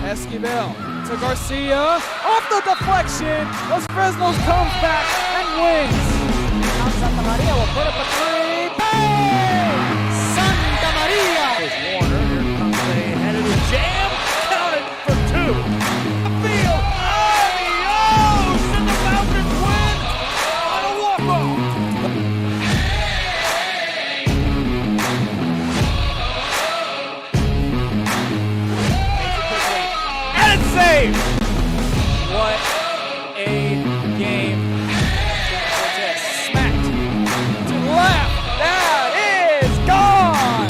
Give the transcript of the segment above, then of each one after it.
Esquivel to Garcia, off the deflection. Los Fresnos comes back and wins. Now Santa Maria will put up a three. Bang! Santa Maria! Here's Warner. Here comes a headed jam. Counted for two. Field. Adios! And the Falcons win on a walk-off. And it's saved. What a game. Cortez smacked to the left. That is gone.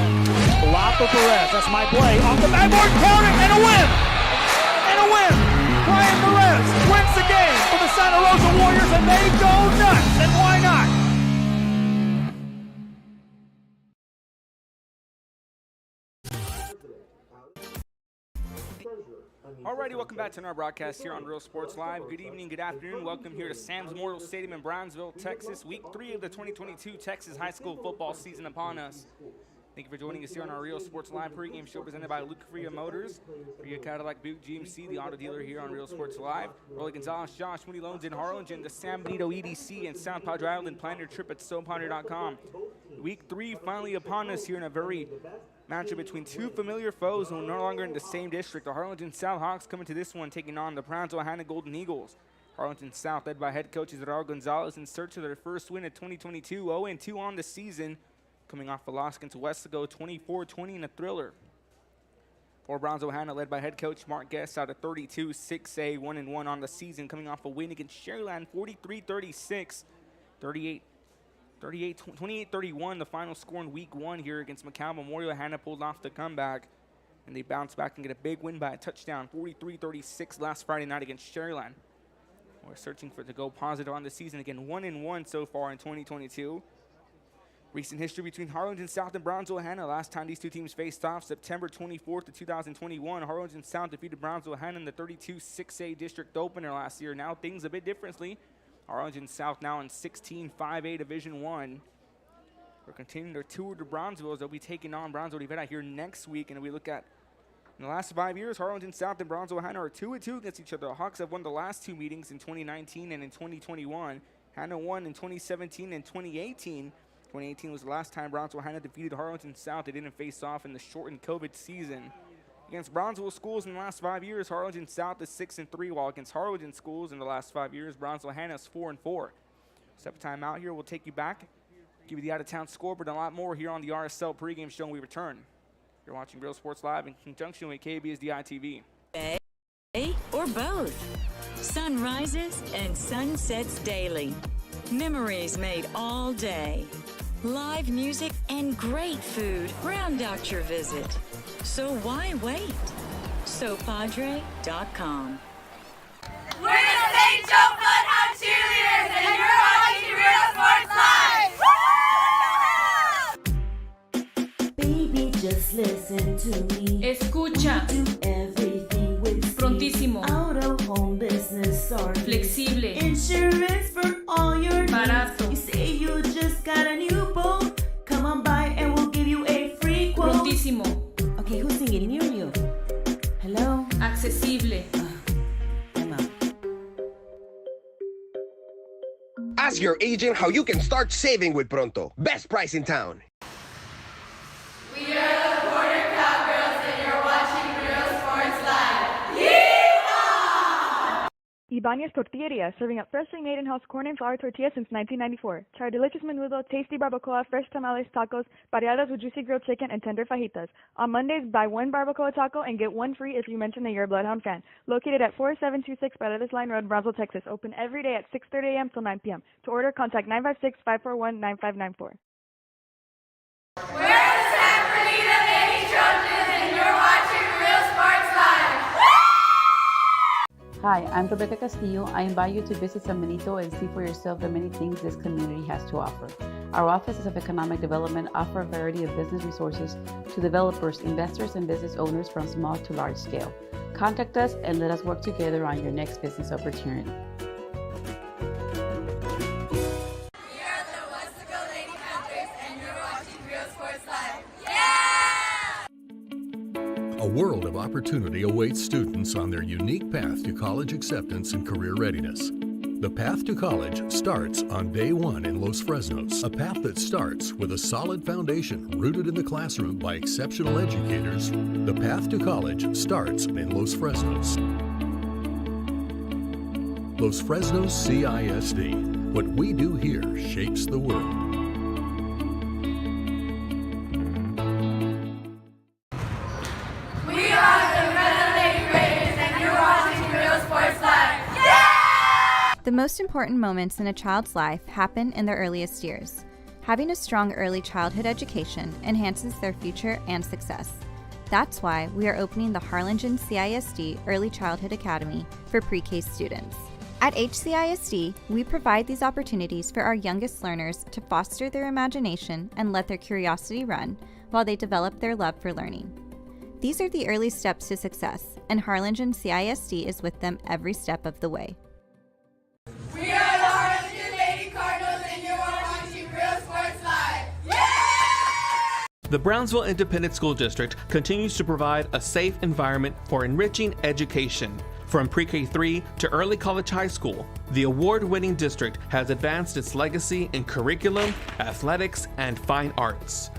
Block for Perez. That's my play. Off the backboard corner and a win. And a win. Brian Perez wins the game for the Santa Rosa Warriors, and they go nuts. And why not? Alrighty, welcome back to our broadcast here on Real Sports Live. Good evening, good afternoon. Welcome here to Sam's Memorial Stadium in Brownsville, Texas. Week 3 of the 2022 Texas high school football season upon us. Thank you for joining us here on our Real Sports Live pregame show presented by Luke Freya Motors. Freya Cadillac Buick GMC, the auto dealer here on Real Sports Live. Rolly Gonzalez, Josh Moody Loans in Harlingen, the San Benito EDC and South Padre Island. Plan your trip at StonePonder.com. Week 3 finally upon us here in a very matchup between two familiar foes who are no longer in the same district. The Harlingen South Hawks coming to this one, taking on the Brownsville Hanna Golden Eagles. Harlingen South, led by head coaches Raul Gonzalez, in search of their first win of 2022, 0-2 on the season, coming off a loss against Westago, 24-20 in a thriller. For Brownsville Hanna, led by head coach Mark Guest, out of 32, 6A, 1-1 on the season, coming off a win against Sharyland, 43-36, 28-31, the final score in week 1 here against McCall Memorial. Hanna pulled off the comeback, and they bounce back and get a big win by a touchdown, 43-36 last Friday night against Sharyland. We're searching for to go positive on the season. Again, 1-1 so far in 2022. Recent history between Harlingen South and Brownsville Hanna. Last time these two teams faced off, September 24th of 2021. Harlingen South defeated Brownsville Hanna in the 32 6A district opener last year. Now things a bit differently. Harlingen South now in 16 5A Division I. We're continuing their tour to Brownsville as they'll be taking on Brownsville Divide here next week. And we look at in the last 5 years, Harlingen South and Brownsville Hanna are 2-2 against each other. The Hawks have won the last 2 meetings in 2019 and in 2021. Hanna won in 2017 and 2018. 2018 was the last time Brownsville Hanna defeated Harlingen South. They didn't face off in the shortened COVID season. Against Brownsville schools in the last 5 years, Harlingen South is 6-3, while against Harlingen schools in the last 5 years, Brownsville Hanna is 4-4. Step time out here, we'll take you back, give you the out-of-town score, but a lot more here on the RSL pregame show when we return. You're watching Real Sports Live in conjunction with KBSDI TV. Or both. Sun rises and sunsets daily. Memories made all day. Live music and great food round out your visit. So why wait? SoPadre.com. We're the St. Joe Bloodhound Cheerleaders, and you're watching Real Sports Live! Baby, just listen to me. Escucha. Do everything with Prontísimo. Out of home business or Flexible. insurance for all your needs. Barato. You say you just got a new boat. Come on by and we'll give you a free quote. Prontísimo. Okay, who's singing near you? Hello? Accesible. I'm out. Ask your agent how you can start saving with Pronto. Best price in town. We are the Border Cowgirls, and you're watching Real Sports Live. Yeehaw! Ibanez Tortilleria, serving up freshly made in-house corn and flour tortillas since 1994. Try delicious menudo, tasty barbacoa, fresh tamales, tacos, variadas with juicy grilled chicken, and tender fajitas. On Mondays, buy 1 barbacoa taco and get 1 free if you mention that you're a Bloodhound fan. Located at 4726 Paredes Line Road, Brownsville, Texas. Open every day at 6:30 a.m. till 9 p.m. To order, contact 956-541-9594. We're the San Bernardino Lady Trojans, and you're watching Real Sports Live. Hi, I'm Rebecca Castillo. I invite you to visit San Benito and see for yourself the many things this community has to offer. Our offices of economic development offer a variety of business resources to developers, investors, and business owners from small to large scale. Contact us and let us work together on your next business opportunity. We are the Westago Lady Panthers, and you're watching Real Sports Live. Yeah! A world of opportunity awaits students on their unique path to college acceptance and career readiness. The path to college starts on day one in Los Fresnos, a path that starts with a solid foundation rooted in the classroom by exceptional educators. The path to college starts in Los Fresnos. Los Fresnos CISD. What we do here shapes the world. We are the Red Lady Raiders, and you're watching Real Sports Live. Yeah! The most important moments in a child's life happen in their earliest years. Having a strong early childhood education enhances their future and success. That's why we are opening the Harlingen CISD Early Childhood Academy for pre-K students. At HCISD, we provide these opportunities for our youngest learners to foster their imagination and let their curiosity run while they develop their love for learning. These are the early steps to success, and Harlingen CISD is with them every step of the way. We are the Harlingen Lady Cardinals, and you're watching Real Sports Live. Yeah! The Brownsville Independent School District continues to provide a safe environment for enriching education. From pre-K3 to early college high school, the award-winning district has advanced its legacy in curriculum, athletics, and fine arts.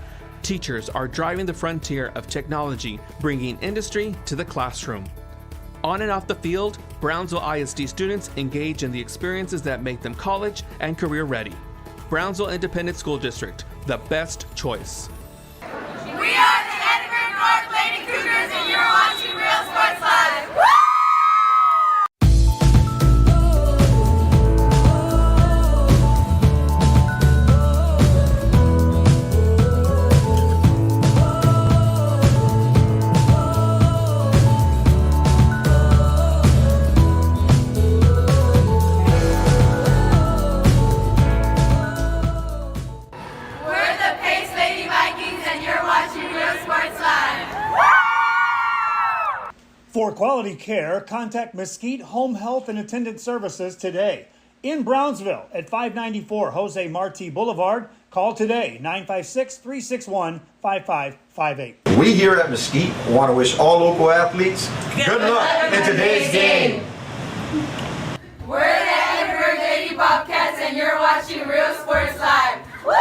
Teachers are driving the frontier of technology, bringing industry to the classroom. On and off the field, Brownsville ISD students engage in the experiences that make them college and career ready. Brownsville Independent School District, the best choice. We are the Edinburgh North Lady Cougars, and you're watching Real Sports Live. Woo! For quality care, contact Mesquite Home Health and Attendant Services today. In Brownsville at 594 Jose Marti Boulevard, call today 956-361-5558. We here at Mesquite want to wish all local athletes good luck in today's game. We're the Edinburgh Lady Bobcats, and you're watching Real Sports Live. Woo!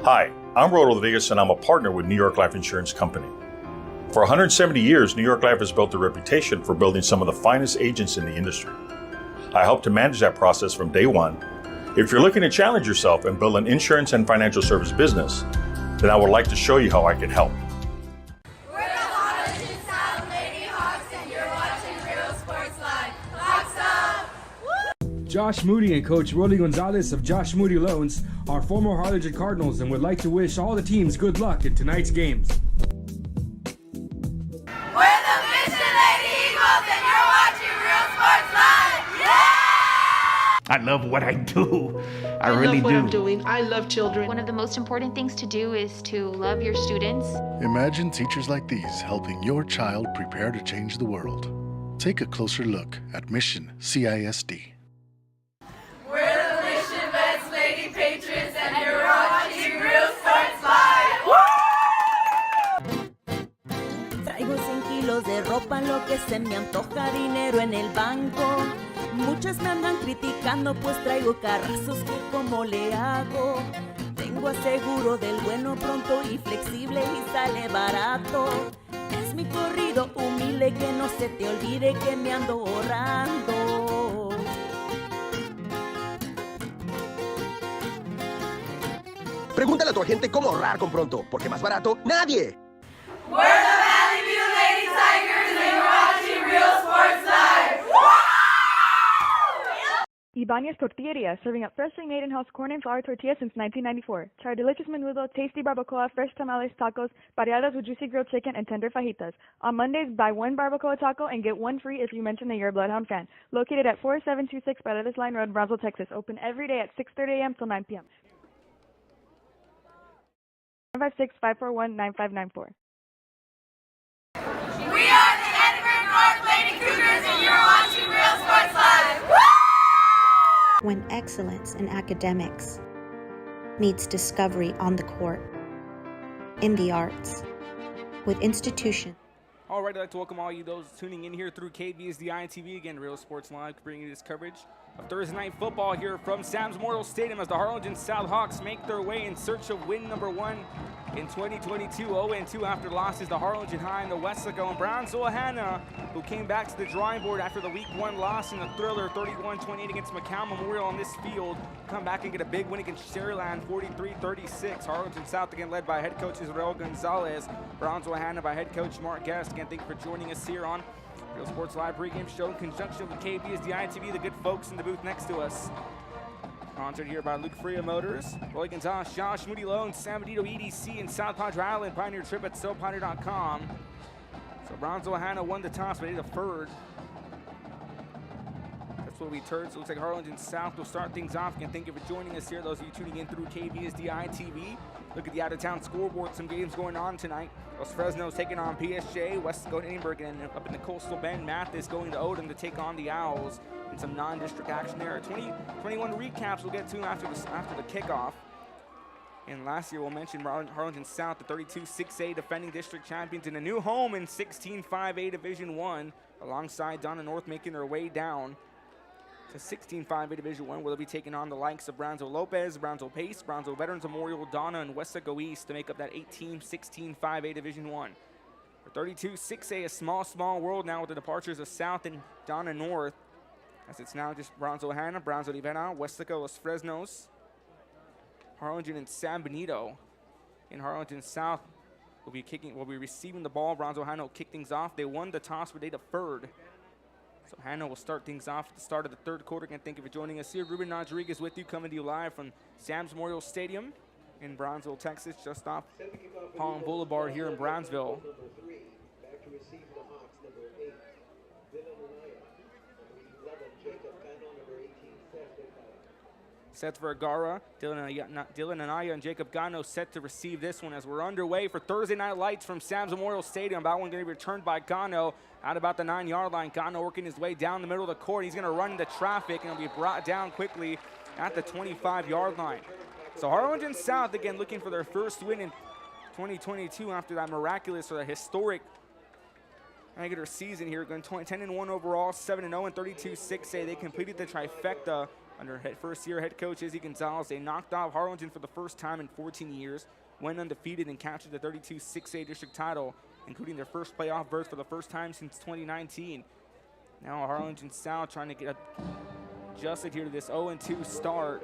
Hi, I'm Rod Rodriguez, and I'm a partner with New York Life Insurance Company. For 170 years, New York Life has built a reputation for building some of the finest agents in the industry. I help to manage that process from day one. If you're looking to challenge yourself and build an insurance and financial service business, then I would like to show you how I can help. We're the Harlingen South Lady Hawks, and you're watching Real Sports Live. Hawks up! Josh Moody and Coach Rolly Gonzalez of Josh Moody Loans are former Harlingen Cardinals and would like to wish all the teams good luck in tonight's games. We're the Mission Lady Eagles, and you're watching Real Sports Live. Yeah! I love what I do. I really love what do. I'm doing. I love children. One of the most important things to do is to love your students. Imagine teachers like these helping your child prepare to change the world. Take a closer look at Mission CISD. We're the Mission Vets Lady Patriots, and you're watching Real Sports Live. Woo! Traigo 100 kilos de ropa, lo que se me antoja, dinero en el banco. Muchos me andan criticando, pues traigo carrazos que como le hago. Tengo aseguro del bueno, pronto y flexible y sale barato. Es mi corrido humilde, que no se te olvide que me ando ahorrando. Pregúntale a tu agente cómo ahorrar con Pronto, porque más barato, nadie. We're the Valley View Lady Tigers, and you're watching Real Sports Live. Ibanez Tortilleria, serving up freshly made in-house corn and flour tortillas since 1994. Try our delicious menudo, tasty barbacoa, fresh tamales, tacos, pareadas with juicy grilled chicken, and tender fajitas. On Mondays, buy one barbacoa taco and get one free if you mention that you're a Bloodhound fan. Located at 4726 Paredes Line Road, Brownsville, Texas. Open every day at 6:30 a.m. till 9 p.m. 956-541-9594. We are the Edinburgh North Lady Cougars, and you're watching Real Sports Live. When excellence in academics meets discovery on the court, in the arts, with institutions All right, I'd like to welcome all you those tuning in here through KBSD ITV. Again, Real Sports Live, bringing you this coverage of Thursday night football here from Sam's Memorial Stadium as the Harlingen South Hawks make their way in search of win number 1 in 2022. 0-2 after losses to Harlingen High and the Westlake and Brownsville Hanna, who came back to the drawing board after the Week 1 loss in the thriller 31-28 against McCown Memorial on this field. Come back and get a big win against Sharyland, 43-36. Harlingen South again led by head coach Israel Gonzalez. Brownsville Hanna by head coach Mark Guest. Again, thank you for joining us here on Real Sports Live pregame show in conjunction with KBSD ITV, the good folks in the booth next to us. Sponsored here by Luke Freya Motors, Roy Gonzalez, Josh Moody Loan, San Benito EDC, and South Padre Island. Pioneer trip at SoPioneer.com. So Brownsville Hanna won the toss, but they deferred. That's what we heard. So it looks like Harlingen South will start things off. Again, thank you for joining us here. Those of you tuning in through KBSD ITV. Look at the out-of-town scoreboard. Some games going on tonight. Los Fresno's taking on PSJ. West going to Edinburgh, and up in the Coastal Bend, Mathis going to Odom to take on the Owls. And some non-district action there. 21 recaps we'll get to after the kickoff. And last year we'll mention Harlingen South, the 32-6A defending district champions, in a new home in 16-5A Division I, alongside Donna North making their way down to 16-5A Division I, where they'll be taking on the likes of Brownsville Lopez, Brownsville Pace, Brownsville Veterans Memorial, Donna, and Wesco East to make up that 8-team 16-5A Division I. For 32-6A, a small world now with the departures of South and Donna North, as it's now just Brownsville Hanna, Brownsville Ivana, Wesco, Los Fresnos, Harlingen, and San Benito. In Harlingen South will be receiving the ball. Brownsville Hanna will kick things off. They won the toss, but they deferred. So Hanna will start things off at the start of the third quarter. Again, thank you for joining us here. Ruben Rodriguez with you, coming to you live from Sam's Memorial Stadium in Brownsville, Texas, just off Palm Boulevard here in Brownsville. Seth Vergara, Dylan Anaya, and Jacob Gano set to receive this one as we're underway for Thursday Night Lights from Sam's Memorial Stadium. That one going to be returned by Gano out about the 9-yard line. Gano working his way down the middle of the court. He's going to run into traffic and will be brought down quickly at the 25-yard line. So Harlingen South again looking for their first win in 2022 after that miraculous or that historic regular season here, going 10-1 overall, 7-0 and 32-6A. They completed the trifecta under first-year head coach Izzy Gonzalez. They knocked off Harlingen for the first time in 14 years, went undefeated, and captured the 32-6A district title, including their first playoff berth for the first time since 2019. Now Harlingen South trying to get adjusted here to this 0-2 start.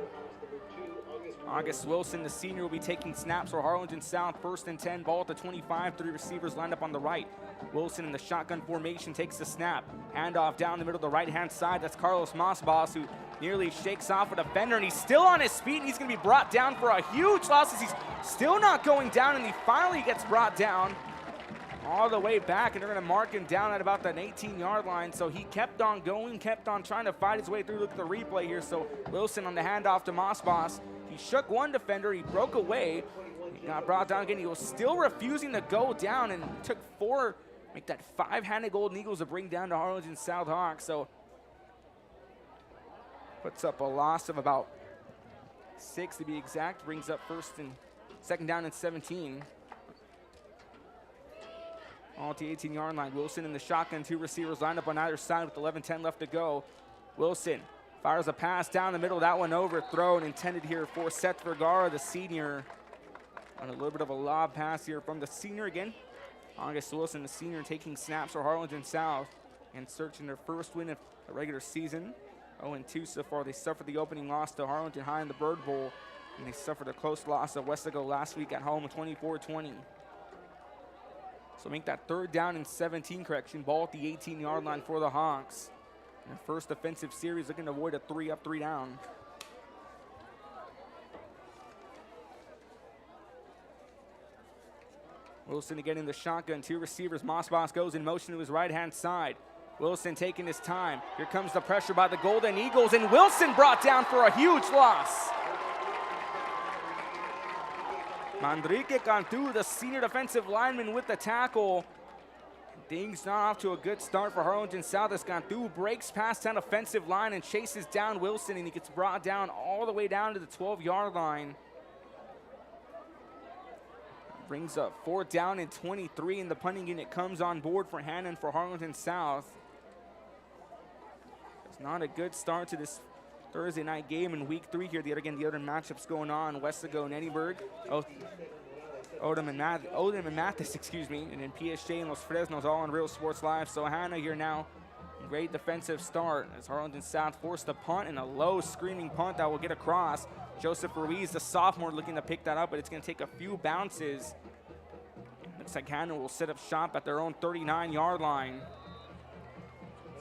August Wilson, the senior, will be taking snaps for Harlingen South. 1st and 10, ball at the 25, 3 receivers lined up on the right. Wilson in the shotgun formation takes the snap. Handoff down the middle of the right-hand side. That's Carlos Masbas, who nearly shakes off a defender, and he's still on his feet, and he's going to be brought down for a huge loss as he's still not going down, and he finally gets brought down all the way back, and they're going to mark him down at about that 18-yard line. So he kept on going, kept on trying to fight his way through. Look at the replay here. So Wilson on the handoff to Masbas. He shook one defender, he broke away, he got brought down again. He was still refusing to go down, and took 4, make that 5-handed Golden Eagles to bring down to Harlingen South Hawks. So puts up a loss of about 6 to be exact, brings up second down and 17. All at the 18-yard line. Wilson in the shotgun, 2 receivers lined up on either side with 11-10 left to go. Wilson fires a pass down the middle. That one overthrown, intended here for Seth Vergara, the senior. On a little bit of a lob pass here from the senior again. August Wilson, the senior, taking snaps for Harlingen South and searching their first win of the regular season. 0-2 so far. They suffered the opening loss to Harlingen High in the Bird Bowl, and they suffered a close loss at Wesco last week at home, 24-20. So make that 3rd down and 17 correction. Ball at the 18-yard line for the Hawks. Their first offensive series, looking to avoid a 3-up, 3-down. Wilson again in the shotgun, 2 receivers. Masbas goes in motion to his right-hand side. Wilson taking his time. Here comes the pressure by the Golden Eagles, and Wilson brought down for a huge loss. Manrique Cantu, the senior defensive lineman, with the tackle. Things not off to a good start for Harlingen South as Cantu breaks past that offensive line and chases down Wilson, and he gets brought down all the way down to the 12-yard line. Brings up 4th down and 23, and the punting unit comes on board for Hanna and for Harlingen South. It's not a good start to this Thursday night game in week 3 here. The other matchups going on. Westago and Edinburgh. Odom and Mathis, excuse me. And then PSG and Los Fresnos all on Real Sports Live. So Hanna here now. Great defensive start as Harlingen South forced a punt and a low screaming punt that will get across. Joseph Ruiz, the sophomore, looking to pick that up, but it's going to take a few bounces. Looks like Hanna will set up shop at their own 39-yard line.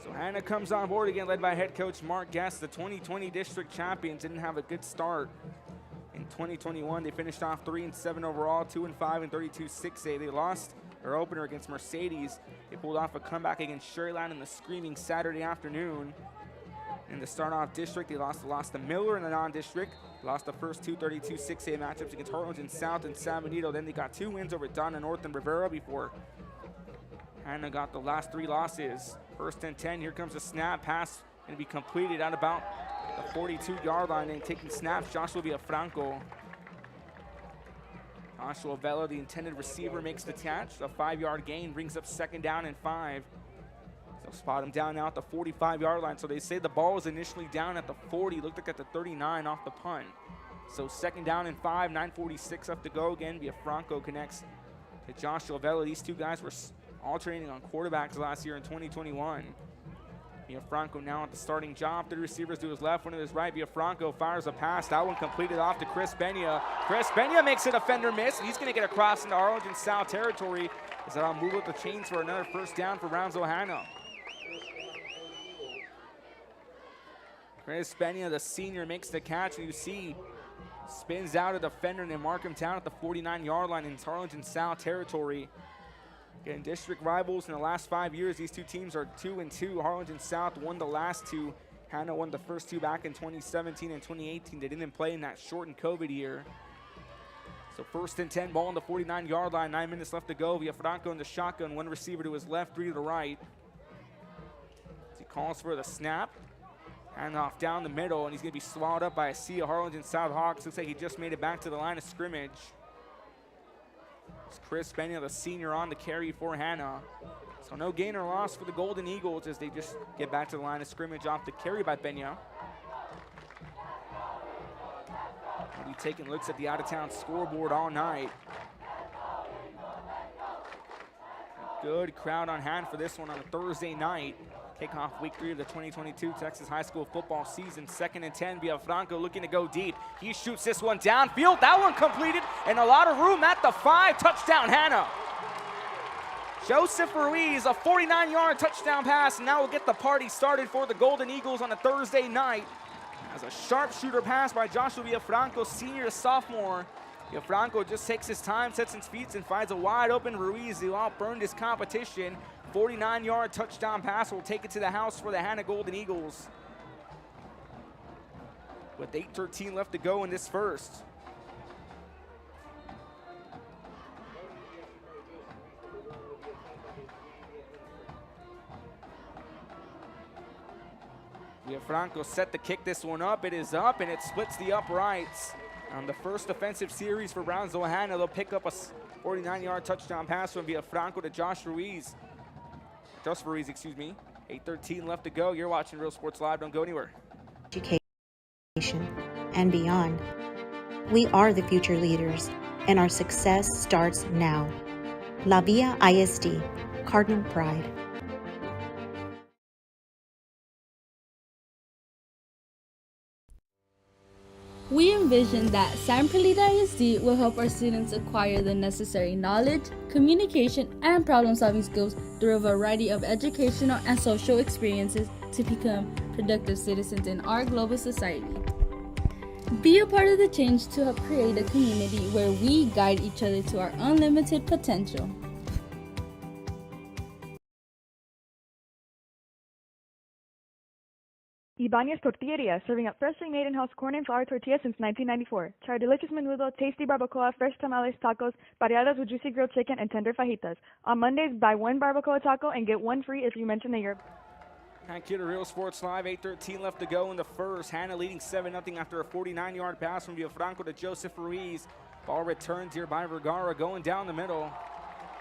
So Hanna comes on board again, led by head coach Mark Guest. The 2020 district champions didn't have a good start. In 2021, they finished off 3-7 overall, 2-5 and 32-6A. They lost their opener against Mercedes. They pulled off a comeback against Sherryland in the screaming Saturday afternoon. In the start-off district, they lost to Miller in the non-district. Lost the first two 32-6A matchups against Harlingen South and San Benito. Then they got 2 wins over Donna North and Rivera before Hanna got the last 3 losses. 1st and 10, here comes a snap. Pass going to be completed at about the 42-yard line. And taking snaps, Joshua Villafranco. Joshua Vela, the intended receiver, makes the catch. A 5-yard gain brings up 2nd down and 5. They'll spot him down now at the 45-yard line. So they say the ball was initially down at the 40, looked like at the 39 off the punt. So 2nd down and 5, 9:46 left to go. Again, Villafranco connects to Joshua Vela. These two guys were alternating on quarterbacks last year in 2021. Villafranco now at the starting job. 3 receivers to his left, one to his right. Villafranco fires a pass. That one completed off to Chris Benya. Chris Benya makes a defender miss. He's going to get across into Harlingen South territory. As that'll move up the chains for another 1st down for Brownsville Hanna. Chris Benya, the senior, makes the catch. And you see, spins out a defender and they mark him down at the 49-yard line in Harlingen South territory. Again, district rivals in the last 5 years. These two teams are 2-2. Harlingen South won the last 2. Hanna won the first 2 back in 2017 and 2018. They didn't play in that shortened COVID year. So 1st and 10, ball on the 49-yard line. 9 minutes left to go. Villafranco in the shotgun. 1 receiver to his left, 3 to the right. As he calls for the snap. Handoff down the middle, and he's going to be swallowed up by a sea of Harlingen South Hawks. Looks like he just made it back to the line of scrimmage. It's Chris Benya, the senior, on the carry for Hanna. So no gain or loss for the Golden Eagles as they just get back to the line of scrimmage off the carry by Benya. We'll be taking looks at the out-of-town scoreboard all night. A good crowd on hand for this one on a Thursday night. Kickoff week 3 of the 2022 Texas high school football season. 2nd and 10, Villafranco looking to go deep. He shoots this one downfield. That one completed, and a lot of room at the 5. Touchdown, Hanna. Joseph Ruiz, a 49-yard touchdown pass, and now we'll get the party started for the Golden Eagles on a Thursday night. As a sharpshooter pass by Joshua Villafranco, senior to sophomore. Villafranco just takes his time, sets his feet, and finds a wide open Ruiz who outburned his competition. 49-yard touchdown pass will take it to the house for the Hanna Golden Eagles. With 8:13 left to go in this first. Villafranco set to kick this one up. It is up, and it splits the uprights. On the first offensive series for Brownsville Hanna, they'll pick up a 49-yard touchdown pass from Villafranco to Josh Ruiz. Just Ruiz, excuse me. 8:13 left to go. You're watching Real Sports Live. Don't go anywhere. Education and beyond. We are the future leaders, and our success starts now. La Villa ISD, Cardinal Pride. We envision that San Perlita ISD will help our students acquire the necessary knowledge, communication, and problem-solving skills through a variety of educational and social experiences to become productive citizens in our global society. Be a part of the change to help create a community where we guide each other to our unlimited potential. Ibanez Tortilleria, serving up freshly made in-house corn and flour tortillas since 1994. Try our delicious menudo, tasty barbacoa, fresh tamales, tacos, variadas with juicy grilled chicken, and tender fajitas. On Mondays, buy 1 barbacoa taco and get 1 free if you mention that you're... Back here to Real Sports Live, 8:13 left to go in the first. Hanna leading 7-0 after a 49-yard pass from Villafranco to Joseph Ruiz. Ball returned here by Vergara going down the middle.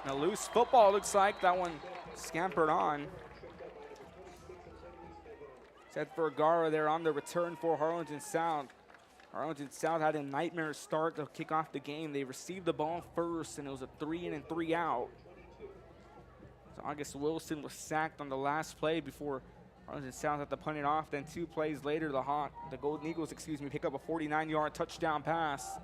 And a loose football, looks like. That one scampered on. Seth Vergara there on the return for Harlingen South. Harlingen South had a nightmare start to kick off the game. They received the ball first, and it was a 3-in and 3-out. So August Wilson was sacked on the last play before Harlingen South had to punt it off. Then 2 plays later, the Golden Eagles, pick up a 49-yard touchdown pass.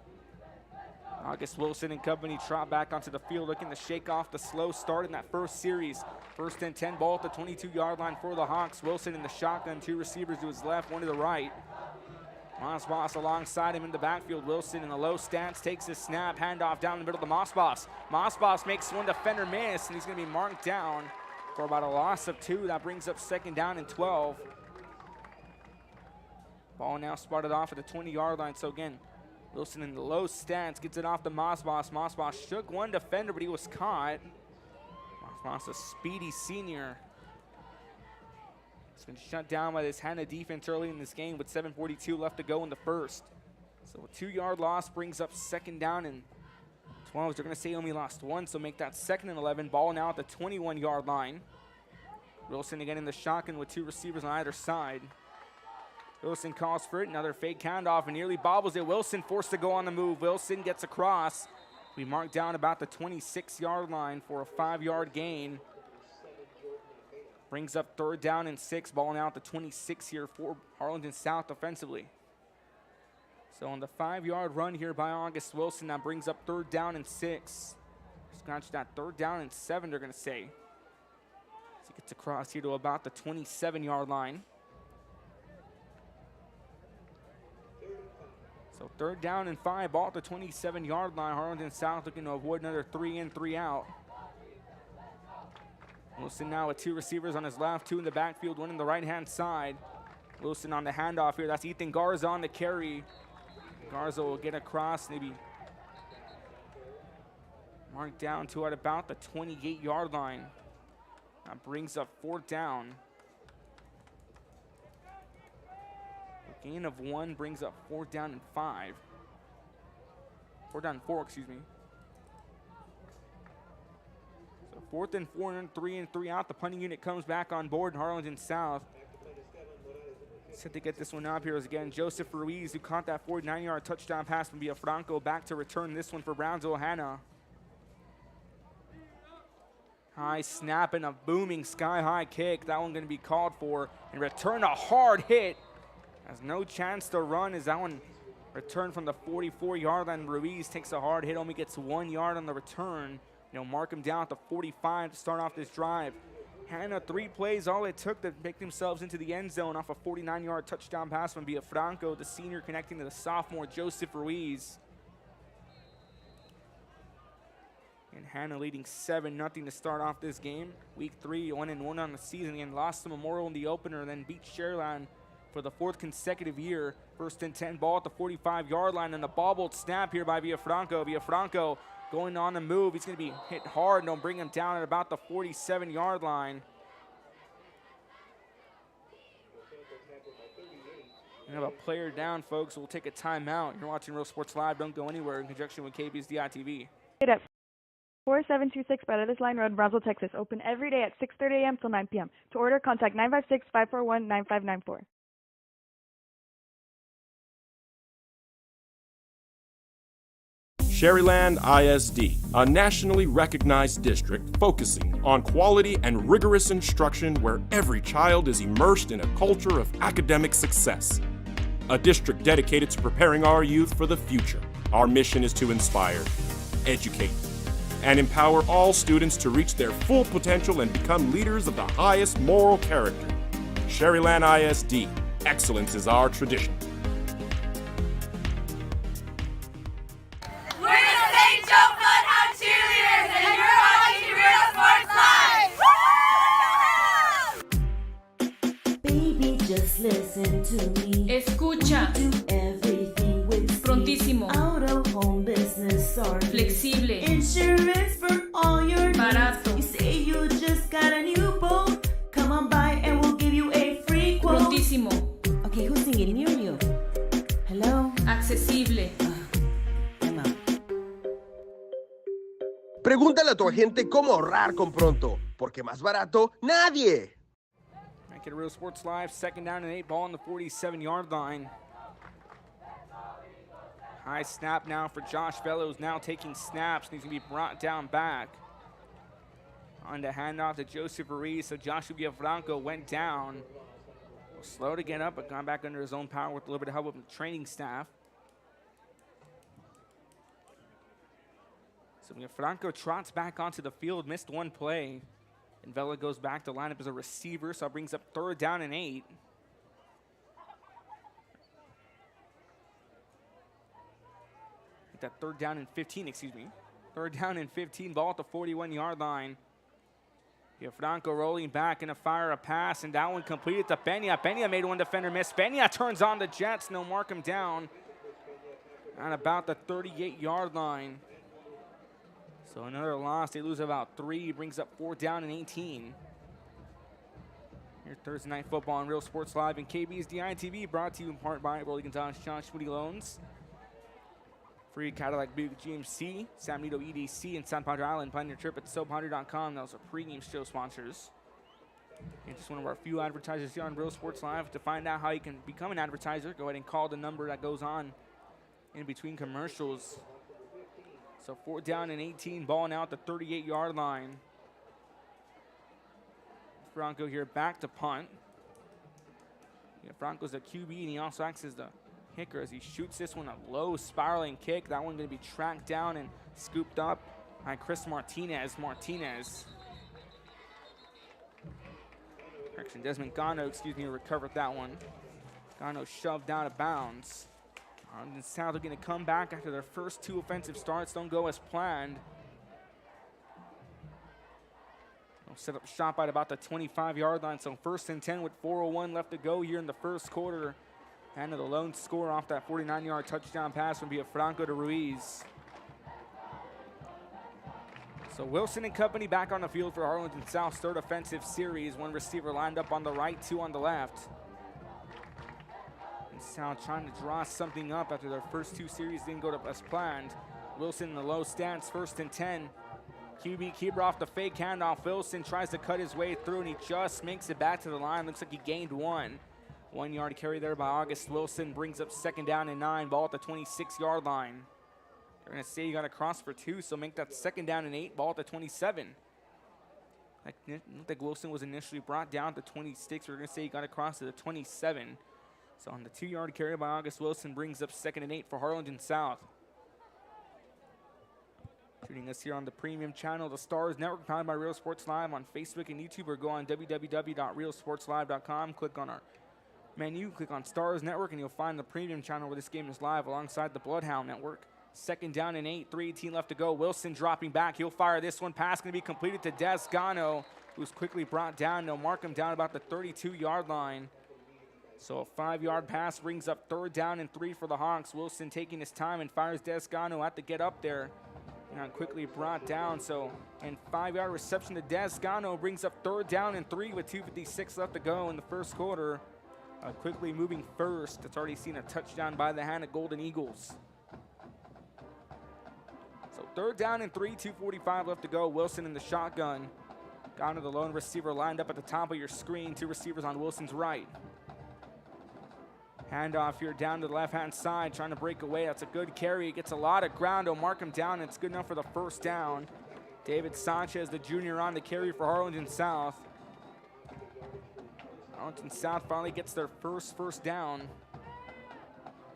August Wilson and company trot back onto the field, looking to shake off the slow start in that first series. 1st and 10, ball at the 22-yard line for the Hawks. Wilson in the shotgun, 2 receivers to his left, 1 to the right. Mossboss alongside him in the backfield. Wilson in the low stance takes his snap, handoff down the middle to Mossboss. Mossboss makes one defender miss, and he's going to be marked down for about a loss of 2. That brings up 2nd down and 12. Ball now spotted off at the 20-yard line. So again, Wilson in the low stance gets it off to Mossboss. Mossboss shook one defender, but he was caught. Mossboss, a speedy senior. It's been shut down by this Hanna defense early in this game with 7:42 left to go in the first. So a 2-yard loss brings up 2nd down and 12. They're going to say only lost 1, so make that 2nd and 11. Ball now at the 21-yard line. Wilson again in the shotgun with 2 receivers on either side. Wilson calls for it. Another fake handoff and nearly bobbles it. Wilson forced to go on the move. Wilson gets across. We mark down about the 26-yard line for a 5-yard gain. Brings up 3rd down and 6. Ball now at the 26 here for Harlingen South offensively. So on the 5-yard run here by August Wilson, that brings up 3rd down and 6. Scratch that 3rd down and 7, they're going to say. So he gets across here to about the 27-yard line. So 3rd down and 5, ball at the 27-yard line. Harlingen South looking to avoid another 3-in, 3-out. Wilson now with 2 receivers on his left, 2 in the backfield, 1 in the right-hand side. Wilson on the handoff here. That's Ethan Garza on the carry. Garza will get across, maybe marked down to at about the 28-yard line. That brings up 4th down. A gain of 1 brings up 4th down and 5. 4th down and 4, excuse me. 4th and 4 and 3-in, 3-out. The punting unit comes back on board in Harlingen South. Set to get this one up here is again Joseph Ruiz, who caught that 49-yard touchdown pass from Villafranco. Back to return this one for Brownsville. Hanna. High snap and a booming sky-high kick. That one going to be called for. And return a hard hit. Has no chance to run as that one returned from the 44-yard line. Ruiz takes a hard hit, only gets 1 yard on the return. Mark him down at the 45 to start off this drive. Hanna, 3 plays, all it took to make themselves into the end zone off a 49-yard touchdown pass from Villafranco, the senior connecting to the sophomore, Joseph Ruiz. And Hanna leading 7-0 to start off this game. Week 3, 1-1 on the season, and lost to Memorial in the opener, then beat Sharyland for the 4th consecutive year. 1st and 10, ball at the 45-yard line, and a bobbled snap here by Villafranco. Villafranco going on the move. He's going to be hit hard, and they'll bring him down at about the 47-yard line. We have a player down, folks. We'll take a timeout. You're watching Real Sports Live. Don't go anywhere in conjunction with KBSDI TV. At 4726 Paredes Line Road, Brownsville, Texas. Open every day at 6:30 a.m. till 9 p.m. To order, contact 956-541-9594. Sharyland ISD, a nationally recognized district focusing on quality and rigorous instruction where every child is immersed in a culture of academic success. A district dedicated to preparing our youth for the future. Our mission is to inspire, educate, and empower all students to reach their full potential and become leaders of the highest moral character. Sharyland ISD, excellence is our tradition. Listen to me. Escucha. Do everything with Prontísimo. Out of home business service. Flexible. Insurance for all your Barato. needs. You say you just got a new boat. Come on by and we'll give you a free quote. Prontísimo. Okay, who's singing? Me or you? Hello? Accesible. I'm out. a tu agente cómo ahorrar con Pronto, porque más barato, nadie. Back at Real Sports Live, 2nd down and 8, ball on the 47-yard line. High snap now for Josh Bellows, now taking snaps, and he's going to be brought down back. On the handoff to Joseph Ruiz, so Joshua Villafranco went down. Slow to get up, but gone back under his own power with a little bit of help from the training staff. So Villafranco trots back onto the field, missed one play. And Vela goes back to line up as a receiver, so it brings up 3rd down and 8. That 3rd down and 15, excuse me. 3rd down and 15, ball at the 41-yard line. Franco rolling back and fire a pass, and that one completed to Peña. Peña made one defender miss. Peña turns on the Jets, no mark him down. At about the 38-yard line. So another loss, they lose about 3, brings up 4th down and 18. Here Thursday Night Football on Real Sports Live and KB's DITV, brought to you in part by Rolling Gonzalez, Josh Moody Loans. Free Cadillac Buick GMC, San Benito EDC, and San Pedro Island. Plan your trip at SoapHunter.com. Those are pregame show sponsors. And just one of our few advertisers here on Real Sports Live. To find out how you can become an advertiser, go ahead and call the number that goes on in between commercials. So 4th down and 18, ball now at the 38-yard line. Franco here back to punt. Franco's the QB, and he also acts as the kicker as he shoots this one, a low spiraling kick. That one going to be tracked down and scooped up by Chris Martinez. Correction, Desmond Gano, recovered that one. Gano shoved out of bounds. And South are going to come back after their first 2 offensive starts. Don't go as planned. They'll set up shop at about the 25-yard line. So 1st and 10 with 4:01 left to go here in the first quarter. Hanna the lone score off that 49-yard touchdown pass from Villafranco to Ruiz. So Wilson and company back on the field for Harlingen South's 3rd offensive series. 1 receiver lined up on the right, 2 on the left. And South trying to draw something up after their first 2 series didn't go as planned. Wilson in the low stance, 1st and 10. QB keeper off the fake handoff. Wilson tries to cut his way through, and he just makes it back to the line. Looks like he gained 1. 1-yard carry there by August Wilson brings up 2nd down and 9, ball at the 26-yard line. They're going to say you got to cross for 2, so make that 2nd down and 8, ball at the 27. I don't think Wilson was initially brought down to 26. We're going to say you got to cross to the 27. So on the 2-yard carry by August Wilson brings up 2nd and 8 for Harlingen South. Tuning us here on the premium channel, the Stars Network, powered by Real Sports Live on Facebook and YouTube, or go on www.realsportslive.com. Click on our menu, click on Stars Network, and you'll find the premium channel where this game is live alongside the Bloodhound Network. 2nd down and 8, 3:18 left to go. Wilson dropping back. He'll fire this one. Pass going to be completed to Des Gano, who's quickly brought down. They'll mark him down about the 32-yard line. So a 5-yard pass brings up 3rd down and 3 for the Hawks. Wilson taking his time and fires Des Gano at the get up there. And quickly brought down. So, and 5-yard reception to Des Gano brings up 3rd down and 3 with 2:56 left to go in the first quarter. Quickly moving first. It's already seen a touchdown by the Hanna Golden Eagles. So 3rd down and 3, 2:45 left to go. Wilson in the shotgun. Down to the lone receiver lined up at the top of your screen. 2 receivers on Wilson's right. Handoff here down to the left-hand side, trying to break away. That's a good carry. Gets a lot of ground. He'll mark him down. It's good enough for the 1st down. David Sanchez, the junior, on the carry for Harlingen South. Harlingen South finally gets their first down.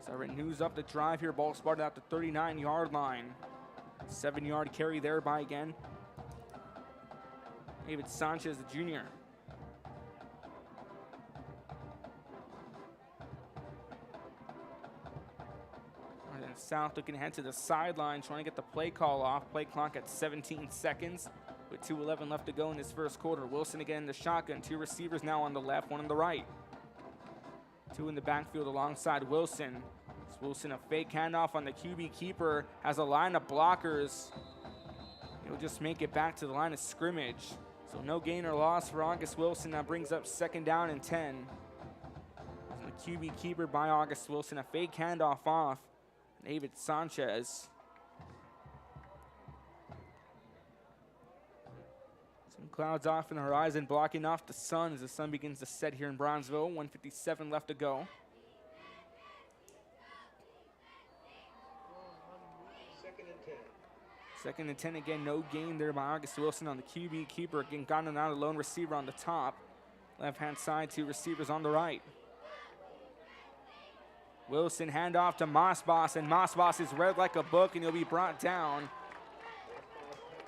So renews up the drive here. Ball spotted out the 39-yard line. 7-yard carry there by, again, David Sanchez, the junior. South looking ahead to the sideline, trying to get the play call off. Play clock at 17 seconds with 2:11 left to go in this first quarter. Wilson again in the shotgun. 2 receivers now on the left, 1 on the right. 2 in the backfield alongside Wilson. Wilson a fake handoff on the QB keeper. Has a line of blockers. He'll just make it back to the line of scrimmage. So no gain or loss for August Wilson. That brings up 2nd down and 10. The QB keeper by August Wilson. A fake handoff off David Sanchez. Clouds off in the horizon, blocking off the sun as the sun begins to set here in Brownsville. 1:57 left to go. Second and 10 again, no gain there by August Wilson on the QB keeper. Again, gotten out a lone receiver on the top. Left-hand side, 2 receivers on the right. Wilson handoff to Mossboss, and Mossboss is read like a book, and he'll be brought down.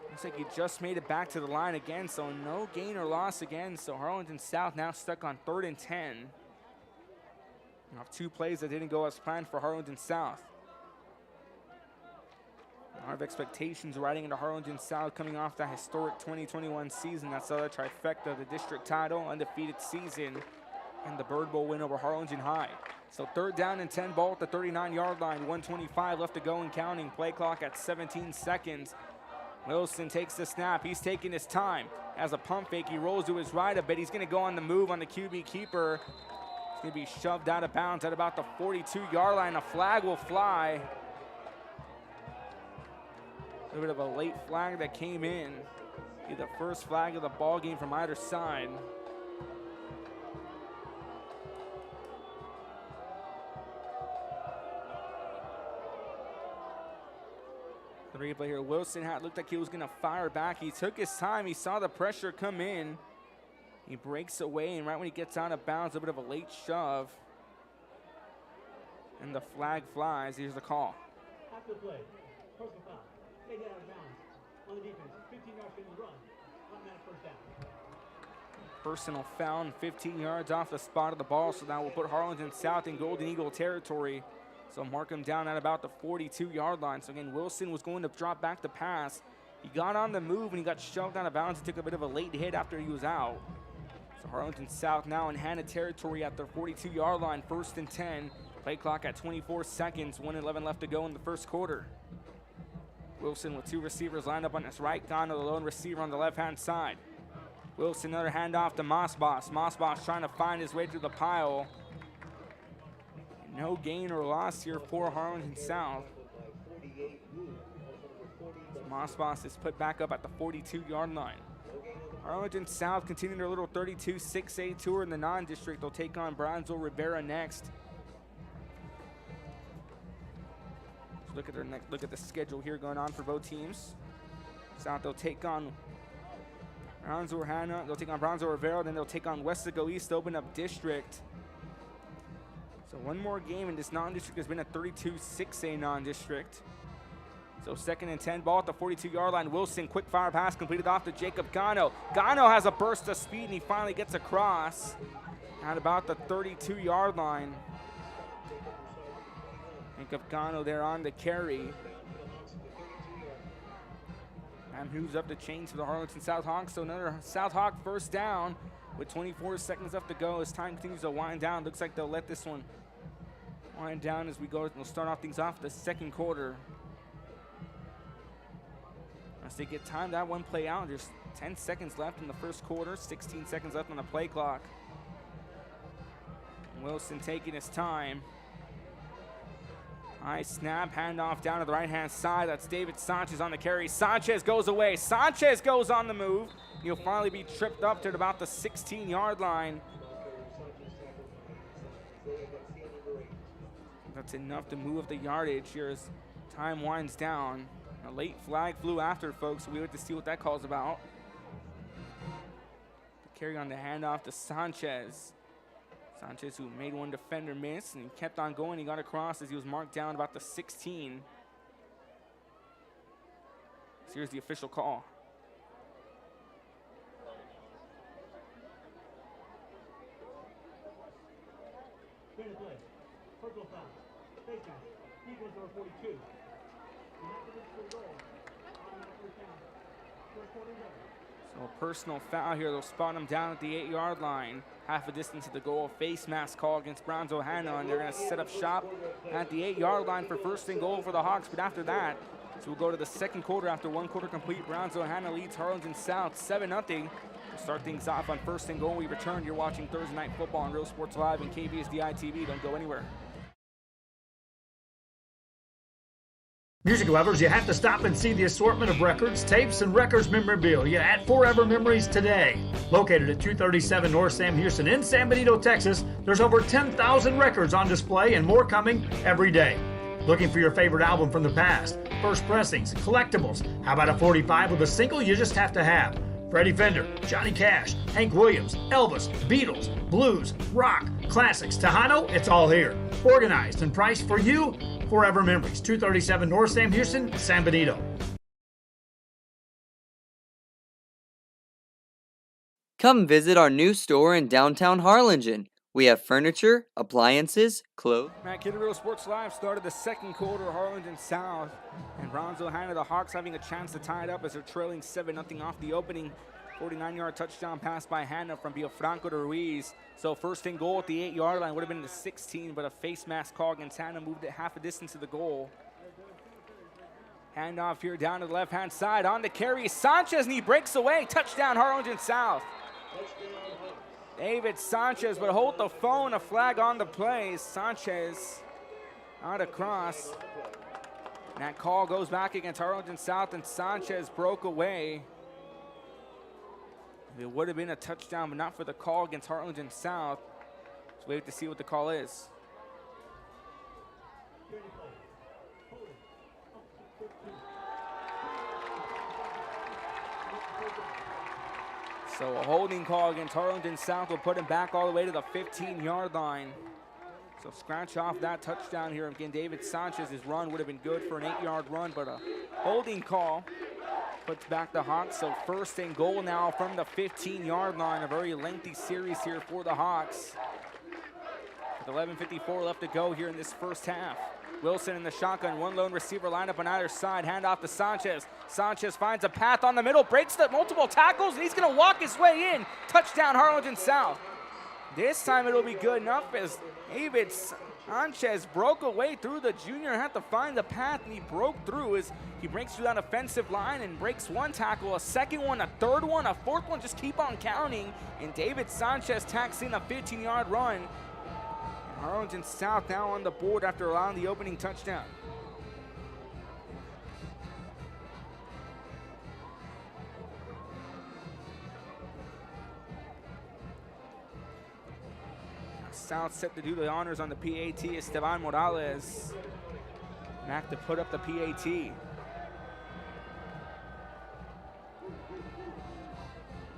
Looks like he just made it back to the line again, so no gain or loss again. So Harlingen South now stuck on 3rd and 10. Off 2 plays that didn't go as planned for Harlingen South. A lot of expectations riding into Harlingen South coming off that historic 2021 season. That's the trifecta, the district title, undefeated season, and the Bird Bowl win over Harlingen High. So 3rd down and 10, ball at the 39-yard line, 1:25 left to go and counting. Play clock at 17 seconds. Wilson takes the snap. He's taking his time. As a pump fake, he rolls to his right a bit. He's going to go on the move on the QB keeper. He's going to be shoved out of bounds at about the 42-yard line. A flag will fly. A little bit of a late flag that came in. Be the first flag of the ball game from either side. The replay here, Wilson looked like he was gonna fire back. He took his time, he saw the pressure come in. He breaks away, and right when he gets out of bounds, a bit of a late shove. And the flag flies. Here's the call. After play, personal foul. Take it out of bounds. On the defense, 15 yards from the run. 1 minute first down. Personal foul, 15 yards off the spot of the ball, so that will put Harlingen South in Golden Eagle territory. So mark him down at about the 42-yard line. So again, Wilson was going to drop back the pass. He got on the move and he got shoved out of bounds. He took a bit of a late hit after he was out. So Harlingen South now in Hanna territory at their 42-yard line, 1st and 10. Play clock at 24 seconds, 1:11 left to go in the first quarter. Wilson with 2 receivers lined up on his right, Gano, the lone receiver on the left-hand side. Wilson, another handoff to Mossboss. Mossboss trying to find his way through the pile. No gain or loss here for Harlingen South. Mossboss is put back up at the 42-yard line. Harlingen South continuing their little 32-6A tour in the non-district. They'll take on Brownsville Rivera next. So look at their next. Look at the schedule here going on for both teams. South, they'll take on Brownsville Hanna. They'll take on Brownsville Rivera. Then they'll take on Westago East to open up district. So one more game in this non-district has been a 32-6A non-district. So 2nd and 10, ball at the 42-yard line. Wilson, quick fire pass completed off to Jacob Gano. Gano has a burst of speed and he finally gets across at about the 32-yard line. Jacob Gano there on the carry. And moves up the chain for the Harlingen South Hawks. So another South Hawk first down with 24 seconds left to go as time continues to wind down. Looks like they'll let this one wind down as we go. We'll start off things off the second quarter. As they get time that one play out, there's 10 seconds left in the first quarter, 16 seconds left on the play clock. Wilson taking his time. Nice snap, handoff down to the right-hand side. That's David Sanchez on the carry. Sanchez goes away. Sanchez goes on the move. He'll finally be tripped up to about the 16-yard line. That's enough to move up the yardage here as time winds down. A late flag flew after, folks, so we have to see what that call's about. The carry on the handoff to Sanchez. Sanchez, who made one defender miss, and he kept on going. He got across as he was marked down about the 16. So here's the official call. Straight to play. Personal foul. Face down. Equals number 42. So a personal foul here. They'll spot him down at the 8-yard line. Half a distance to the goal. Face mask call against Brownsville Hanna, and they're going to set up shop at the 8-yard line for first and goal for the Hawks. But after that, so we'll go to the second quarter. After one quarter complete, Brownsville Hanna leads Harlingen South 7-0. We'll start things off on first and goal. We return. You're watching Thursday Night Football on Real Sports Live and KBSDI TV. Don't go anywhere. Music lovers, you have to stop and see the assortment of records, tapes, and records memorabilia at Forever Memories today. Located at 237 North Sam Houston in San Benito, Texas, there's over 10,000 records on display and more coming every day. Looking for your favorite album from the past, first pressings, collectibles? How about a 45 with a single you just have to have? Freddie Fender, Johnny Cash, Hank Williams, Elvis, Beatles, blues, rock, classics, Tejano, it's all here. Organized and priced for you. Forever Memories, 237 North Sam Houston, San Benito. Come visit our new store in downtown Harlingen. We have furniture, appliances, clothes. Matt Kidderville Sports Live started the second quarter, Harlingen South. And Brownsville handed the Hawks having a chance to tie it up as they're trailing 7-0 off the opening 49-yard touchdown pass by Hanna from Villafranco to Ruiz. So first and goal at the 8-yard line would have been the 16, but a face mask call against Hanna moved it half a distance to the goal. Handoff here down to the left-hand side on the carry. Sanchez, and he breaks away. Touchdown, Harlingen South. David Sanchez would hold the phone, a flag on the play. Sanchez out across. And that call goes back against Harlingen South, and Sanchez broke away. It would have been a touchdown, but not for the call against Harlingen South. Let's wait to see what the call is. So a holding call against Harlingen South will put him back all the way to the 15-yard line. So scratch off that touchdown here. Again, David Sanchez's run would have been good for an 8-yard run, but a holding call puts back the Hawks. So first and goal now from the 15-yard line. A very lengthy series here for the Hawks. With 11:54 left to go here in this first half. Wilson in the shotgun, one lone receiver lineup on either side. Hand off to Sanchez. Sanchez finds a path on the middle, breaks the multiple tackles, and he's going to walk his way in. Touchdown, Harlingen South. This time it'll be good enough as David Sanchez broke away through the junior, had to find the path, and he broke through as he breaks through that offensive line and breaks one tackle, a second one, a third one, a fourth one, just keep on counting. And David Sanchez tacks in a 15-yard run. Harlingen South now on the board after allowing the opening touchdown. South set to do the honors on the PAT. Esteban Morales back to put up the PAT.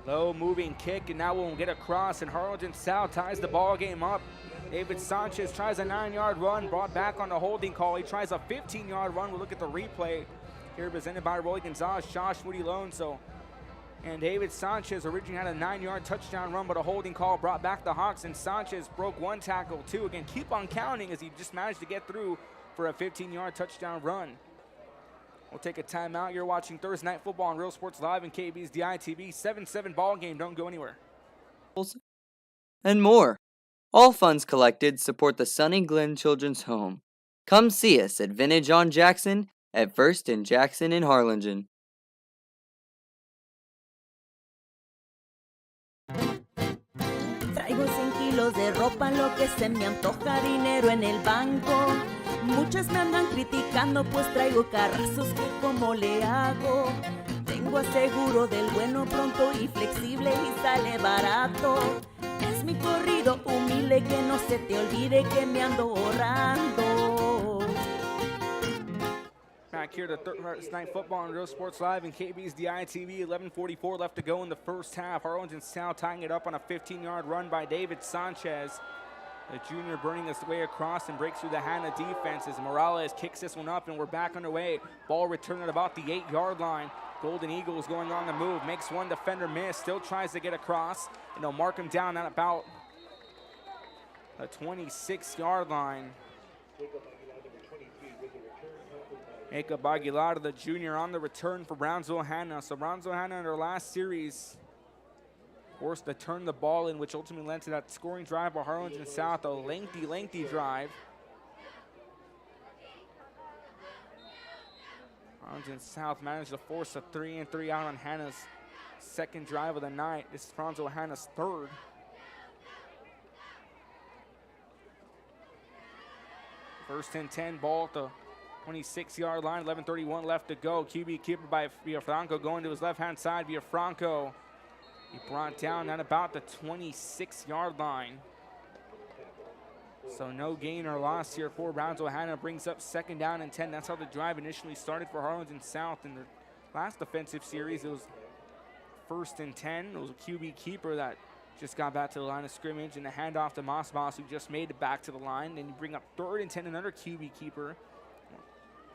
Low moving kick, and now we'll get across, and Harlingen South ties the ball game up. David Sanchez tries a 9-yard run, brought back on the holding call. He tries a 15-yard run. We'll look at the replay here presented by Rolly Gonzalez, Josh Moody Lonzo. And David Sanchez originally had a 9-yard touchdown run, but a holding call brought back the Hawks, and Sanchez broke one tackle, two. Again, keep on counting as he just managed to get through for a 15-yard touchdown run. We'll take a timeout. You're watching Thursday Night Football on Real Sports Live and KB's DITV. 7-7 ball game. Don't go anywhere. And more. All funds collected support the Sunny Glen Children's Home. Come see us at Vintage on Jackson at First and Jackson in Harlingen. Traigo 100 kilos de ropa, lo que se me antoja, dinero en el banco. Muchas me andan criticando, pues traigo carrazos que como le hago. Tengo aseguro del bueno, pronto y flexible y sale barato. Es mi corrido humilde, que no se te olvide que me ando ahorrando. Back here to Thursday Night Football on Real Sports Live and KB's DITV. 11:44 left to go in the first half. Harlingen South tying it up on a 15-yard run by David Sanchez. The junior burning his way across and breaks through the Hanna defense as Morales kicks this one up, and we're back underway. Ball returned at about the 8-yard line. Golden Eagles going on the move, makes one defender miss, still tries to get across, and they'll mark him down at about the 26-yard line. Jacob Aguilar, the junior, on the return for Brownsville Hanna. So Brownsville Hanna in their last series forced to turn the ball in, which ultimately led to that scoring drive by Harlingen South, a lengthy drive. Harlingen South managed to force a 3-and-3 out on Hanna's second drive of the night. This is Brownsville Hanna's third. First and 10, ball at the 26-yard line, 11:31 left to go. QB keeper by Villafranco going to his left-hand side. Villafranco, he brought down at about the 26-yard line. So no gain or loss here for Brownsville. Hanna brings up 2nd down and 10. That's how the drive initially started for Harlingen South in their last defensive series. It was 1st and 10. It was a QB keeper that just got back to the line of scrimmage, and a handoff to Mossboss, who just made it back to the line. Then you bring up 3rd and 10, another QB keeper.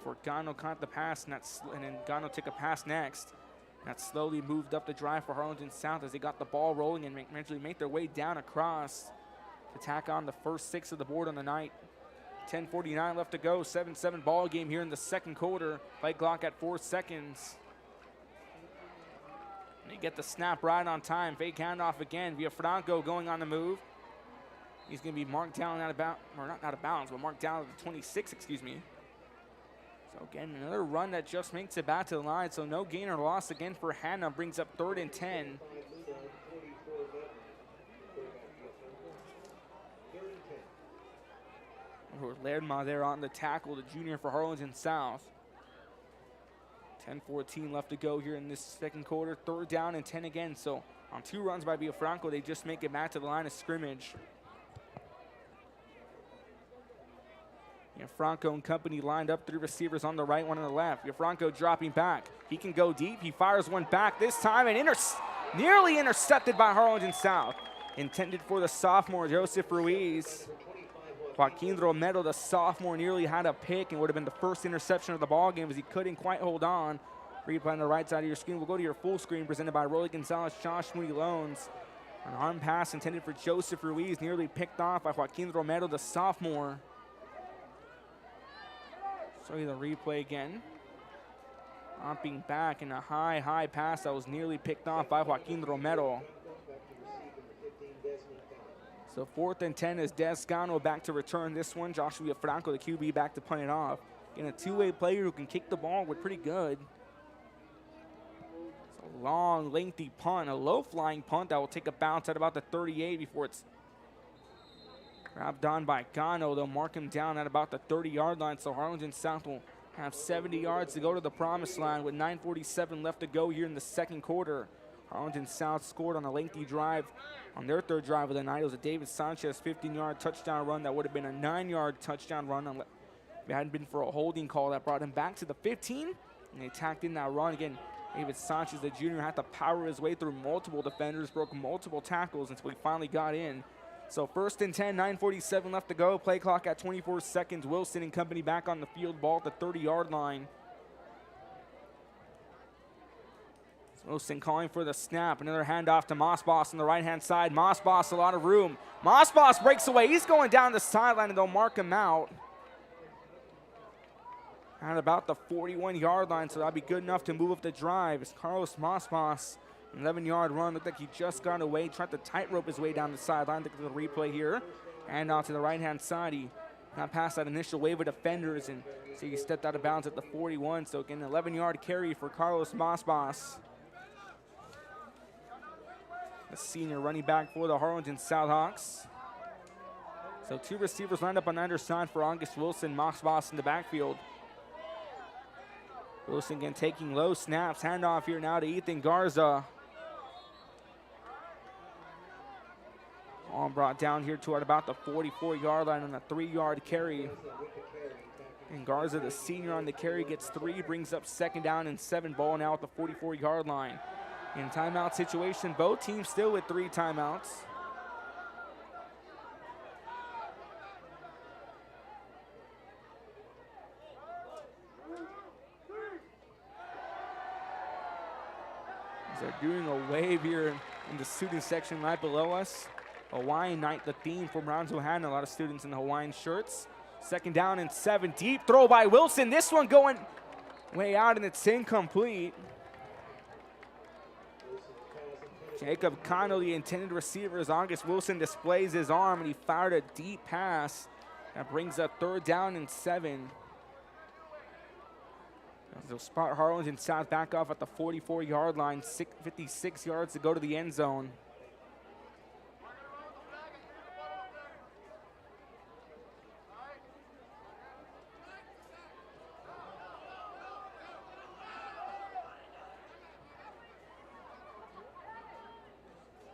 For Gano caught the pass, and then Gano took a pass next. That slowly moved up the drive for Harlingen South as they got the ball rolling and eventually make their way down across to tack on the first 6 of the board on the night. 10:49 left to go, 7-7 ball game here in the 2nd quarter. Play clock at 4 seconds. They get the snap right on time. Fake handoff again. Villafranco going on the move. He's going to be marked down out of bounds, or not out of bounds, but marked down at the 26, excuse me. So again, another run that just makes it back to the line. So no gain or loss again for Hanna. Brings up 3rd and 10. Lerma there on the tackle, the junior for Harlingen South. 10:14 left to go here in this 2nd quarter. 3rd down and 10 again. So on 2 runs by Villafranco, they just make it back to the line of scrimmage. Franco and company lined up, 3 receivers on the right, 1 on the left. Franco dropping back. He can go deep. He fires one back this time and nearly intercepted by Harlingen South. Intended for the sophomore, Joseph Ruiz. Joaquin Romero, the sophomore, nearly had a pick and would have been the first interception of the ball game as he couldn't quite hold on. Replay on the right side of your screen. We'll go to your full screen presented by Rolly Gonzalez, Josh Moody Loans. An arm pass intended for Joseph Ruiz, nearly picked off by Joaquin Romero, the sophomore. Show you the replay again. Hopping back in a high pass that was nearly picked off by Joaquin Romero. So 4th and 10 is Descano back to return this one. Joshua Franco, the QB, back to punt it off. And a 2-way player who can kick the ball with pretty good. It's a long, lengthy punt, a low-flying punt that will take a bounce at about the 38 before it's grabbed on by Gano. They'll mark him down at about the 30-yard line. So Harlingen South will have 70 yards to go to the promised line with 9:47 left to go here in the 2nd quarter. Harlingen South scored on a lengthy drive on their 3rd drive of the night. It was a David Sanchez 15-yard touchdown run that would have been a 9-yard touchdown run if it hadn't been for a holding call that brought him back to the 15. And they tacked in that run. Again, David Sanchez, the junior, had to power his way through multiple defenders, broke multiple tackles until he finally got in. So 1st and 10, 9:47 left to go. Play clock at 24 seconds. Wilson and company back on the field, ball at the 30-yard line. Wilson calling for the snap. Another handoff to Mossboss on the right-hand side. Mossboss, a lot of room. Mossboss breaks away. He's going down the sideline, and they'll mark him out at about the 41-yard line, so that'll be good enough to move up the drive. It's Carlos Mossboss, an 11-yard run. Looked like he just got away, tried to tightrope his way down the sideline. Look at the replay here. And out to the right-hand side. He got past that initial wave of defenders, and so he stepped out of bounds at the 41. So again, 11-yard carry for Carlos Mossboss. A senior running back for the Harlingen Southhawks. So 2 receivers lined up on either side for August Wilson, Mossboss in the backfield. Wilson again taking low snaps. Handoff here now to Ethan Garza. All brought down here toward about the 44-yard line on a 3-yard carry. And Garza, the senior on the carry, gets 3, brings up 2nd down and 7, ball now at the 44-yard line. In timeout situation, both teams still with 3 timeouts. They're doing a wave here in the student section right below us. Hawaiian night, the theme for Brownsville Hanna. A lot of students in the Hawaiian shirts. 2nd down and 7. Deep throw by Wilson. This one going way out, and it's incomplete. Jacob Cano, the intended receiver, as August Wilson displays his arm, and he fired a deep pass that brings up 3rd down and 7. They'll spot Harlingen South back off at the 44-yard line, 56 yards to go to the end zone.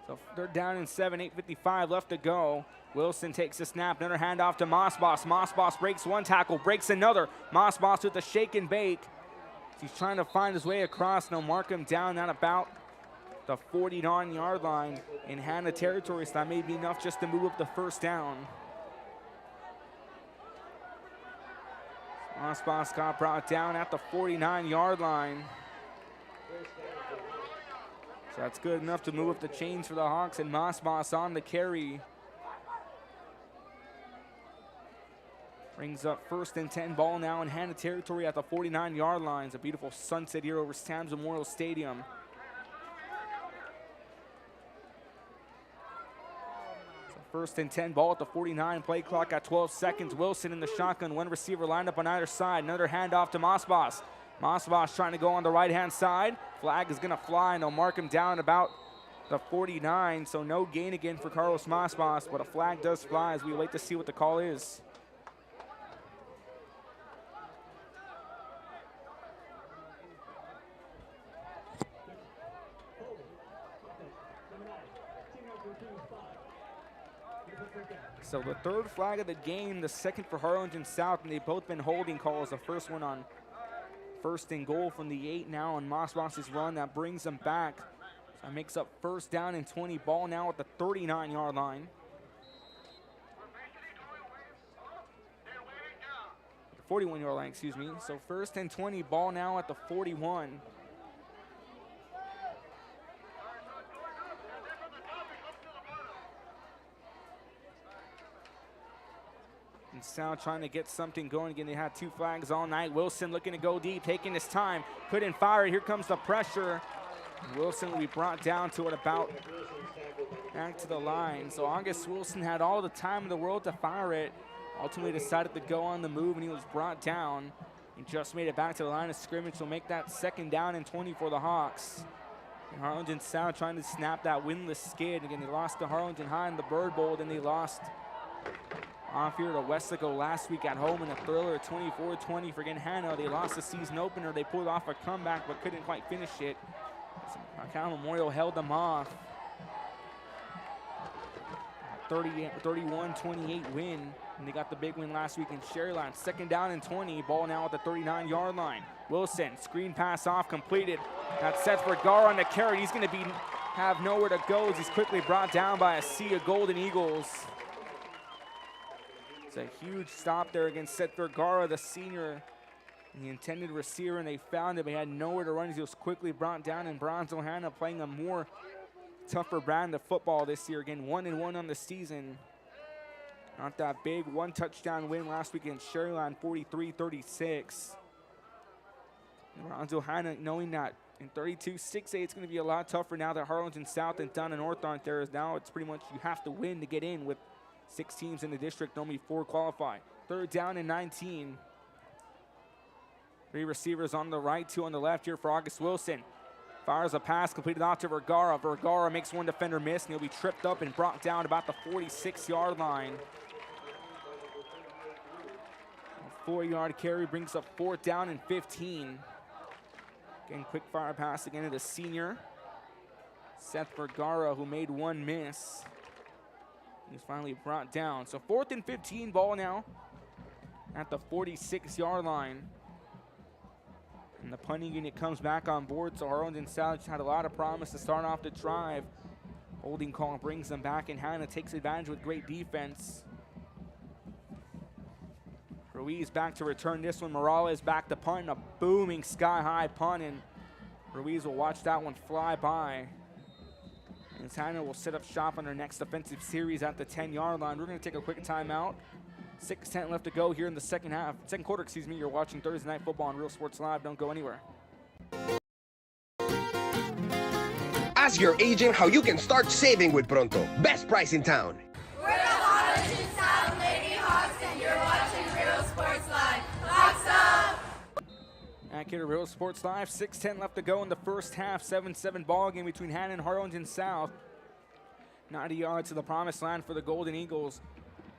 So they're down in 7, 8:55 left to go. Wilson takes the snap, another handoff to Mossboss. Mossboss breaks one tackle, breaks another. Mossboss with the shake and bake. He's trying to find his way across, and they'll mark him down at about the 49-yard line in Hanna territory, so that may be enough just to move up the first down. Mossboss got brought down at the 49-yard line. So that's good enough to move up the chains for the Hawks, and Mossboss on the carry. Brings up 1st and 10, ball now in Hanna territory at the 49-yard line. It's a beautiful sunset here over Sam's Memorial Stadium. So 1st and 10, ball at the 49, play clock at 12 seconds. Wilson in the shotgun, one receiver lined up on either side. Another handoff to Mossboss. Mossboss trying to go on the right-hand side. Flag is gonna fly, and they'll mark him down about the 49, so no gain again for Carlos Mossboss, but a flag does fly as we wait to see what the call is. So the 3rd flag of the game, the 2nd for Harlingen South, and they've both been holding calls. The first one on 1st and goal from the 8 now on Mossboss's run. That brings them back. So that makes up 1st down and 20. Ball now at the 39-yard line. 41-yard line, excuse me. So 1st and 20, ball now at the 41. And South trying to get something going again. They had 2 flags all night. Wilson looking to go deep, taking his time. Couldn't fire it. Here comes the pressure. Wilson will be brought down to it about back to the line. So August Wilson had all the time in the world to fire it. Ultimately decided to go on the move, and he was brought down. He just made it back to the line of scrimmage. So make that 2nd down and 20 for the Hawks. And Harlingen South trying to snap that winless skid. Again, they lost to Harlingen High in the Bird Bowl. Then they lost off here to Wesco last week at home in a thriller, 24-20 for again Hanna. They lost the season opener. They pulled off a comeback but couldn't quite finish it. So Macau Memorial held them off. 31-28 win. And they got the big win last week in Sharyland. 2nd down and 20. Ball now at the 39-yard line. Wilson, screen pass off, completed. That's set for Gar on the carry. He's going to have nowhere to go as he's quickly brought down by a sea of Golden Eagles. It's a huge stop there against Seth Vergara, the senior, the intended receiver, and they found him. He had nowhere to run as he was quickly brought down, and Brownsville Hanna playing a more tougher brand of football this year. Again, 1-1 on the season. Not that big. 1 touchdown win last week against Sharyland, 43-36. Brownsville Hanna knowing that in 32-6A, it's going to be a lot tougher now that Harlingen South and Dunn and North aren't there. As now it's pretty much you have to win to get in with 6 teams in the district, only 4 qualify. 3rd down and 19. 3 receivers on the right, 2 on the left here for August Wilson. Fires a pass, completed out to Vergara. Vergara makes one defender miss, and he'll be tripped up and brought down about the 46-yard line. A 4-yard carry brings up 4th down and 15. Again, quick fire pass again to the senior, Seth Vergara, who made 1 miss. He's finally brought down. So 4th and 15, ball now at the 46-yard line. And the punting unit comes back on board, so Harlingen South had a lot of promise to start off the drive. Holding call brings them back, and Hanna takes advantage with great defense. Ruiz back to return this one. Morales back to punt, a booming sky-high punt, and Ruiz will watch that one fly by. And Hanna will set up shop on their next offensive series at the 10-yard line. We're going to take a quick timeout. 6:10 left to go here in the second quarter, excuse me. You're watching Thursday Night Football on Real Sports Live. Don't go anywhere. Ask your agent how you can start saving with Pronto. Best price in town. We're the Harlingen South Lady Hawks, and you're watching Real Sports Live. Hawks up! Back here to Real Sports Live. 6:10 left to go in the first half. 7-7 ball game between Hanna and Harlingen South. 90 yards to the promised land for the Golden Eagles.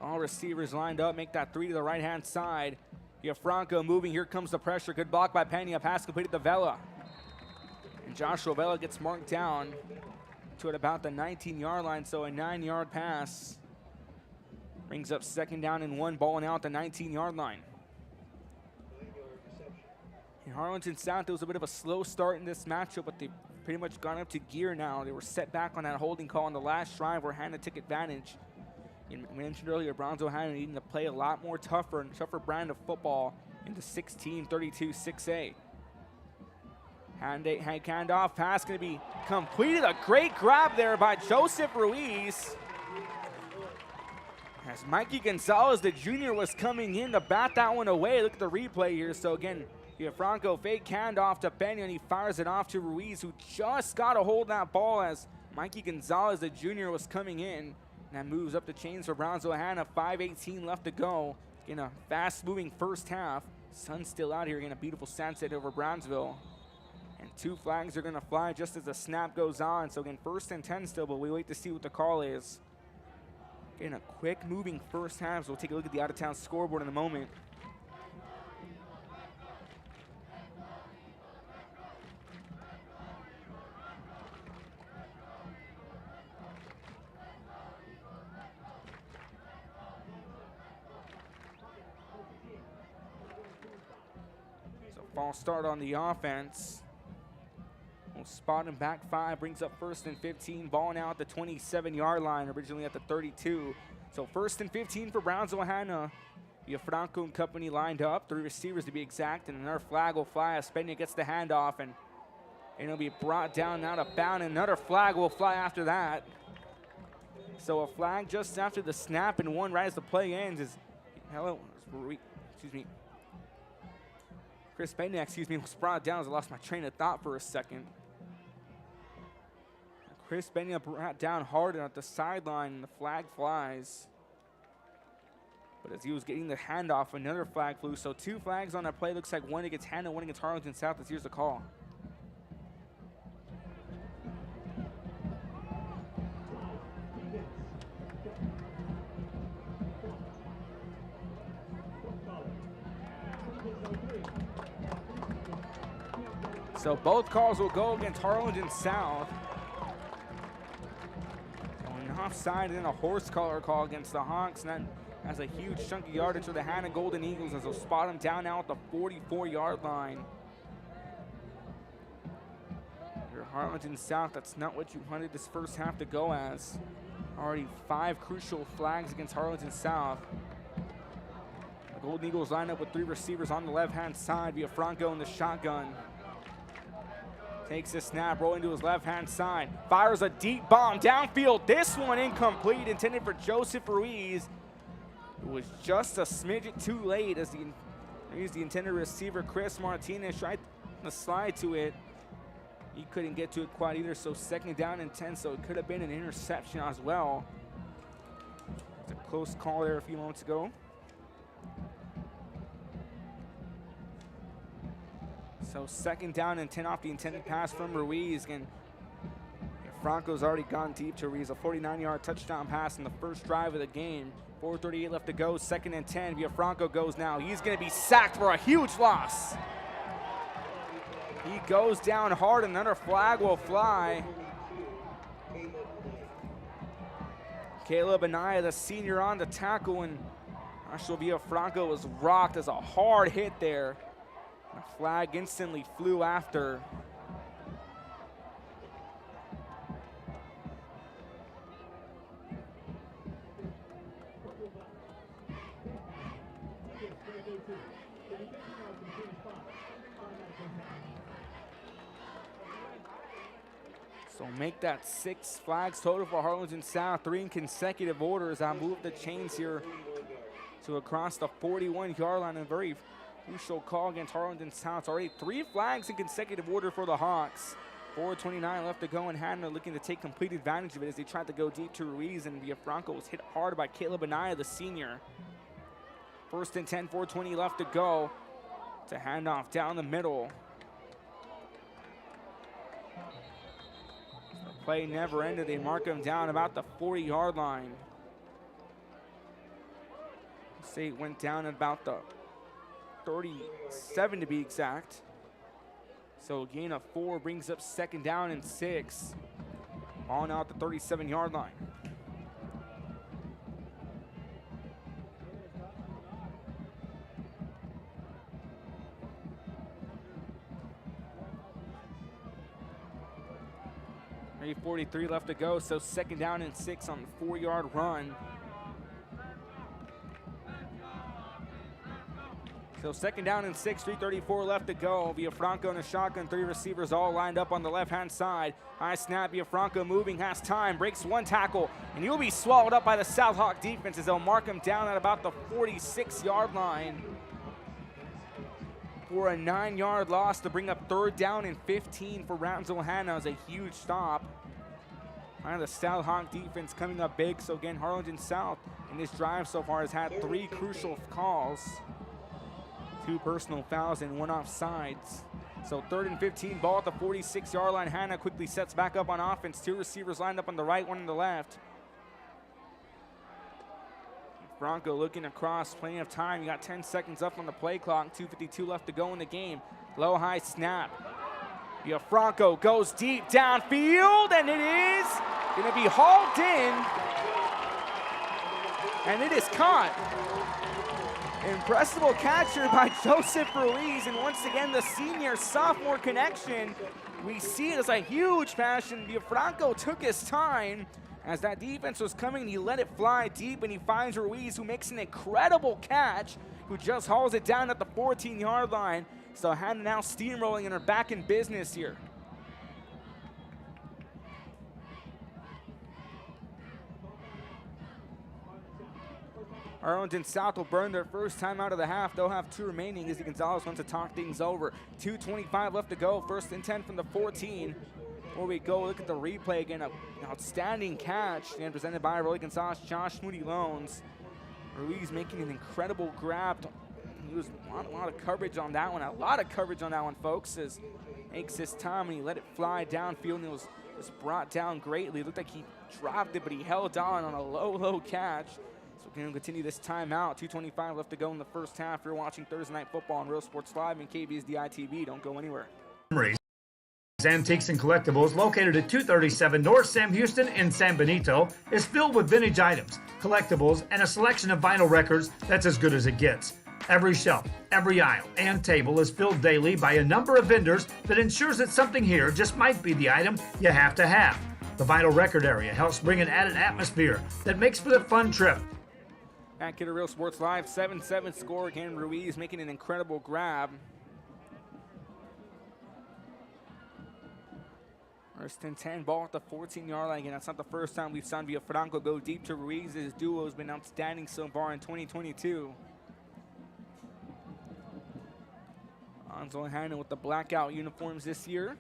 All receivers lined up, make that 3 to the right-hand side. You have Franco moving, here comes the pressure. Good block by Penny, a pass completed to Vela. And Joshua Vela gets marked down. to at about the 19-yard line, so a 9-yard pass. Brings up 2nd down and 1, ball now at the 19-yard line. In Harlingen South, it was a bit of a slow start in this matchup, but they've pretty much gone up to gear now. They were set back on that holding call on the last drive where Hanna took advantage. And we mentioned earlier, Brownsville Hanna needing to play a lot more tougher brand of football into 16-32 6A. Handoff pass going to be completed. A great grab there by Joseph Ruiz. As Mikey Gonzalez, the junior, was coming in to bat that one away. Look at the replay here. So again, Franco fake handoff to Benny, and he fires it off to Ruiz, who just got a hold of that ball as Mikey Gonzalez, the junior, was coming in. And that moves up the chains for Brownsville Hanna. 5:18 left to go. In a fast-moving first half. Sun's still out here. Again, a beautiful sunset over Brownsville. And 2 flags are going to fly just as the snap goes on. So again, 1st and 10 still, but we wait to see what the call is. Again, a quick-moving first half, so we'll take a look at the out-of-town scoreboard in a moment. So false start on the offense. We'll spot him back 5, brings up 1st and 15. Ball now at the 27-yard line, originally at the 32. So 1st and 15 for Brownsville Hanna. Franco and company lined up, 3 receivers to be exact, and another flag will fly as Pena gets the handoff, and it'll be brought down out of bounds. Another flag will fly after that. So a flag just after the snap and one right as the play ends is, Chris Pena, was brought down as I lost my train of thought for a second. Chris Pena brought down hard at the sideline, and the flag flies. But as he was getting the handoff, another flag flew. So 2 flags on that play. Looks like one against Hanna, one against Harlingen South. Here's the call. So both calls will go against Harlingen South. An offside and then a horse collar call against the Hawks. And that has a huge chunk of yardage for the Hanna Golden Eagles as they'll spot them down now at the 44-yard line. Your Harlingen South, that's not what you wanted this first half to go as. Already 5 crucial flags against Harlingen South. The Golden Eagles line up with 3 receivers on the left-hand side via Franco in the shotgun. Takes a snap, rolling to his left-hand side. Fires a deep bomb downfield. This one incomplete, intended for Joseph Ruiz. It was just a smidget too late as the intended receiver, Chris Martinez, tried to slide to it. He couldn't get to it quite either, so 2nd down and 10, so it could have been an interception as well. It's a close call there a few moments ago. So 2nd down and 10 off the intended pass from Ruiz. And Franco's already gone deep to Ruiz. A 49-yard touchdown pass in the first drive of the game. 4:38 left to go. 2nd and 10. Franco goes now. He's going to be sacked for a huge loss. He goes down hard. Another flag will fly. Caleb Anaya, the senior, on the tackle, and Marshall Franco was rocked as a hard hit there. The flag instantly flew after. So make that 6 flags total for Harlingen South, 3 in consecutive orders. I move the chains here to across the 41-yard line. A very crucial call against Harlingen South. Already 3 flags in consecutive order for the Hawks. 4:29 left to go, and Hanna looking to take complete advantage of it as they tried to go deep to Ruiz, and Franco was hit hard by Caleb Anaya, the senior. 1st and 10, 4:20 left to go. To handoff down the middle. The play never ended. They mark him down about the 40-yard line. Say it went down at about the 37 to be exact. So a gain of 4 brings up 2nd down and 6. Ball now at the 37-yard line. Maybe 43 left to go, so 2nd down and 6 on the 4-yard run. So 2nd down and 6, 3:34 left to go. Villafranco in a shotgun, 3 receivers all lined up on the left-hand side. High snap, Villafranco moving, has time, breaks 1 tackle, and he'll be swallowed up by the South Hawk defense as they'll mark him down at about the 46-yard line for a 9-yard loss to bring up 3rd down and 15 for Brownsville. Hanna is a huge stop. The South Hawk defense coming up big. So again, Harlingen South in this drive so far has had 3 crucial calls. 2 personal fouls and 1 offsides. So 3rd and 15, ball at the 46-yard line. Hanna quickly sets back up on offense. 2 receivers lined up on the right, 1 on the left. Bronco looking across, plenty of time. You got 10 seconds left on the play clock, 2:52 left to go in the game. Low, high snap. Franco goes deep downfield, and it is going to be hauled in, and it is caught. Impressive catcher by Joseph Ruiz, and once again the senior-sophomore connection. We see it as a huge pass, and Franco took his time as that defense was coming. He let it fly deep, and he finds Ruiz, who makes an incredible catch, who just hauls it down at the 14-yard line. So Hanna now steamrolling and are back in business here. Harlingen South will burn their first time out of the half. They'll have 2 remaining as Gonzalez wants to talk things over. 2:25 left to go. 1st and 10 from the 14. Before we go, look at the replay again. An outstanding catch and presented by Rolly Gonzalez, Josh Moody Loans. Ruiz making an incredible grab. He was a lot of coverage on that one. A lot of coverage on that one, folks. As makes his time and he let it fly downfield, and it was brought down greatly. It looked like he dropped it, but he held on a low catch. So we're going to continue this timeout. 2:25 left to go in the first half. You're watching Thursday Night Football on Real Sports Live and KB's DITV. Don't go anywhere. Antiques and Collectibles, located at 237 North Sam Houston in San Benito, is filled with vintage items, collectibles, and a selection of vinyl records that's as good as it gets. Every shelf, every aisle, and table is filled daily by a number of vendors that ensures that something here just might be the item you have to have. The vinyl record area helps bring an added atmosphere that makes for a fun trip. Back here at Real Sports Live, 7-7 score again. Ruiz making an incredible grab. 1st and 10, ball at the 14-yard line. Again, that's not the first time we've seen Villafranco go deep to Ruiz. His duo has been outstanding so far in 2022. Anzo and Hanna with the blackout uniforms this year.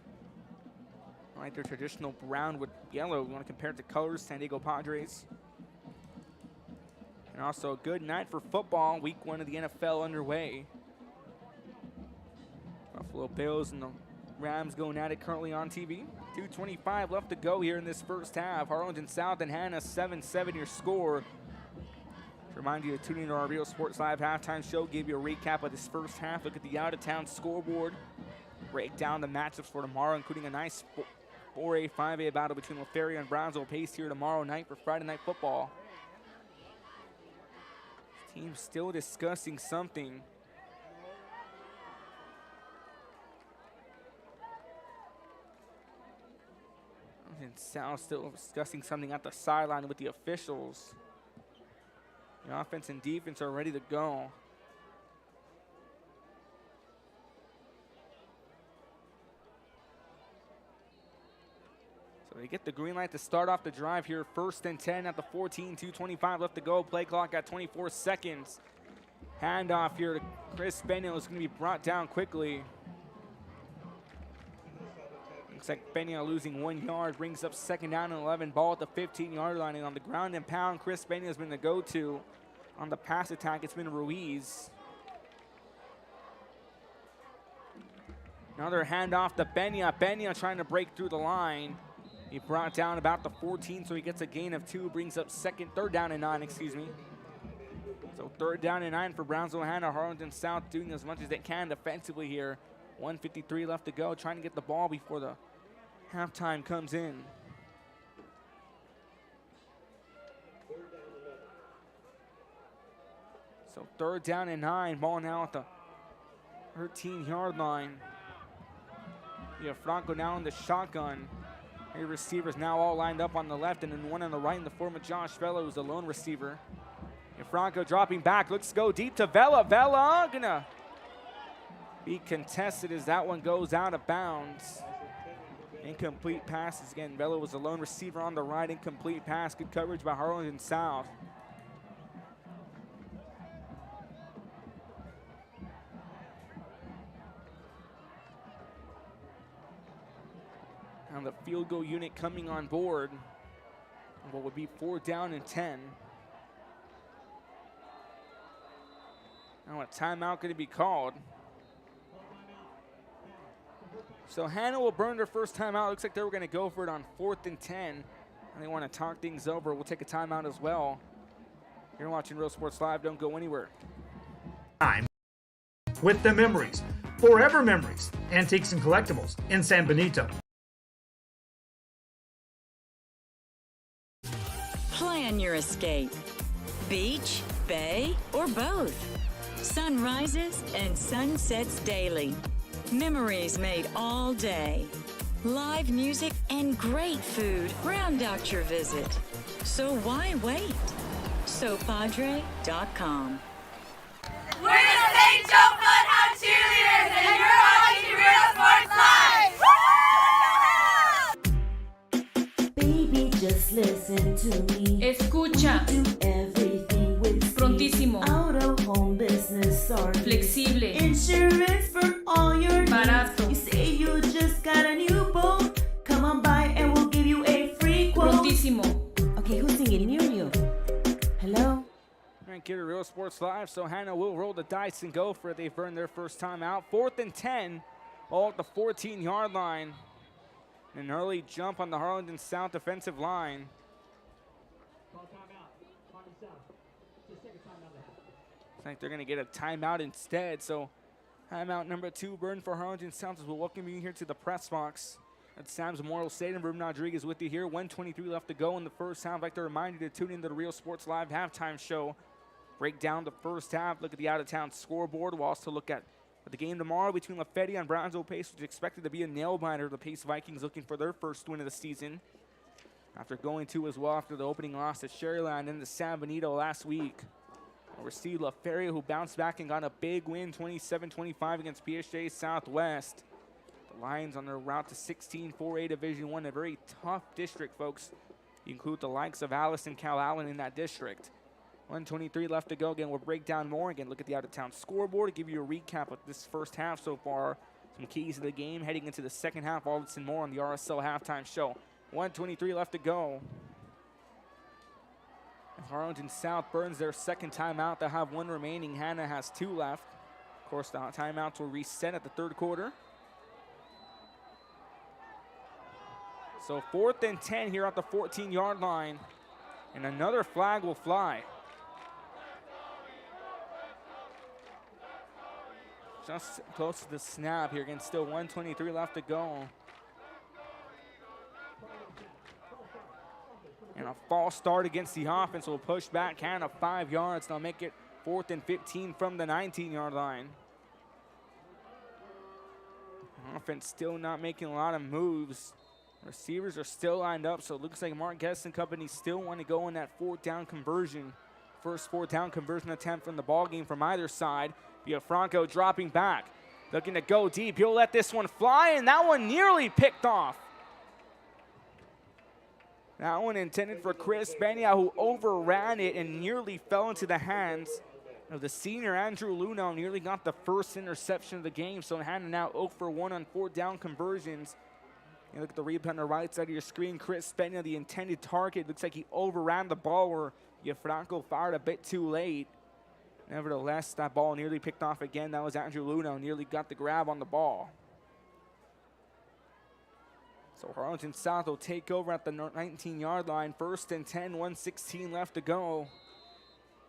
I like their traditional brown with yellow. We want to compare it to colors, San Diego Padres. And also a good night for football. Week 1 of the NFL underway. Buffalo Bills and the Rams going at it currently on TV. 2:25 left to go here in this first half. Harlingen South and Hanna 7-7 your score. To remind you to tune into our Real Sports Live halftime show, give you a recap of this first half, look at the out-of-town scoreboard, break down the matchups for tomorrow, including a nice 4A, 5A battle between LaFerrier and Brownsville paced here tomorrow night for Friday Night Football. This team's still discussing something. And South still discussing something at the sideline with the officials. The offense and defense are ready to go. So they get the green light to start off the drive here. 1st and 10 at the 14, 2:25 left to go. Play clock at 24 seconds. Handoff here to Chris Benio is going to be brought down quickly. Looks like Benya losing 1 yard, brings up 2nd down and 11. Ball at the 15-yard line, and on the ground and pound, Chris Benya has been the go-to. On the pass attack, it's been Ruiz. Another handoff to Benya. Benya trying to break through the line. He brought down about the 14, so he gets a gain of 2, brings up 3rd down and 9, excuse me. So 3rd down and 9 for Brownsville. Hanna. Harlingen South doing as much as they can defensively here. 1:53 left to go, trying to get the ball before the halftime comes in. So 3rd down and 9. Ball now at the 13-yard line. Franco now in the shotgun. Your receivers now all lined up on the left and then one on the right in the form of Josh Vela, who's the lone receiver. Franco dropping back, looks to go deep to Vela. Vela gonna be contested as that one goes out of bounds. Incomplete passes again. Vela was the lone receiver on the right. Incomplete pass. Good coverage by Harlingen South. And the field goal unit coming on board. What would be 4th down and 10. Now a timeout going to be called. So Hanna will burn their first timeout. Looks like they were going to go for it on 4th and 10. And they want to talk things over. We'll take a timeout as well. You're watching Real Sports Live. Don't go anywhere. Time with the memories. Forever Memories. Antiques and collectibles in San Benito. Plan your escape. Beach, bay, or both. Sunrises and sunsets daily. Memories made all day. Live music and great food round out your visit. So why wait? SoPadre.com. We're the St. Joe Funhouse cheerleaders, and you're watching Real Sports Live. Baby, just listen to me. Escucha. Do everything with speed. Prontísimo. Out of home business or Flexible. insurance for all your Barato. needs. You say you just got a new boat. Come on by and we'll give you a free quote. Prontísimo. Okay, who's singing near you? Hello? Right, get a Real Sports Live, so Hanna will roll the dice and go for it. They've burned their first time out. 4th and 10, all at the 14-yard line. An early jump on the Harlingen South defensive line. Looks like they're going to get a timeout instead, so timeout number 2 burned for Harlingen South as we'll welcome you here to the press box at Sam's Memorial Stadium. Ruben Rodriguez with you here. 1:23 left to go in the first half. I'd like to remind you to tune into the Real Sports Live halftime show. Break down the first half, look at the out-of-town scoreboard. We'll also look at the game tomorrow between Lafayette and Brownsville Pace, which is expected to be a nail-biter. The Pace Vikings looking for their first win of the season after going 2 as well after the opening loss at Sherryland and the San Benito last week. We'll receive LaFeria, who bounced back and got a big win, 27-25 against PSJ Southwest. The Lions on their route to 16-4A Division I, a very tough district, folks. You include the likes of Allison, Cal Allen in that district. 1:23 left to go. Again, we'll break down more. Again, look at the out-of-town scoreboard to give you a recap of this first half so far. Some keys to the game heading into the second half. All this and more on the RSL halftime show. 1:23 left to go. Harlingen South burns their second timeout. They'll have 1 remaining. Hanna has 2 left. Of course, the timeouts will reset at the 3rd quarter. So 4th and 10 here at the 14-yard line. And another flag will fly. Just close to the snap here. Again, still 1:23 left to go. And a false start against the offense will push back Hanna 5 yards. They'll make it 4th and 15 from the 19-yard line. Offense still not making a lot of moves. Receivers are still lined up, so it looks like Mark Guest and company still want to go in that 4th down conversion. First 4th down conversion attempt from the ball game from either side. Franco dropping back, looking to go deep. He'll let this one fly, and that one nearly picked off. That one intended for Chris Benya, who overran it and nearly fell into the hands of the senior Andrew Luno. Nearly got the first interception of the game, so Hanna now 0 for 1 on 4th down conversions. You look at the replay on the right side of your screen. Chris Benya, the intended target. Looks like he overran the ball where Franco fired a bit too late. Nevertheless, that ball nearly picked off again. That was Andrew Luno, nearly got the grab on the ball. So Harlingen South will take over at the 19-yard line. 1st and 10, 1:16 left to go.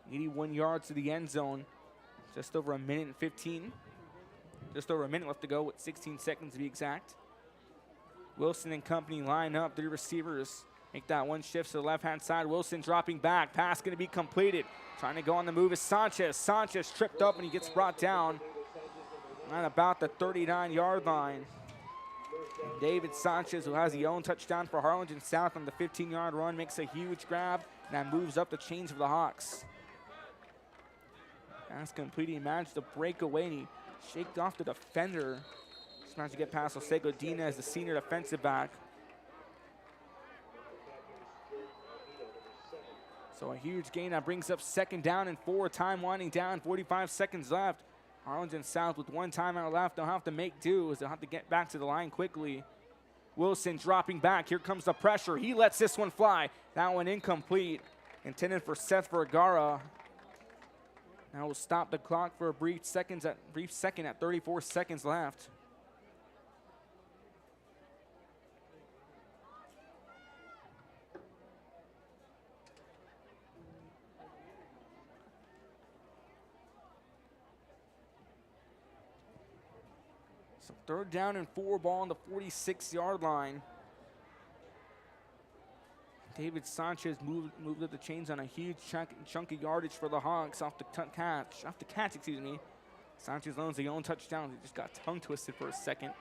81 yards to the end zone. Just over a minute and 15. Just over a minute left to go with 16 seconds to be exact. Wilson and company line up. 3 receivers Make that one shift to the left-hand side. Wilson dropping back. Pass going to be completed. Trying to go on the move is Sanchez. Sanchez tripped up and he gets brought down at about the 39-yard line. And David Sanchez, who has the own touchdown for Harlingen South on the 15-yard run, makes a huge grab and that moves up the chains for the Hawks. Pass complete. He managed to break away and he shaked off the defender. Just managed to get past Jose Godina as the senior defensive back. So a huge gain that brings up 2nd down and 4. Time winding down, 45 seconds left. Harlingen South with 1 timeout left. They'll have to make do as they'll have to get back to the line quickly. Wilson dropping back. Here comes the pressure. He lets this one fly. That one incomplete. Intended for Seth Vergara. Now we'll stop the clock for a brief second at 34 seconds left. So 3rd down and 4, ball on the 46-yard line. David Sanchez moved up the chains on a huge chunky yardage for the Hawks off the catch, excuse me. Sanchez owns the own touchdown. He just got tongue twisted for a second.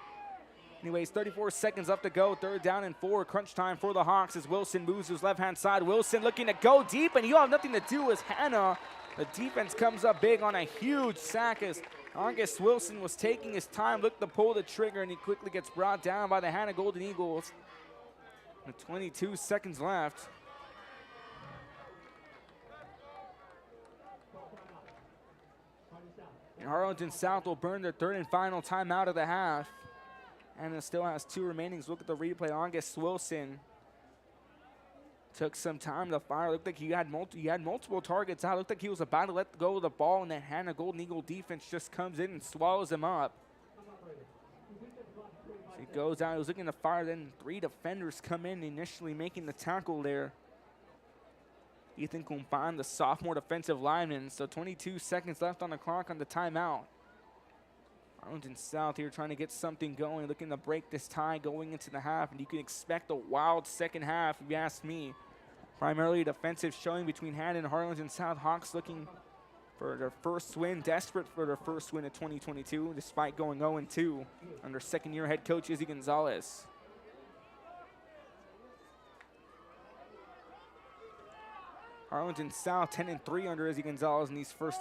Anyways, 34 seconds left to go. 3rd down and 4. Crunch time for the Hawks as Wilson moves to his left-hand side. Wilson looking to go deep, and you have nothing to do as Hanna. The defense comes up big on a huge sack as August Wilson was taking his time, looked to pull the trigger, and he quickly gets brought down by the Hanna Golden Eagles. With 22 seconds left. And Harlingen South will burn their 3rd and final timeout of the half. And it still has 2 remaining. Look at the replay. August Wilson took some time to fire. Looked like he had multiple targets out. Looked like he was about to let go of the ball, and that Hanna Golden Eagle defense just comes in and swallows him up. He goes out, he was looking to fire, then 3 defenders come in initially making the tackle there. Ethan Kumpan, the sophomore defensive lineman. So 22 seconds left on the clock on the timeout. Harlingen South here trying to get something going, looking to break this tie going into the half, and you can expect a wild second half if you ask me. Primarily defensive showing between Hanna and Harlingen South. Hawks looking for their first win, desperate for their first win of 2022, despite going 0-2 under 2nd-year head coach Izzy Gonzalez. Harlingen South 10-3 under Izzy Gonzalez in these first,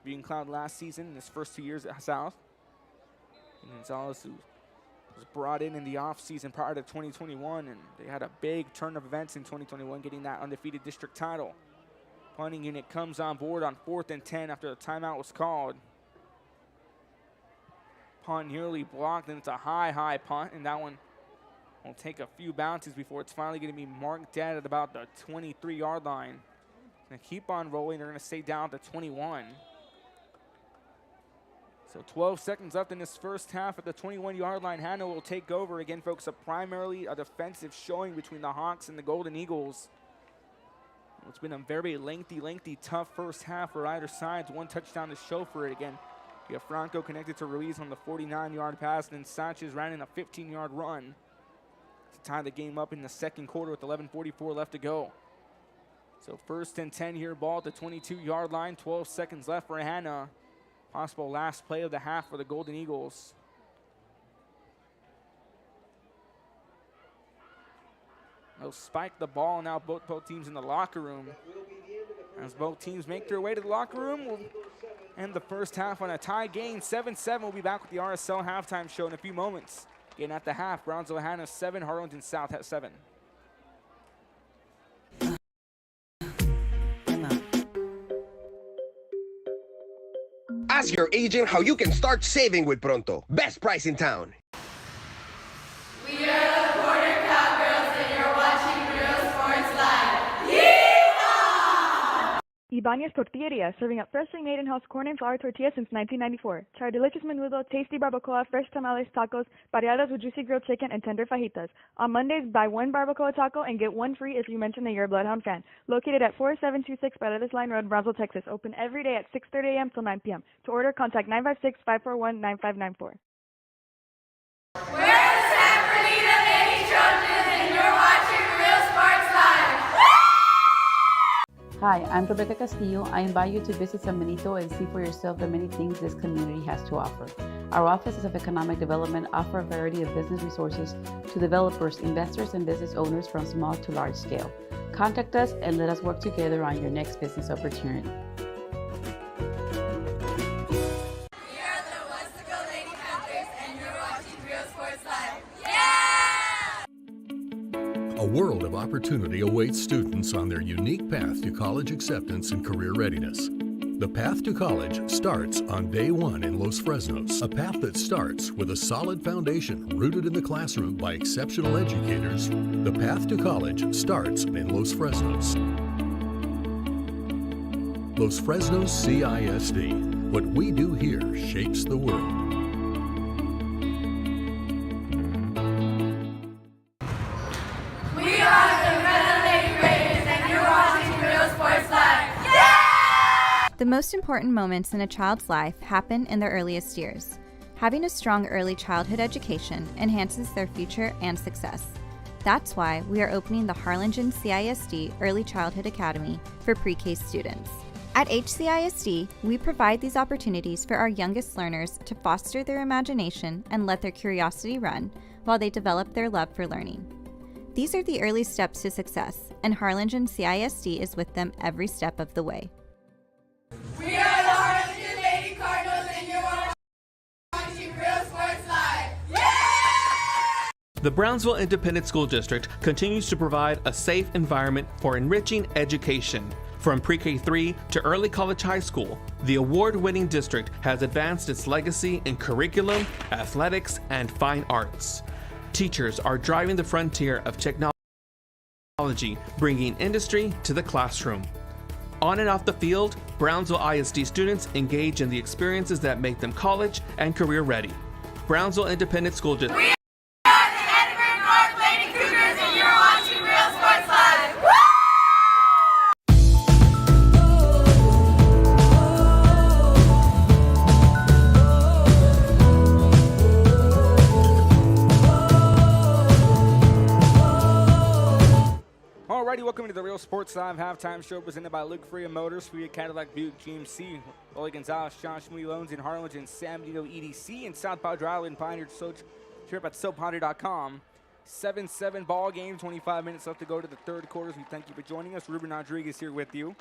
being cloud last season in his first 2 years at South. And Gonzalez, who was brought in the offseason prior to 2021, and they had a big turn of events in 2021, getting that undefeated district title. Punting unit comes on board on 4th and 10 after the timeout was called. Punt nearly blocked, and it's a high punt, and that one will take a few bounces before it's finally going to be marked dead at about the 23-yard line. Going to keep on rolling. They're going to stay down at the 21. So 12 seconds left in this first half at the 21-yard line. Hanna will take over. Again, folks, primarily a defensive showing between the Hawks and the Golden Eagles. It's been a very lengthy, tough first half for either side. 1 touchdown to show for it again. You have Franco connected to Ruiz on the 49-yard pass, and then Sanchez ran in a 15-yard run to tie the game up in the 2nd quarter with 11:44 left to go. So 1st and 10 here, ball at the 22-yard line. 12 seconds left for Hanna. Possible last play of the half for the Golden Eagles. They'll spike the ball now, both teams in the locker room. As both teams make their way to the locker room, we'll end the first half on a tie game. 7-7. We'll be back with the RSL halftime show in a few moments. Again at the half, Brownsville Hanna 7, Harlingen South at 7. Ask your agent how you can start saving with Pronto. Best price in town. We are the Border Cowgirls and you're watching Real Sports Live. Yeehaw! Ibanez Tortilleria, serving up freshly made in-house corn and flour tortillas since 1994. Try our delicious menudo, tasty barbacoa, fresh tamales, tacos, variadas with juicy grilled chicken, and tender fajitas. On Mondays, buy 1 barbacoa taco and get 1 free if you mention that you're a Bloodhound fan. Located at 4726 Paredes Line Road, Brownsville, Texas. Open every day at 6:30 a.m. till 9 p.m. To order, contact 956-541-9594. We're the San Bernardino Lady Trojans and you're watching Real Sports Hi, I'm Rebecca Castillo. I invite you to visit San Benito and see for yourself the many things this community has to offer. Our offices of economic development offer a variety of business resources to developers, investors, and business owners from small to large scale. Contact us and let us work together on your next business opportunity. A world of opportunity awaits students on their unique path to college acceptance and career readiness. The path to college starts on day one in Los Fresnos, a path that starts with a solid foundation rooted in the classroom by exceptional educators. The path to college starts in Los Fresnos. Los Fresnos CISD. What we do here shapes the world. The most important moments in a child's life happen in their earliest years. Having a strong early childhood education enhances their future and success. That's why we are opening the Harlingen CISD Early Childhood Academy for pre-K students. At HCISD, we provide these opportunities for our youngest learners to foster their imagination and let their curiosity run while they develop their love for learning. These are the early steps to success, and Harlingen CISD is with them every step of the way. We are the Harlingen Lady Cardinals, and you're watching Real Sports Live. Yeah! The Brownsville Independent School District continues to provide a safe environment for enriching education. From pre-K 3 to early college high school, the award-winning district has advanced its legacy in curriculum, athletics, and fine arts. Teachers are driving the frontier of technology, bringing industry to the classroom. On and off the field, Brownsville ISD students engage in the experiences that make them college and career ready. Brownsville Independent School District. We are the Edinburgh North Lady Cougars, and you're watching Real Sports Live. Woo! Alrighty, welcome to the Real Sports Live halftime show presented by Luke Freya Motors, Freya Cadillac Buick GMC, Rolly Gonzalez, Josh Moody Loans in Harlingen, San Benito EDC, and South Padre Island Pioneer Trip at SoPadre.com. 7-7 ball game, 25 minutes left to go to the third quarters. We thank you for joining us. Ruben Rodriguez here with you.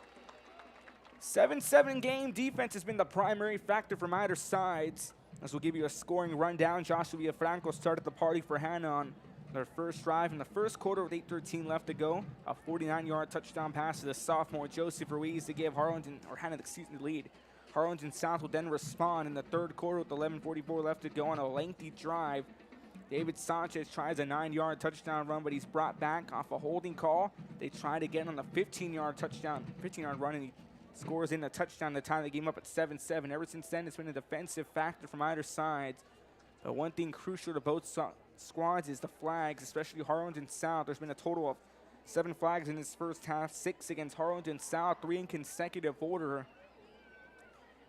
7-7 game. Defense has been the primary factor from either sides. As we'll give you a scoring rundown, Joshua Villafranco started the party for Hanna on their first drive in the first quarter with 8:13 left to go. A 49-yard touchdown pass to the sophomore Joseph Ruiz to give Hanna the lead. Harlingen South will then respond in the third quarter with 11:44 left to go on a lengthy drive. David Sanchez tries a 9-yard touchdown run, but he's brought back off a holding call. They try to get on the 15-yard run, and he scores in a touchdown to tie the game up at 7-7. Ever since then, it's been a defensive factor from either side. But one thing crucial to both squads is the flags, especially Harlingen South. There's been a total of 7 flags in this first half, 6 against Harlingen South, 3 in consecutive order.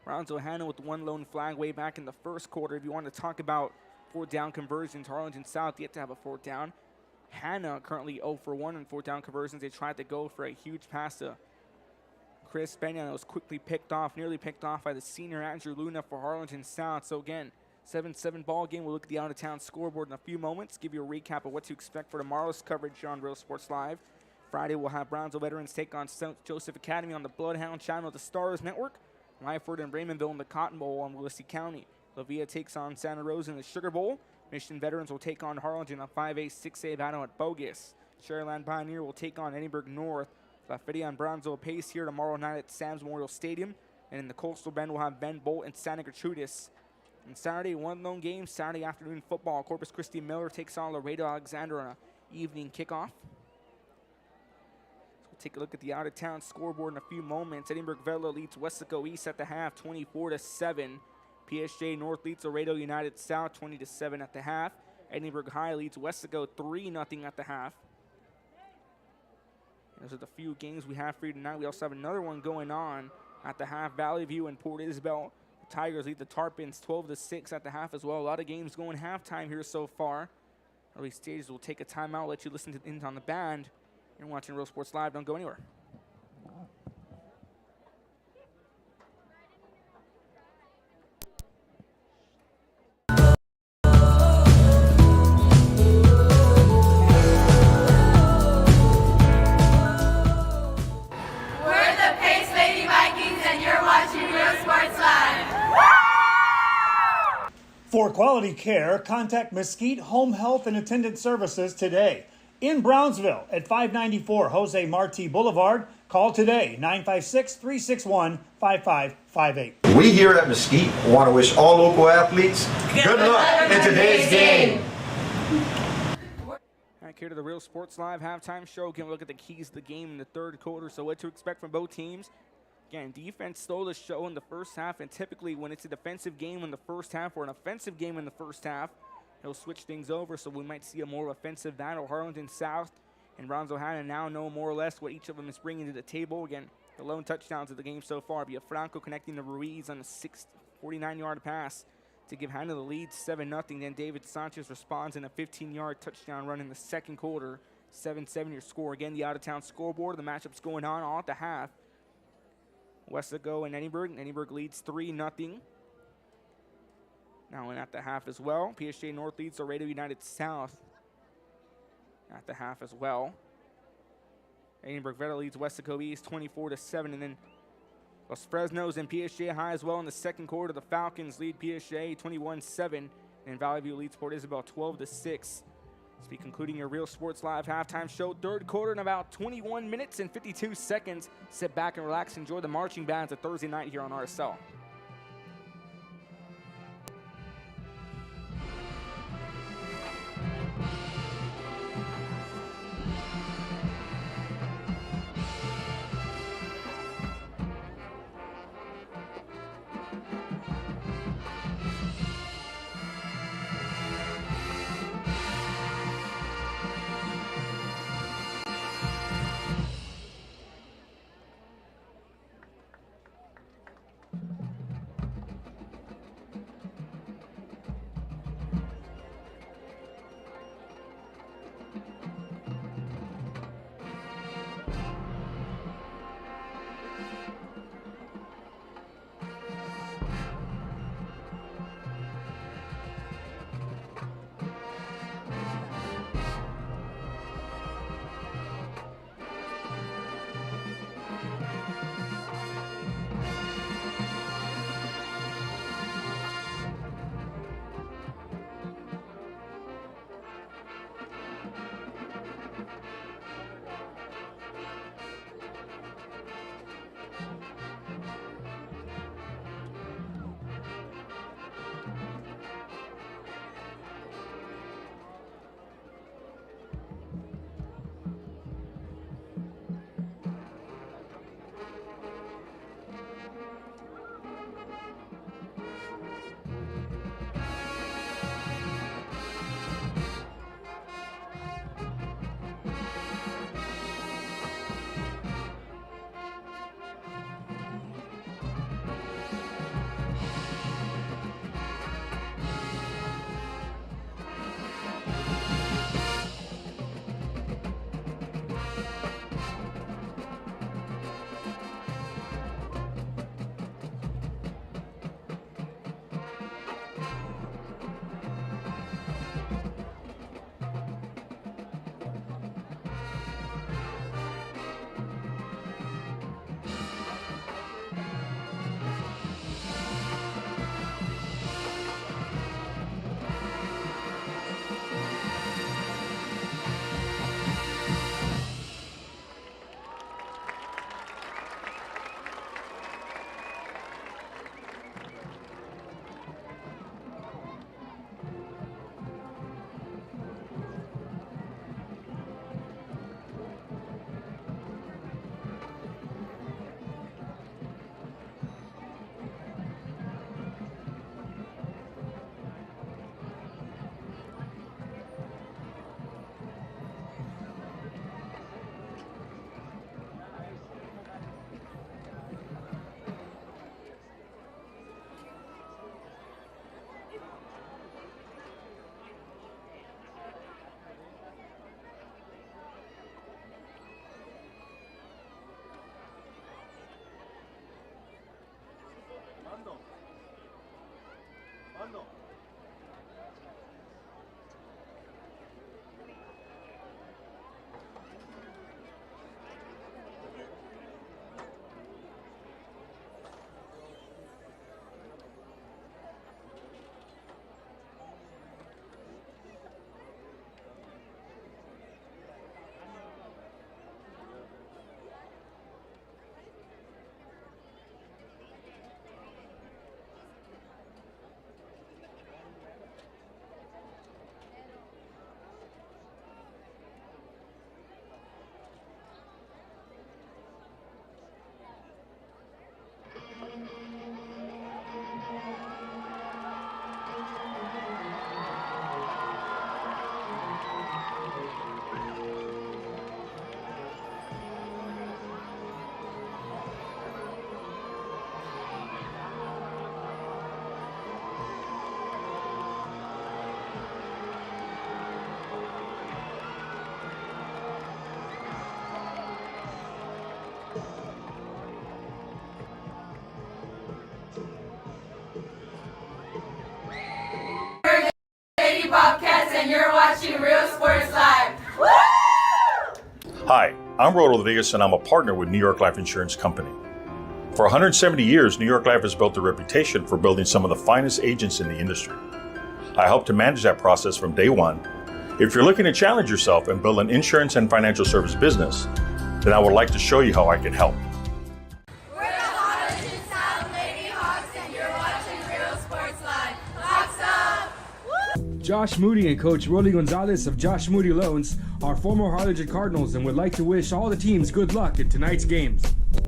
Brownsville Hanna with 1 lone flag way back in the first quarter. If you want to talk about 4th down conversions, Harlingen South yet to have a 4th down. Hanna currently 0 for 1 on 4th down conversions. They tried to go for a huge pass to Chris Benya that was quickly nearly picked off by the senior Andrew Luna for Harlingen South. So again, 7-7 ball game. We'll look at the out-of-town scoreboard in a few moments, give you a recap of what to expect for tomorrow's coverage here on Real Sports Live. Friday, we'll have Brownsville veterans take on St. Joseph Academy on the Bloodhound channel of the Stars Network. Lyford and Raymondville in the Cotton Bowl on Willacy County. La Villa takes on Santa Rosa in the Sugar Bowl. Mission veterans will take on Harlingen, a 5A, 6A battle at Bogus. Cherryland Pioneer will take on Edinburgh North. Lafayette and Brownsville Pace here tomorrow night at Sam's Memorial Stadium. And in the Coastal Bend, we'll have Ben Bolt and Santa Gertrudis. And Saturday, 1 lone game, Saturday afternoon football. Corpus Christi Miller takes on Laredo Alexander on an evening kickoff. So we'll take a look at the out-of-town scoreboard in a few moments. Edinburgh Villa leads Wesco East at the half, 24-7. PSJ North leads Laredo United South, 20-7 at the half. Edinburgh High leads Wesco 3-0 at the half. Those are the few games we have for you tonight. We also have another one going on at the half. Valley View and Port Isabel. The Tigers lead the Tarpons 12-6 at the half as well. A lot of games going halftime here so far. Early stages, we'll take a timeout, let you listen to in on the band. You're watching Real Sports Live. Don't go anywhere. For quality care, contact Mesquite Home Health and Attendant Services today. In Brownsville at 594 Jose Marti Boulevard, call today 956-361-5558. We here at Mesquite want to wish all local athletes good luck in today's game. Back here to the Real Sports Live halftime show. Can we look at the keys to the game in the third quarter? So what to expect from both teams. Again, defense stole the show in the first half, and typically when it's a defensive game in the first half or an offensive game in the first half, he'll switch things over, so we might see a more offensive battle. Harlingen South and Brownsville Hanna now know more or less what each of them is bringing to the table. Again, the lone touchdowns of the game so far. Franco connecting to Ruiz on a 49-yard pass to give Hanna the lead, 7-0. Then David Sanchez responds in a 15-yard touchdown run in the second quarter. 7-7 your score. Again, the out-of-town scoreboard. The matchup's going on all at the half. Westago and Edinburgh. Edinburgh leads 3-0. Now in at the half as well. PSG North leads Laredo United South at the half as well. Edinburgh Veta leads Westago East 24-7. And then Los Fresnos and PSG High as well in the second quarter. The Falcons lead PSG 21-7. And Valley View leads Port Isabel 12-6. This will be concluding your Real Sports Live halftime show. Third quarter in about 21 minutes and 52 seconds. Sit back and relax. Enjoy the marching bands of Thursday night here on RSL. watching Bobcats and you're watching Real Sports Live. Woo! Hi, I'm Rod Rodriguez and I'm a partner with New York Life Insurance Company. For 170 years, New York Life has built a reputation for building some of the finest agents in the industry. I help to manage that process from day one. If you're looking to challenge yourself and build an insurance and financial service business, then I would like to show you how I can help. We're the Harlingen South Lady Hawks and you're watching Real Sports Live. Hawks up! Josh Moody and Coach Rolly Gonzalez of Josh Moody Loans are former Harlingen Cardinals and would like to wish all the teams good luck in tonight's games. We're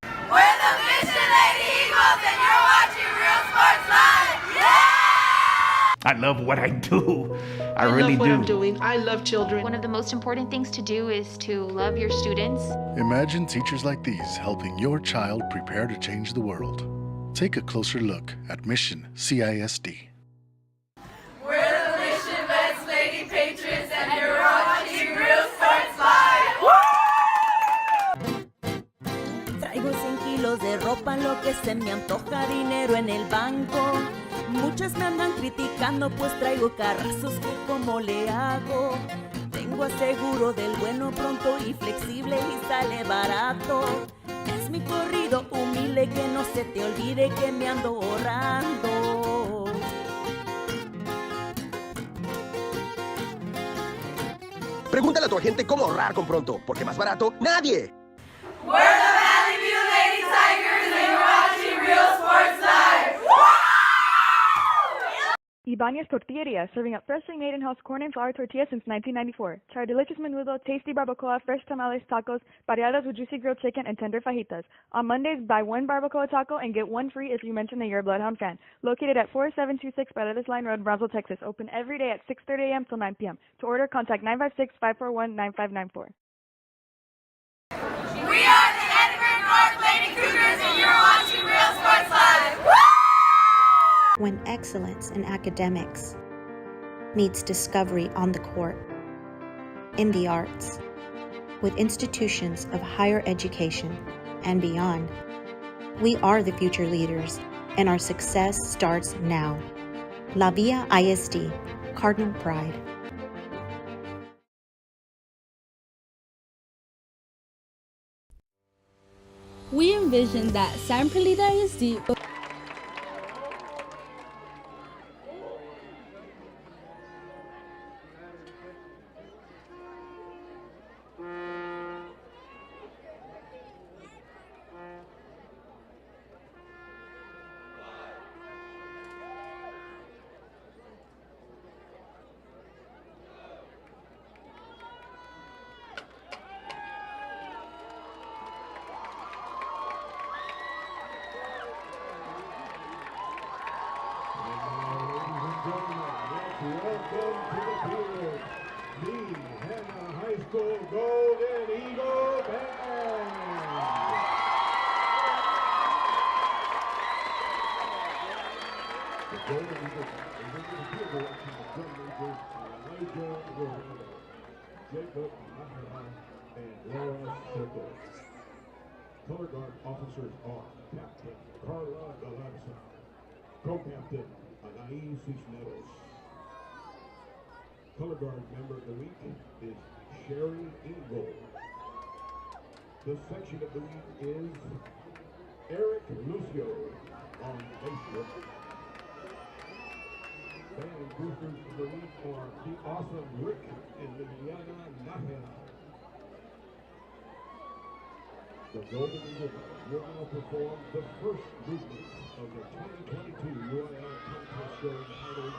the Mission Lady Eagles and you're watching Real Sports Live. Yeah! I love what I do. I really love what do. I'm doing. I love children. One of the most important things to do is to love your students. Imagine teachers like these helping your child prepare to change the world. Take a closer look at Mission CISD. We're the Mission Vets Lady Patriots and you're watching Real Sports Live. Traigo 100 kilos de ropa, lo que se me antoja, dinero en el banco. Muchas me andan criticando, pues traigo carrazos que como le hago. Tengo aseguro del bueno, pronto y flexible y sale barato. Es mi corrido humilde, que no se te olvide que me ando ahorrando. Pregúntale a tu agente cómo ahorrar con Pronto, porque más barato, nadie. We're the Valley View Lady Tigers and you're watching Real Sports Live. Ibanez Tortilleria, serving up freshly made in-house corn and flour tortillas since 1994. Try our delicious menudo, tasty barbacoa, fresh tamales, tacos, variadas with juicy grilled chicken, and tender fajitas. On Mondays, buy one barbacoa taco and get one free if you mention that you're a Bloodhound fan. Located at 4726 Paredes Line Road, Brownsville, Texas. Open every day at 6:30 a.m. till 9 p.m. To order, contact 956-541-9594. We are the Edinburgh North Lady Cougars and you're watching Real Sports Live. When excellence in academics meets discovery on the court, in the arts, with institutions of higher education and beyond, we are the future leaders, and our success starts now. La Via ISD, Cardinal Pride. We envision that San Perlita ISD will Welcome to the field, the Hanna High School Golden Eagle Band. The Golden Eagle Band is under the field direction of drum majors Elijah Rowan, Jacob Hanna, and Laura Soto. Color guard officers are Captain Carla Galarza, Co-Captain Anaí Cisneros. Color guard member of the week is Sherry Ingold. The section of the week is Eric Lucio on Facebook. Band boosters of the week are the awesome Rick and Liliana Nájera. The Golden Eagle will now perform the first movement of the 2022 UIL contest show entitled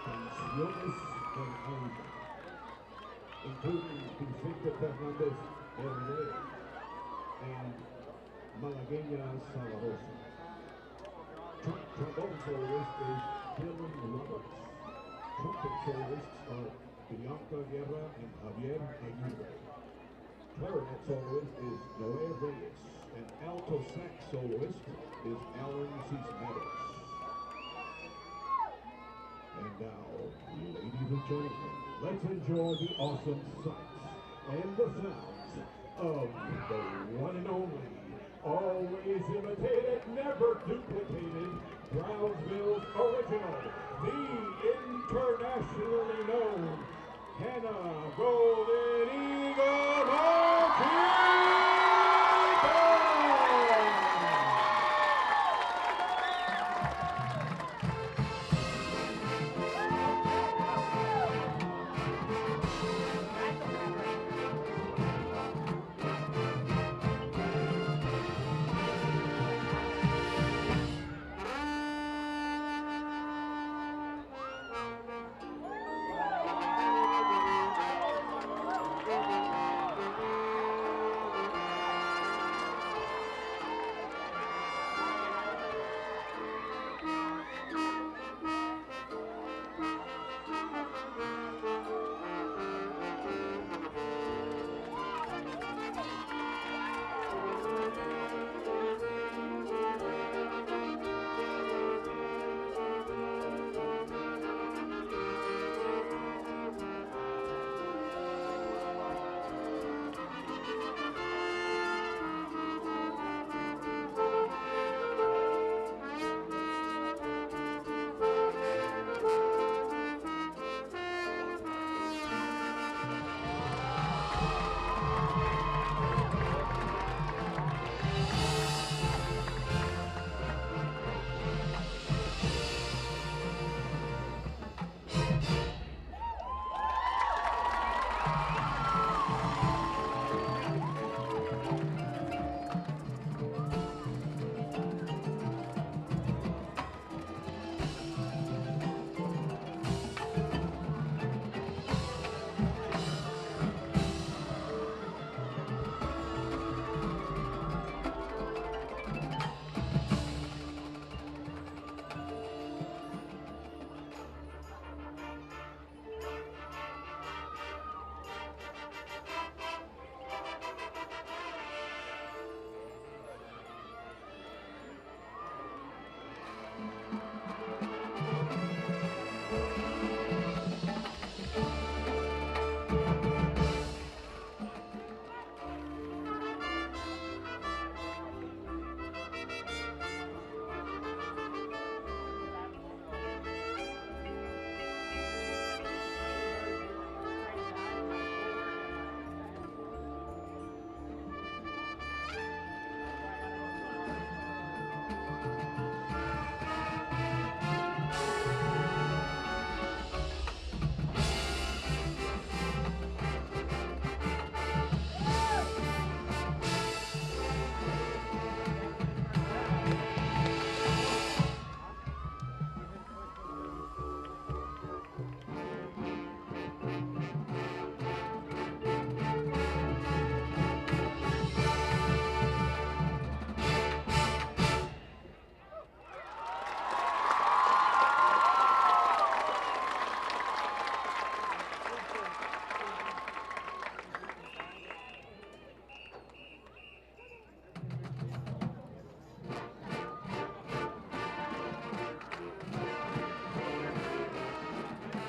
Canciones del Alma, including Vicente Fernandez Herrera and Malagueña Salarosa. Trombone soloist is Dylan Roberts. Trumpet soloists are Bianca Guerra and Javier Aguirre. Clarinet soloist is Noé Reyes, and alto sax soloist is Alan Cisneros. And now, ladies and gentlemen, let's enjoy the awesome sights and the sounds of the one and only, always imitated, never duplicated, Brownsville's original, the Hanna, Golden Eagle Marching!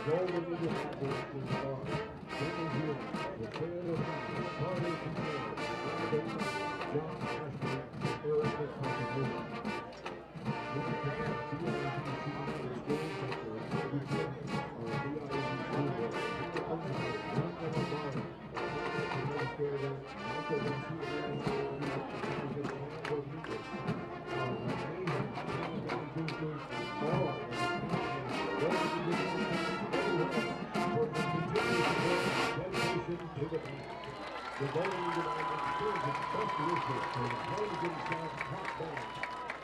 Golden Eagle Marching is on. Bringing you the tail of Carter Control, John Ashby, Eric McCarthy. The Golden Eagle Marching best wishes for the Harlingen South Top Band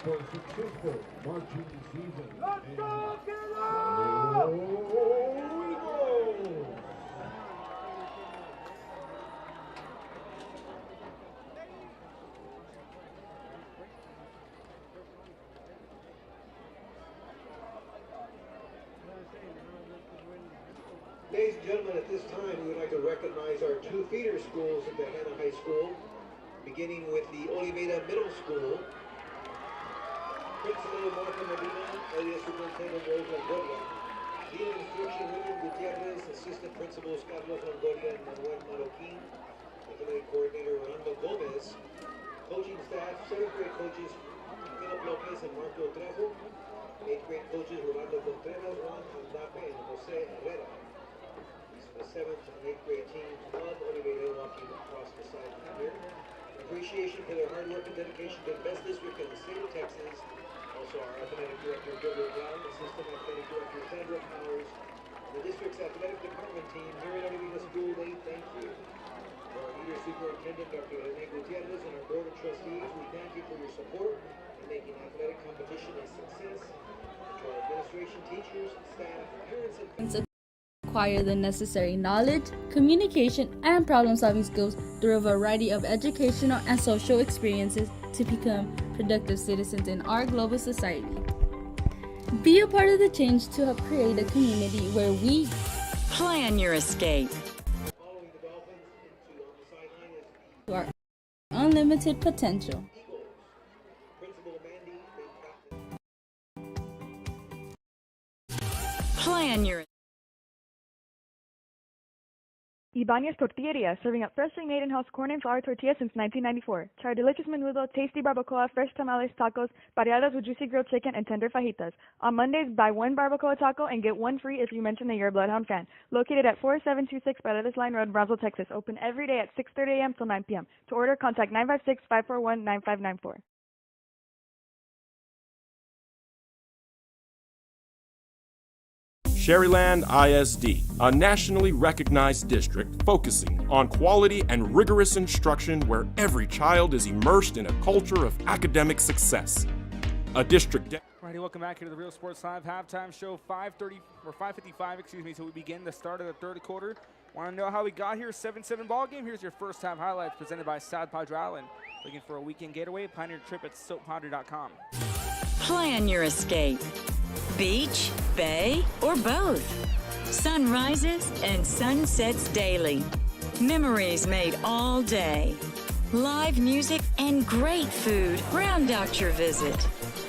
for a successful marching season. Let's go, Eagles! Ladies and gentlemen, at this time we would like to recognize our two feeder schools at the Hanna High School, beginning with the Oliveira Middle School. Principal Martha Medina, Area Superintendent Rose Longoria, Dean of Instruction William Gutierrez, Assistant Principals Carlos Longoria and Manuel Marroquin, Athletic Coordinator Rolando Gomez, coaching staff, 7th grade coaches Philip Lopez and Marco Trejo, 8th grade coaches Rolando Contreras, Juan Andape and Jose Herrera. the 7th and 8th grade teams of Oliveira walking across the sideline here. Appreciation for their hard work and dedication to the best district in the state of Texas. Also our athletic director, Gilbert Brown, assistant athletic director, Sandra Powers, and the district's athletic department team here at Oliveira School, they thank you. For our leader superintendent, Dr. Hanna Gutierrez, and our board of trustees, we thank you for your support in making athletic competition a success. And to our administration, teachers, staff, parents, and Acquire the necessary knowledge, communication, and problem-solving skills through a variety of educational and social experiences to become productive citizens in our global society. Be a part of the change to help create a community where we plan your escape. To our unlimited potential. Plan your Ibanez Tortilleria, serving up freshly made in-house corn and flour tortillas since 1994. Try our delicious menudo, tasty barbacoa, fresh tamales, tacos, variadas with juicy grilled chicken, and tender fajitas. On Mondays, buy one barbacoa taco and get one free if you mention that you're a Bloodhound fan. Located at 4726 Paredes Line Road, Brownsville, Texas. Open every day at 6:30 a.m. till 9 p.m. To order, contact 956-541-9594. Sherryland ISD, a nationally recognized district focusing on quality and rigorous instruction where every child is immersed in a culture of academic success. A district. Alrighty, welcome back here to the Real Sports Live halftime show. 5:55, excuse me, so we begin the start of the third quarter. Want to know how we got here? 7-7 ball game. Here's your first half highlights presented by South Padre Island. Looking for a weekend getaway? Plan your trip at soappadre.com. Plan your escape. Beach, bay, or both. Sunrises and sunsets daily. Memories made all day. Live music and great food round out your visit.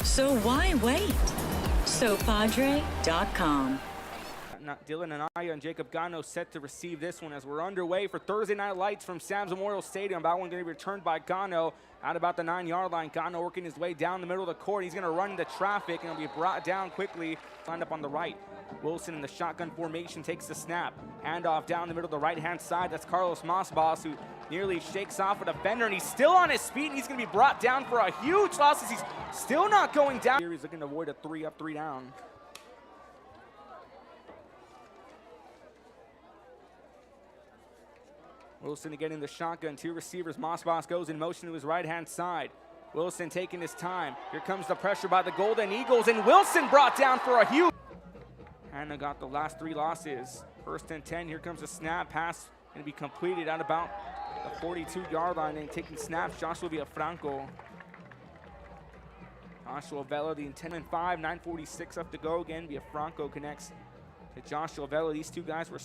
So why wait? SoPadre.com. Dylan Anaya and Jacob Gano set to receive this one as we're underway for Thursday Night Lights from Sam's Memorial Stadium. That one going to be returned by Gano at about the 9-yard line. Gano working his way down the middle of the court. He's going to run into traffic and he'll be brought down quickly. Lined up on the right. Wilson in the shotgun formation takes the snap. Handoff down the middle of the right-hand side. That's Carlos Masbas, who nearly shakes off a defender, and he's still on his feet, and he's going to be brought down for a huge loss as he's still not going down. Here he's looking to avoid a 3-up, 3-down. Wilson again in the shotgun, two receivers. Masbas goes in motion to his right-hand side. Wilson taking his time. Here comes the pressure by the Golden Eagles, and Wilson brought down for a huge. Hanna got the last 3 losses. 1st and 10, here comes a snap. Pass going to be completed at about the 42-yard line, and taking snaps, Joshua Villafranco. Joshua Vela, the 10-5, 9:46 left to go again. Villafranco connects to Joshua Vela. These two guys were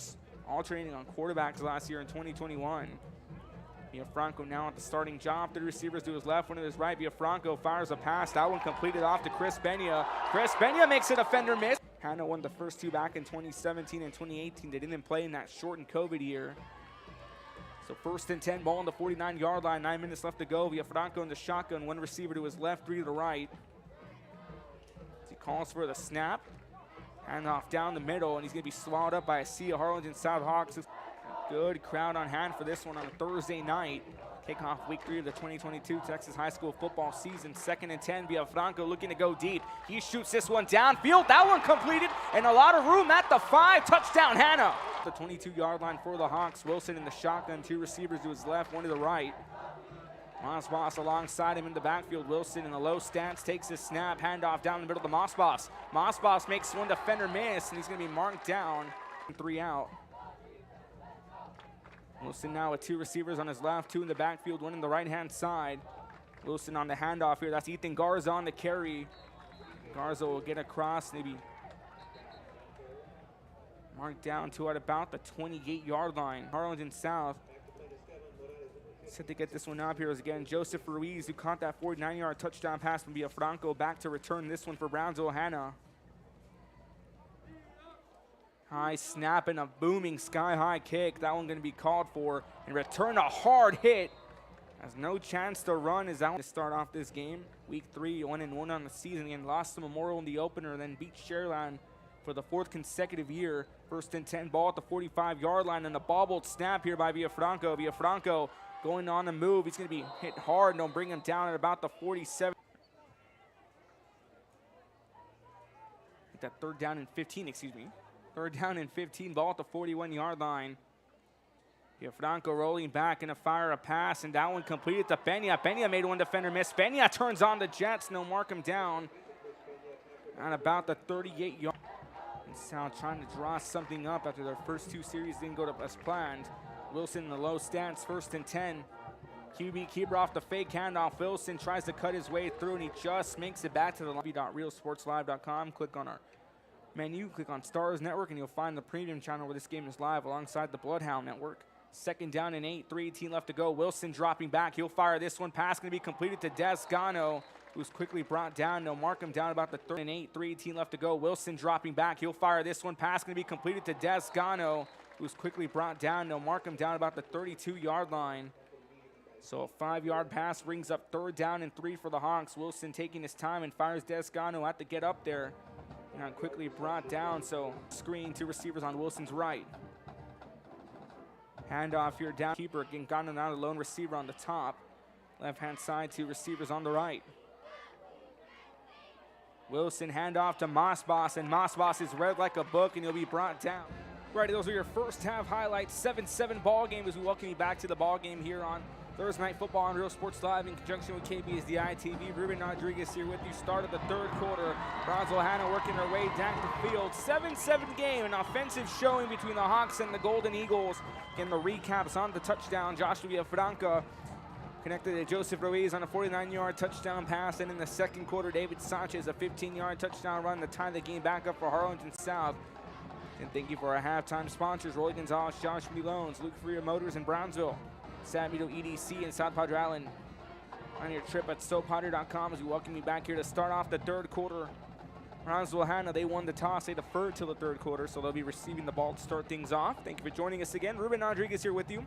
alternating on quarterbacks last year in 2021. Villafranco now at the starting job. 3 receivers to his left, one to his right. Villafranco fires a pass. That one completed off to Chris Benya. Chris Benya makes a defender miss. Hanna won the first 2 back in 2017 and 2018. They didn't play in that shortened COVID year. So 1st and 10, ball on the 49-yard line. 9 minutes left to go. Villafranco in the shotgun. 1 receiver to his left, 3 to the right. He calls for the snap. Handoff down the middle, and he's going to be swallowed up by a sea of Harlingen South Hawks. Good crowd on hand for this one on a Thursday night. Kickoff week 3 of the 2022 Texas high school football season. 2nd and 10, Villafranco looking to go deep. He shoots this one downfield. That one completed, and a lot of room at the 5. Touchdown, Hanna. The 22-yard line for the Hawks. Wilson in the shotgun, 2 receivers to his left, 1 to the right. Masbas alongside him in the backfield. Wilson in the low stance takes his snap. Handoff down the middle to Masbas. Masbas makes one defender miss, and he's going to be marked down. 3 out. Wilson now with 2 receivers on his left, 2 in the backfield, 1 in the right-hand side. Wilson on the handoff here. That's Ethan Garza on the carry. Garza will get across, maybe marked down to at about the 28-yard line. Harlingen South set to get this one up here is again Joseph Ruiz, who caught that 49-yard touchdown pass from Villafranco. Back to return this one for Brownsville. Hanna. High snap and a booming sky-high kick. That one going to be called for. And return a hard hit. Has no chance to run. Is that one to start off this game? Week 3, 1-1 on the season. And lost to Memorial in the opener, then beat Sherland for the 4th consecutive year. 1st and 10, ball at the 45-yard line, and a bobbled snap here by Villafranco. Villafranco going on the move. He's going to be hit hard, and they'll bring him down at about the 47. That 3rd down and 15, excuse me. 3rd down and 15, ball at the 41-yard line. Villafranco rolling back and fire a pass, and that one completed to Peña. Peña made one defender miss. Peña turns on the Jets, and they'll mark him down at about the 38-yard. And Sal trying to draw something up after their first 2 series didn't go as planned. Wilson in the low stance, 1st and 10. QB keeper off the fake handoff. Wilson tries to cut his way through, and he just makes it back to the lobby.realsportslive.com. Click on our menu, click on Stars Network, and you'll find the premium channel where this game is live alongside the Bloodhound Network. 2nd down and 8, 3:18 left to go. Wilson dropping back. He'll fire this one. Pass going to be completed to Desgano, who's quickly brought down. They'll mark him down about the 3rd and 8, 3:18 left to go. Wilson dropping back. He'll fire this one. Pass going to be completed to Desgano, who's quickly brought down. They'll mark him down about the 32-yard line. So a 5-yard pass brings up 3rd down and 3 for the Hawks. Wilson taking his time and fires Desgano out to get up there. And quickly brought down, so screen 2 receivers on Wilson's right. Handoff here down. Keeper getting gotten out, a lone receiver on the top. Left-hand side, 2 receivers on the right. Wilson handoff to Mosbas, and Mosbas is read like a book, and he'll be brought down. Right, those are your first half highlights. 7-7 ball game as we welcome you back to the ball game here on Thursday Night Football on Real Sports Live in conjunction with KBSDI TV. Ruben Rodriguez here with you. Start of the 3rd quarter. Brownsville Hanna working their way down the field. 7-7 game, an offensive showing between the Hawks and the Golden Eagles. Again, the recaps on the touchdown. Joshua Villafranca connected to Joseph Ruiz on a 49-yard touchdown pass. And in the 2nd quarter, David Sanchez, a 15-yard touchdown run to tie the game back up for Harlingen South. And thank you for our halftime sponsors, Roy Gonzalez, Josh Loans, Luke Freer Motors in Brownsville, Savito EDC in South Padre Island. On your trip at SoPadre.com as we welcome you back here to start off the 3rd quarter. Brownsville Hanna, they won the toss. They deferred till the 3rd quarter, so they'll be receiving the ball to start things off. Thank you for joining us again. Ruben Rodriguez here with you.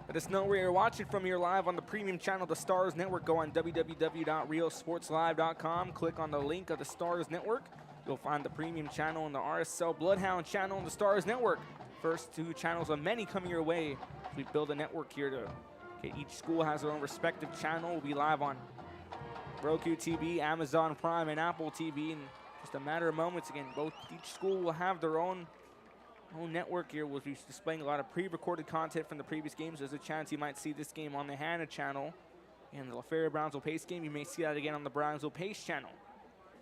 Let us know where you're watching from here live on the premium channel, the Stars Network. Go on www.realsportslive.com. Click on the link of the Stars Network. You'll find the premium channel and the RSL Bloodhound channel on the Stars Network. First 2 channels of many coming your way. We build a network here to each school has their own respective channel. We'll be live on Roku TV, Amazon Prime, and Apple TV in just a matter of moments. Again, each school will have their own network here. We'll be displaying a lot of pre-recorded content from the previous games. There's a chance you might see this game on the Hanna channel. And the LaFerrier Brownsville Pace game, you may see that again on the Brownsville Pace channel.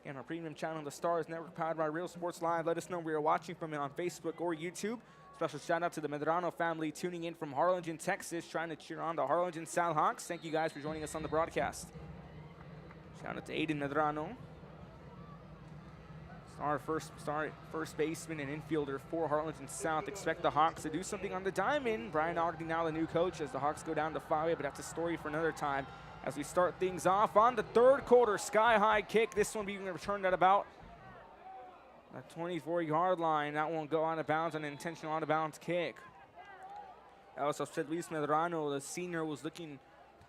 Again, our premium channel, the Stars Network, powered by Real Sports Live. Let us know where you're watching from it on Facebook or YouTube. Special shout out to the Medrano family tuning in from Harlingen, Texas, trying to cheer on the Harlingen South Hawks. Thank you guys for joining us on the broadcast. Shout out to Aiden Medrano. Our first baseman and infielder for Harlingen South. Expect the Hawks to do something on the diamond. Brian Ogden now the new coach as the Hawks go down to 5-8, but that's a story for another time. As we start things off on the 3rd quarter, sky-high kick. This one being returned at about the 24-yard line. That won't go out of bounds, an intentional out-of-bounds kick. That was said Luis Medrano, the senior, was looking to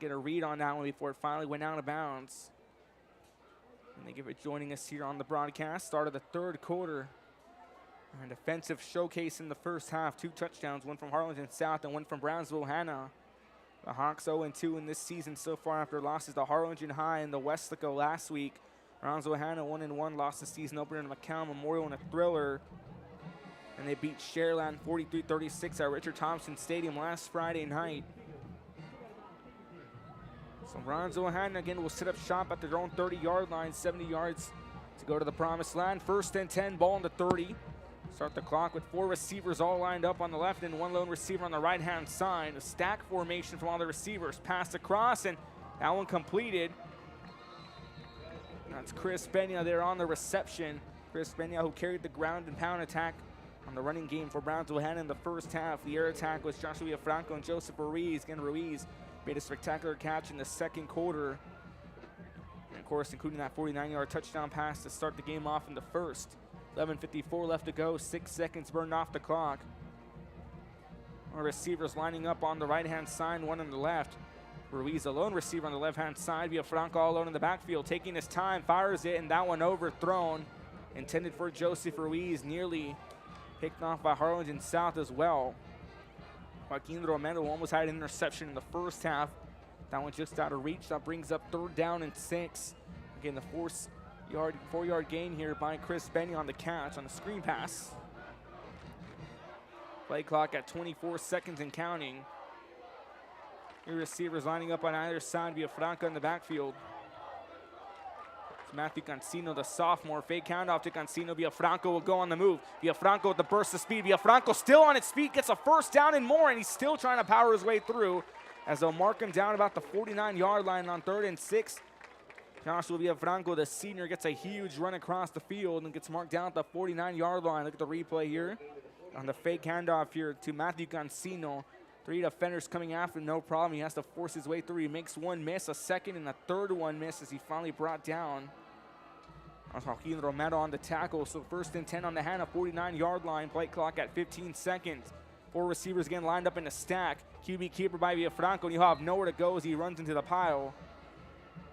get a read on that one before it finally went out of bounds. And they give it joining us here on the broadcast. Start of the 3rd quarter. An defensive showcase in the first half. 2 touchdowns, one from Harlingen South and one from Brownsville Hanna. The Hawks 0-2 in this season so far after losses to Harlingen High and the Westlaco last week. Brownsville Hanna 1-1, lost the season opener to McCown Memorial in a thriller. And they beat Sharyland 43-36 at Richard Thompson Stadium last Friday night. So Brownsville Hanna again will set up shop at their own 30-yard line, 70 yards to go to the promised land. 1st and 10, ball on the 30. Start the clock with 4 receivers all lined up on the left and 1 lone receiver on the right-hand side. A stack formation from all the receivers. Pass across, and that one completed. That's Chris Peña there on the reception. Chris Peña, who carried the ground and pound attack on the running game for Brownsville Hanna in the first half. The air attack was Joshua Villafranco and Joseph Ruiz. Again, Ruiz made a spectacular catch in the 2nd quarter. And of course, including that 49-yard touchdown pass to start the game off in the first. 11:54 left to go, 6 seconds burned off the clock. Our receivers lining up on the right-hand side, 1 on the left. Ruiz, a lone receiver on the left-hand side. Villafranco all alone in the backfield, taking his time, fires it, and that one overthrown. intended for Joseph Ruiz, nearly picked off by Harlingen South as well. Joaquin Romero almost had an interception in the first half. That one just out of reach. That brings up 3rd down and 6. Again, the 4-yard gain here by Chris Benny on the catch on the screen pass. Play clock at 24 seconds and counting. Your receivers lining up on either side. Villafranca in the backfield. It's Matthew Cancino, the sophomore. Fake handoff to Cancino. Villafranca will go on the move. Villafranca with the burst of speed. Villafranca still on its feet. Gets a 1st down and more, and he's still trying to power his way through as they'll mark him down about the 49-yard line on 3rd and 6. Joshua Villafranca, the senior, gets a huge run across the field and gets marked down at the 49-yard line. Look at the replay here on the fake handoff here to Matthew Cancino. 3 defenders coming after him, no problem. He has to force his way through. He makes one miss, a second, and a third one miss as he finally brought down Joaquin Romero on the tackle. So 1st and 10 on the Hanna 49-yard line. Play clock at 15 seconds. 4 receivers again lined up in a stack. QB keeper by Villafranca, and he'll have nowhere to go as he runs into the pile.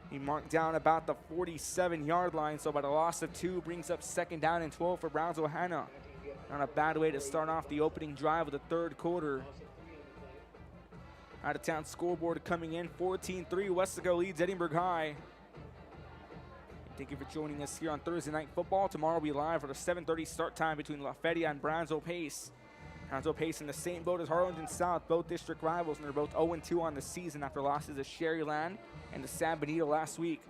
He marked down about the 47-yard line, so about a loss of 2 brings up 2nd down and 12 for Brownsville Hanna. Not a bad way to start off the opening drive of the 3rd quarter. Out of town scoreboard coming in, 14-3. Westaco leads Edinburgh High. Thank you for joining us here on Thursday Night Football. Tomorrow we'll be live for the 7:30 start time between La Feria and Brownsville Pace. Brownsville Pace in the same boat as Harlingen South, both district rivals, and they're both 0-2 on the season after losses to Sherryland and to San Benito last week.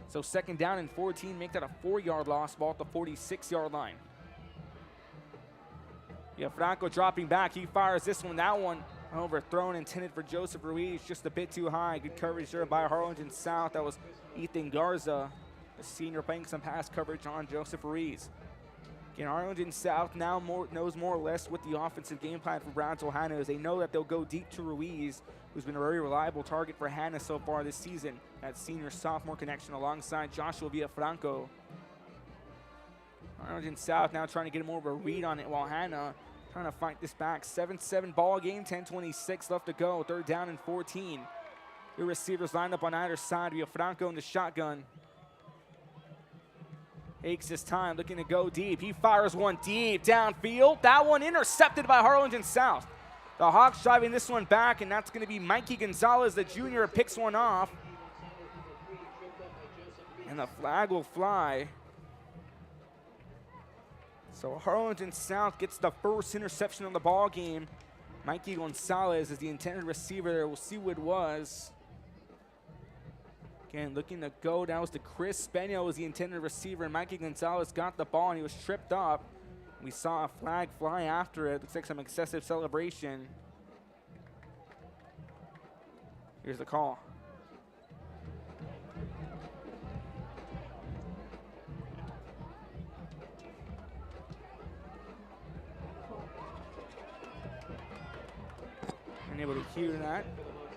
So 2nd down and 14, make that a 4-yard loss, ball at the 46-yard line. Franco dropping back, he fires this one, that one overthrown, intended for Joseph Ruiz, just a bit too high. Good coverage there by Harlingen South. That was Ethan Garza, the senior, playing some pass coverage on Joseph Ruiz. Again, Harlingen South now knows more or less what the offensive game plan for Brownsville Hanna is. They know that they'll go deep to Ruiz, who's been a very reliable target for Hanna so far this season. That senior-sophomore connection alongside Joshua Villafranca. Harlingen South now trying to get more of a read on it, while Hanna trying to fight this back. 7-7 ball game, 10:26 left to go. 3rd down and 14. Your receivers lined up on either side. Villafranca in the shotgun. Takes his time, looking to go deep. He fires one deep downfield. That one intercepted by Harlingen South. The Hawks driving this one back, and that's going to be Mikey Gonzalez, the junior, picks one off. And the flag will fly. So Harlingen South gets the 1st interception of the ball game. Mikey Gonzalez is the intended receiver there. We'll see who it was. Again, looking to go. That was to Chris Benio was the intended receiver, and Mikey Gonzalez got the ball, and he was tripped up. We saw a flag fly after it. Looks like some excessive celebration. Here's the call. Able to hear that.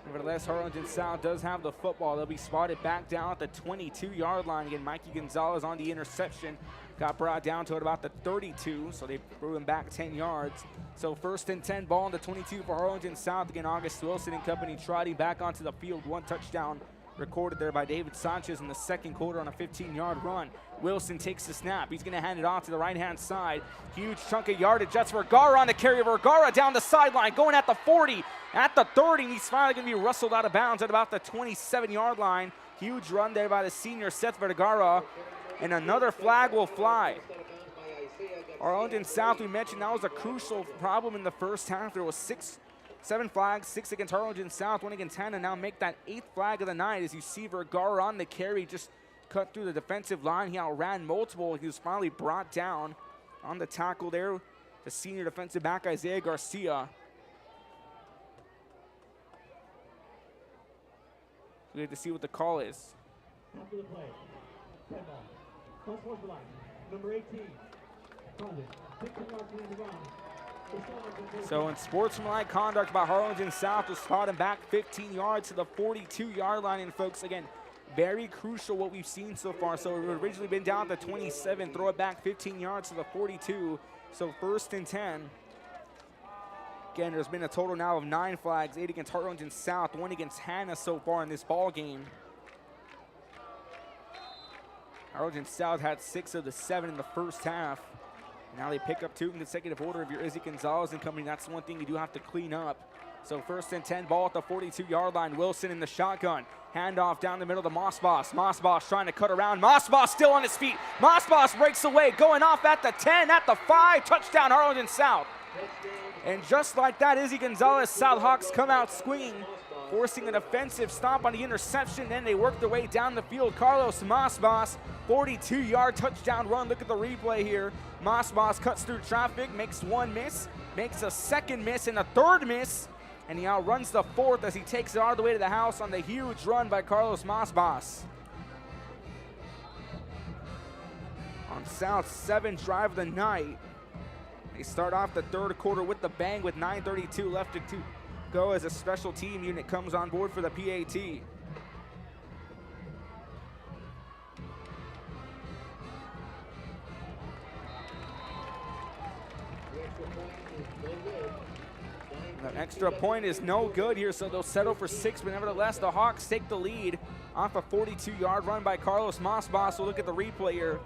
Nevertheless, Harlingen South does have the football. They'll be spotted back down at the 22-yard line. Again, Mikey Gonzalez on the interception. Got brought down to it about the 32, so they threw him back 10 yards. So 1st and 10, ball on the 22 for Harlingen South. Again, August Wilson and company trotting back onto the field. 1 touchdown recorded there by David Sanchez in the 2nd quarter on a 15-yard run. Wilson takes the snap. He's going to hand it off to the right-hand side. Huge chunk of yardage. That's Vergara on the carry. Vergara down the sideline, going at the 40, at the 30. And he's finally going to be wrestled out of bounds at about the 27-yard line. Huge run there by the senior Seth Vergara. And another flag will fly. Harlingen South, we mentioned that was a crucial problem in the first half. There was 7 flags, 6 against Harlingen South, 1 against Hanna. Now make that 8th flag of the night as you see Vergara on the carry, just cut through the defensive line. He outran multiple. He was finally brought down on the tackle there. The senior defensive back, Isaiah Garcia. We have to see what the call is. After the play, 10 ball. Close towards the line. Number 18. So in sportsmanlike conduct by Harlingen South to spot him back 15 yards to the 42-yard line. And folks, again, very crucial what we've seen so far. So it would originally been down to 27, throw it back 15 yards to the 42. So 1st and 10. Again, there's been a total now of 9 flags, 8 against Harlingen South, 1 against Hanna so far in this ball game. Harlingen South had 6 of the 7 in the first half. Now they pick up 2 in consecutive order of your Izzy Gonzalez and company. That's one thing you do have to clean up. So 1st and 10, ball at the 42-yard line. Wilson in the shotgun. Handoff down the middle to Mossboss. Mossboss trying to cut around. Mossboss still on his feet. Mossboss breaks away, going off at the 10, at the 5. Touchdown, Harlingen South. And just like that, Izzy Gonzalez Southhawks come out swinging, forcing a defensive stop on the interception. Then they work their way down the field. Carlos Mossboss, 42-yard touchdown run. Look at the replay here. Mossboss cuts through traffic, makes 1 miss, makes a 2nd miss and a 3rd miss, and he outruns the 4th as he takes it all the way to the house on the huge run by Carlos Mossboss. On South's 7th drive of the night, they start off the 3rd quarter with the bang with 9:32 left to go as a special team unit comes on board for the PAT. The extra point is no good here, so they'll settle for 6, but nevertheless, the Hawks take the lead off a 42-yard run by Carlos Mossboss. We'll look at the replay here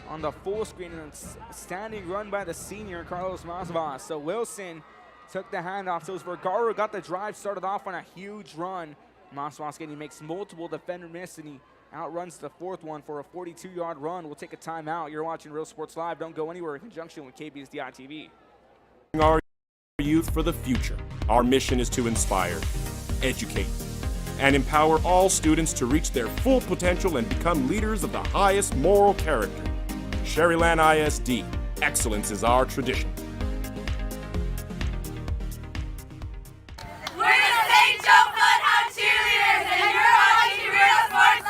on the full screen, and a standing run by the senior, Carlos Mossboss. So Wilson took the handoff. So Vergara got the drive started off on a huge run. Mossboss again, he makes multiple defender miss, and he outruns the 4th one for a 42-yard run. We'll take a timeout. You're watching Real Sports Live. Don't go anywhere in conjunction with KBSDI TV. Our youth for the future. Our mission is to inspire, educate, and empower all students to reach their full potential and become leaders of the highest moral character. Sherryland ISD, excellence is our tradition. We're the St. Joe Bloodhound Cheerleaders, and you're watching Real Sports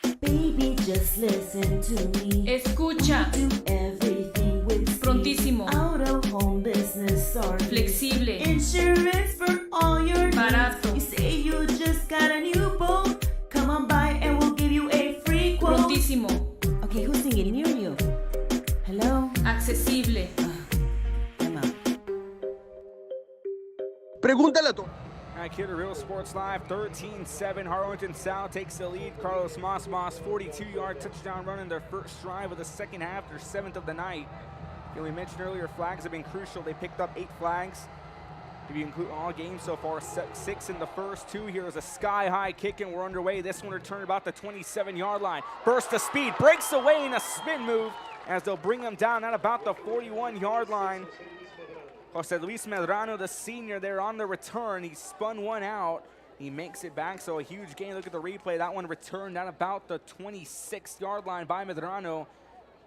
Live. Baby, just listen to me. Escucha. Do everything with speed. Prontísimo. Out of home business service. Flexible. Insurance for all your needs. Barato. You say you just got a new boat. Come on by and we'll give you a free quote. Prontísimo. Okay, who's singing near you? Hello? Accesible. Come on. Pregúntale a tu... Back here to Real Sports Live, 13-7. Harlingen South takes the lead. Carlos Mossboss, 42-yard touchdown run in their first drive of the second half, their 7th of the night. We mentioned earlier, flags have been crucial. They picked up 8 flags. If you include all games so far, 6 in the first. 2 here is a sky-high kick, and we're underway. This one returned about the 27-yard line. Burst of speed, breaks away in a spin move as they'll bring him down at about the 41-yard line. Jose Luis Medrano, the senior, there on the return. He spun one out. He makes it back, so a huge gain. Look at the replay. That one returned at about the 26-yard line by Medrano.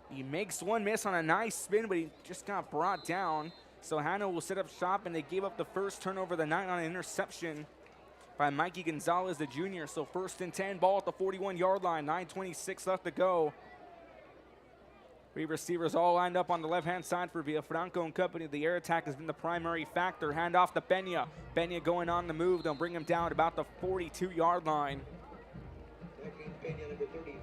He makes one miss on a nice spin, but he just got brought down. So Hanna will set up shop, and they gave up the first turnover of the night on an interception by Mikey Gonzalez, the junior. So 1st and 10, ball at the 41-yard line, 9:26 left to go. 3 receivers all lined up on the left-hand side for Villafranco and company. The air attack has been the primary factor. Hand off to Pena. Pena going on the move. They'll bring him down at about the 42-yard line.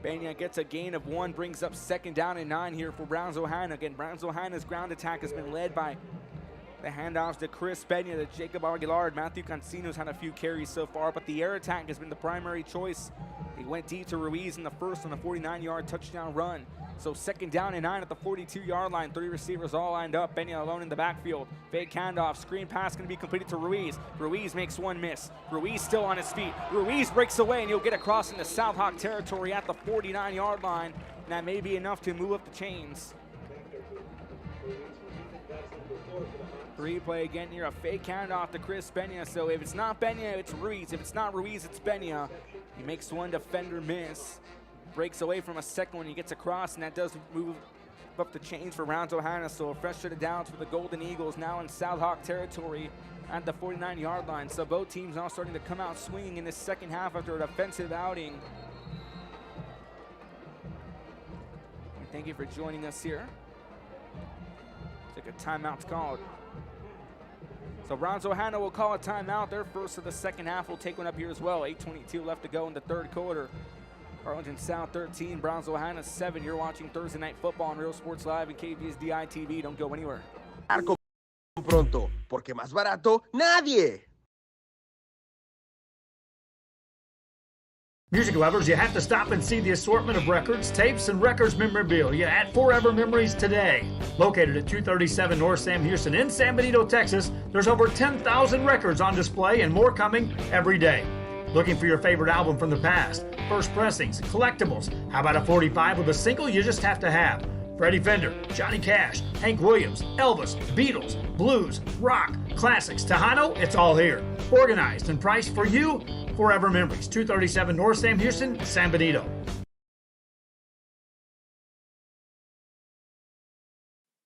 Pena gets a gain of 1, brings up 2nd down and 9 here for Brownsville Hanna. Again, Brownsville Hanna's ground attack has been led by the handoffs to Chris Pena, to Jacob Aguilar. Matthew Cancino's had a few carries so far, but the air attack has been the primary choice. He went deep to Ruiz in the first on a 49-yard touchdown run. So 2nd down and 9 at the 42-yard line. 3 receivers all lined up. Pena alone in the backfield. Fake handoff. Screen pass going to be completed to Ruiz. Ruiz makes 1 miss. Ruiz still on his feet. Ruiz breaks away, and he'll get across into Southhawk territory at the 49-yard line. And that may be enough to move up the chains. Replay again here. A fake handoff to Chris Pena. So if it's not Pena, it's Ruiz. If it's not Ruiz, it's Pena. He makes 1 defender miss. Breaks away from a second one. He gets across, and that does move up the chains for Brownsville Hanna. So a fresh set of downs for the Golden Eagles now in Southhawk territory at the 49-yard line. So both teams now starting to come out swinging in this second half after a defensive outing. And thank you for joining us here. Took a timeout called. So Brownsville Hanna will call a timeout. Their first of the second half will take one up here as well. 8:22 left to go in the 3rd quarter. Harlingen South 13, Brownsville Hanna 7. You're watching Thursday Night Football on Real Sports Live and KBSDI TV. Don't go anywhere. Pronto, porque más barato, nadie. Music lovers, you have to stop and see the assortment of records, tapes, and records memorabilia at Forever Memories today. Located at 237 North Sam Houston in San Benito, Texas, there's over 10,000 records on display and more coming every day. Looking for your favorite album from the past, first pressings, collectibles? How about a 45 with a single you just have to have? Freddie Fender, Johnny Cash, Hank Williams, Elvis, Beatles, blues, rock, classics, Tejano, it's all here. Organized and priced for you. Forever Memories, 237 North Sam Houston, San Benito.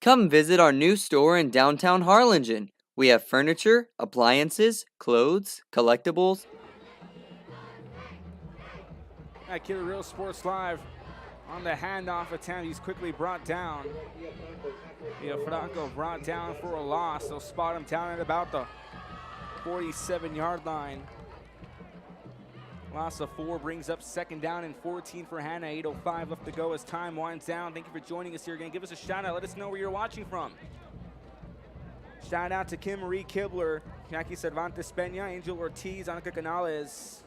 Come visit our new store in downtown Harlingen. We have furniture, appliances, clothes, collectibles. At Killer Real Sports Live on the handoff attempt, he's quickly brought down. Franco brought down for a loss. They'll spot him down at about the 47-yard line. Loss of 4 brings up 2nd down and 14 for Hanna. 8:05 left to go as time winds down. Thank you for joining us here again. Give us a shout out. Let us know where you're watching from. Shout out to Kim Marie Kibler, Jackie Cervantes Peña, Angel Ortiz, Anika Canales,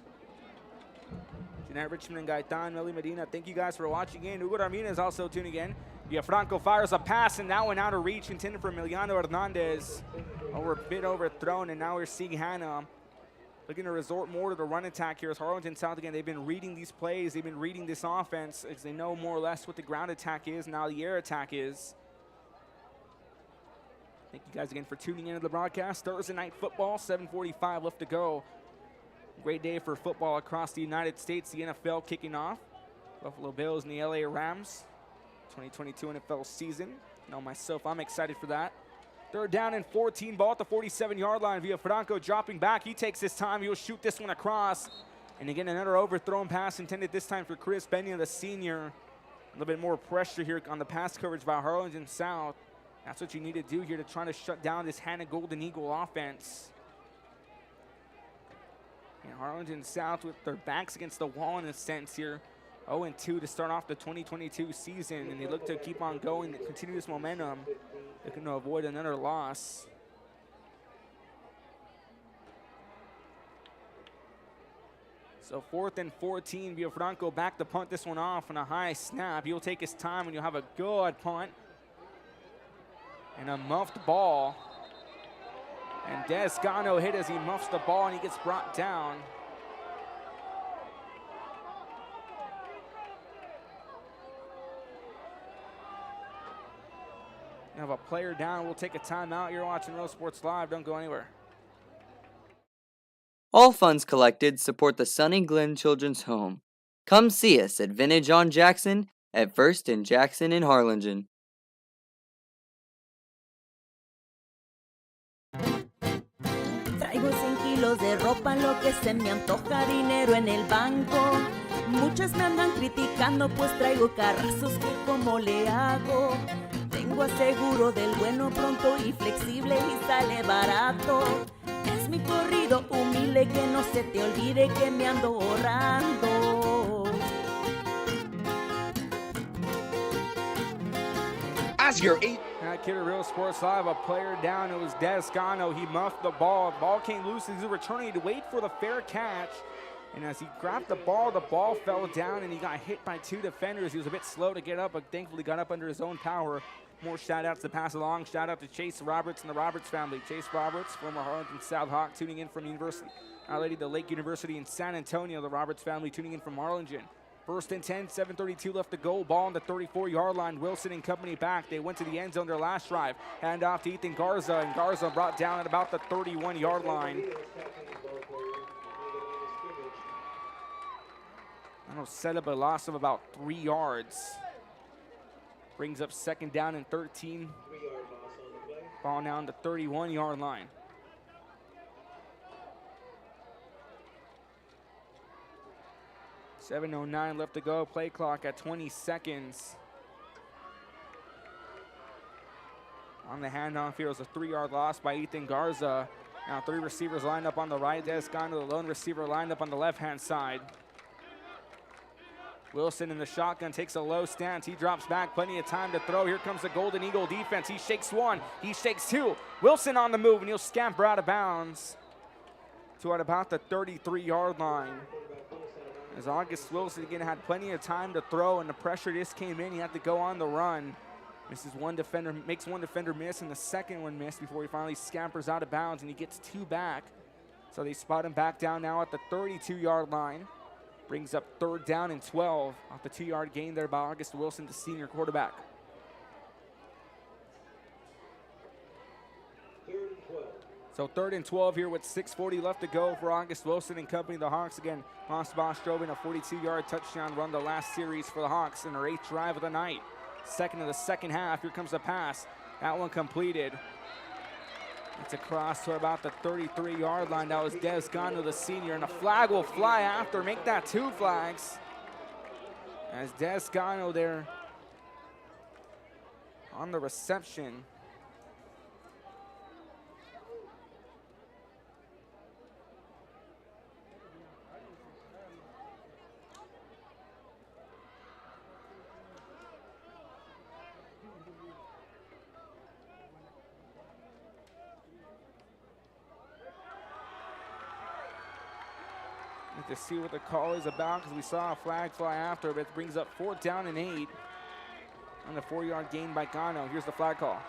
Jeanette Richmond and Gaitan, Melly Medina. Thank you guys for watching in. Hugo Ramirez also tuning in. Franco fires a pass and that one out of reach, intended for Emiliano Hernandez. A bit overthrown, and now we're seeing Hanna looking to resort more to the run attack here as Harlingen South again. They've been reading these plays, they've been reading this offense as they know more or less what the ground attack is, now the air attack is. Thank you guys again for tuning into the broadcast. Thursday night football, 7:45 left to go. Great day for football across the United States. The NFL kicking off. Buffalo Bills and the LA Rams. 2022 NFL season. You know myself, I'm excited for that. 3rd down and 14, ball at the 47-yard line. Franco dropping back. He takes his time. He'll shoot this one across. And again, another overthrown pass intended this time for Chris Benya, the senior. A little bit more pressure here on the pass coverage by Harlingen South. That's what you need to do here to try to shut down this Hanna Golden Eagle offense. And Harlingen South with their backs against the wall in a sense here. 0-2 to start off the 2022 season, and they look to keep on going, to continue this momentum. Looking to avoid another loss. So 4th and 14, Villafranco back to punt this one off on a high snap. He'll take his time and you'll have a good punt. And a muffed ball. And Descano hit as he muffs the ball and he gets brought down. You have a player down. We'll take a timeout. You're watching Real Sports Live. Don't go anywhere. All funds collected support the Sunny Glen Children's Home. Come see us at Vintage on Jackson at 1st and Jackson in Harlingen. Traigo 100 kilos de ropa, lo que se me antoja, dinero en el banco. Muchas me andan criticando, pues traigo carrazos que como le hago. Tengo aseguro del bueno, pronto y flexible y sale barato. Es mi corrido humilde, que no se te olvide que me ando ahorrando. As your At Killer Real Sports Live, a player down. It was Descano. He muffed the ball. Ball came loose. He's returning to wait for the fair catch. And as he grabbed the ball fell down and he got hit by 2 defenders. He was a bit slow to get up, but thankfully got up under his own power. More shout-outs to pass along. Shout-out to Chase Roberts and the Roberts family. Chase Roberts, former Harlingen South Hawk, tuning in from Our Lady the Lake University in San Antonio. The Roberts family tuning in from Harlingen. 1st and 10, 7:32 left to go. Ball on the 34-yard line. Wilson and company back. They went to the end zone their last drive. Hand off to Ethan Garza, and Garza brought down at about the 31-yard line. That'll set up a loss of about 3 yards. Brings up 2nd down and 13. Ball down to 31-yard line. $7:09 left to go. Play clock at 20 seconds. On the handoff here was a 3-yard loss by Ethan Garza. Now 3 receivers lined up on the right. Descano, the lone receiver, lined up on the left-hand side. Wilson in the shotgun takes a low stance. He drops back, plenty of time to throw. Here comes the Golden Eagle defense. He shakes 1, he shakes 2. Wilson on the move, and he'll scamper out of bounds to at about the 33-yard line. As August Wilson again had plenty of time to throw, and the pressure just came in. He had to go on the run. Misses one defender, makes one defender miss, and the second one missed before he finally scampers out of bounds, and he gets 2 back. So they spot him back down now at the 32-yard line. Brings up 3rd down and 12 off the 2-yard gain there by August Wilson, the senior quarterback. 3rd and 12. So 3rd and 12 here with 6:40 left to go for August Wilson and company. The Hawks again. Moss Bosch drove in a 42-yard touchdown run the last series for the Hawks in their 8th drive of the night. Second of the second half. Here comes the pass. That one completed. It's across to about the 33-yard line. That was Desgano, the senior, and a flag will fly after. Make that 2 flags. As Desgano there on the reception. To see what the call is about, because we saw a flag fly after, but it brings up 4th down and 8 on the 4-yard gain by Gano. Here's the flag call.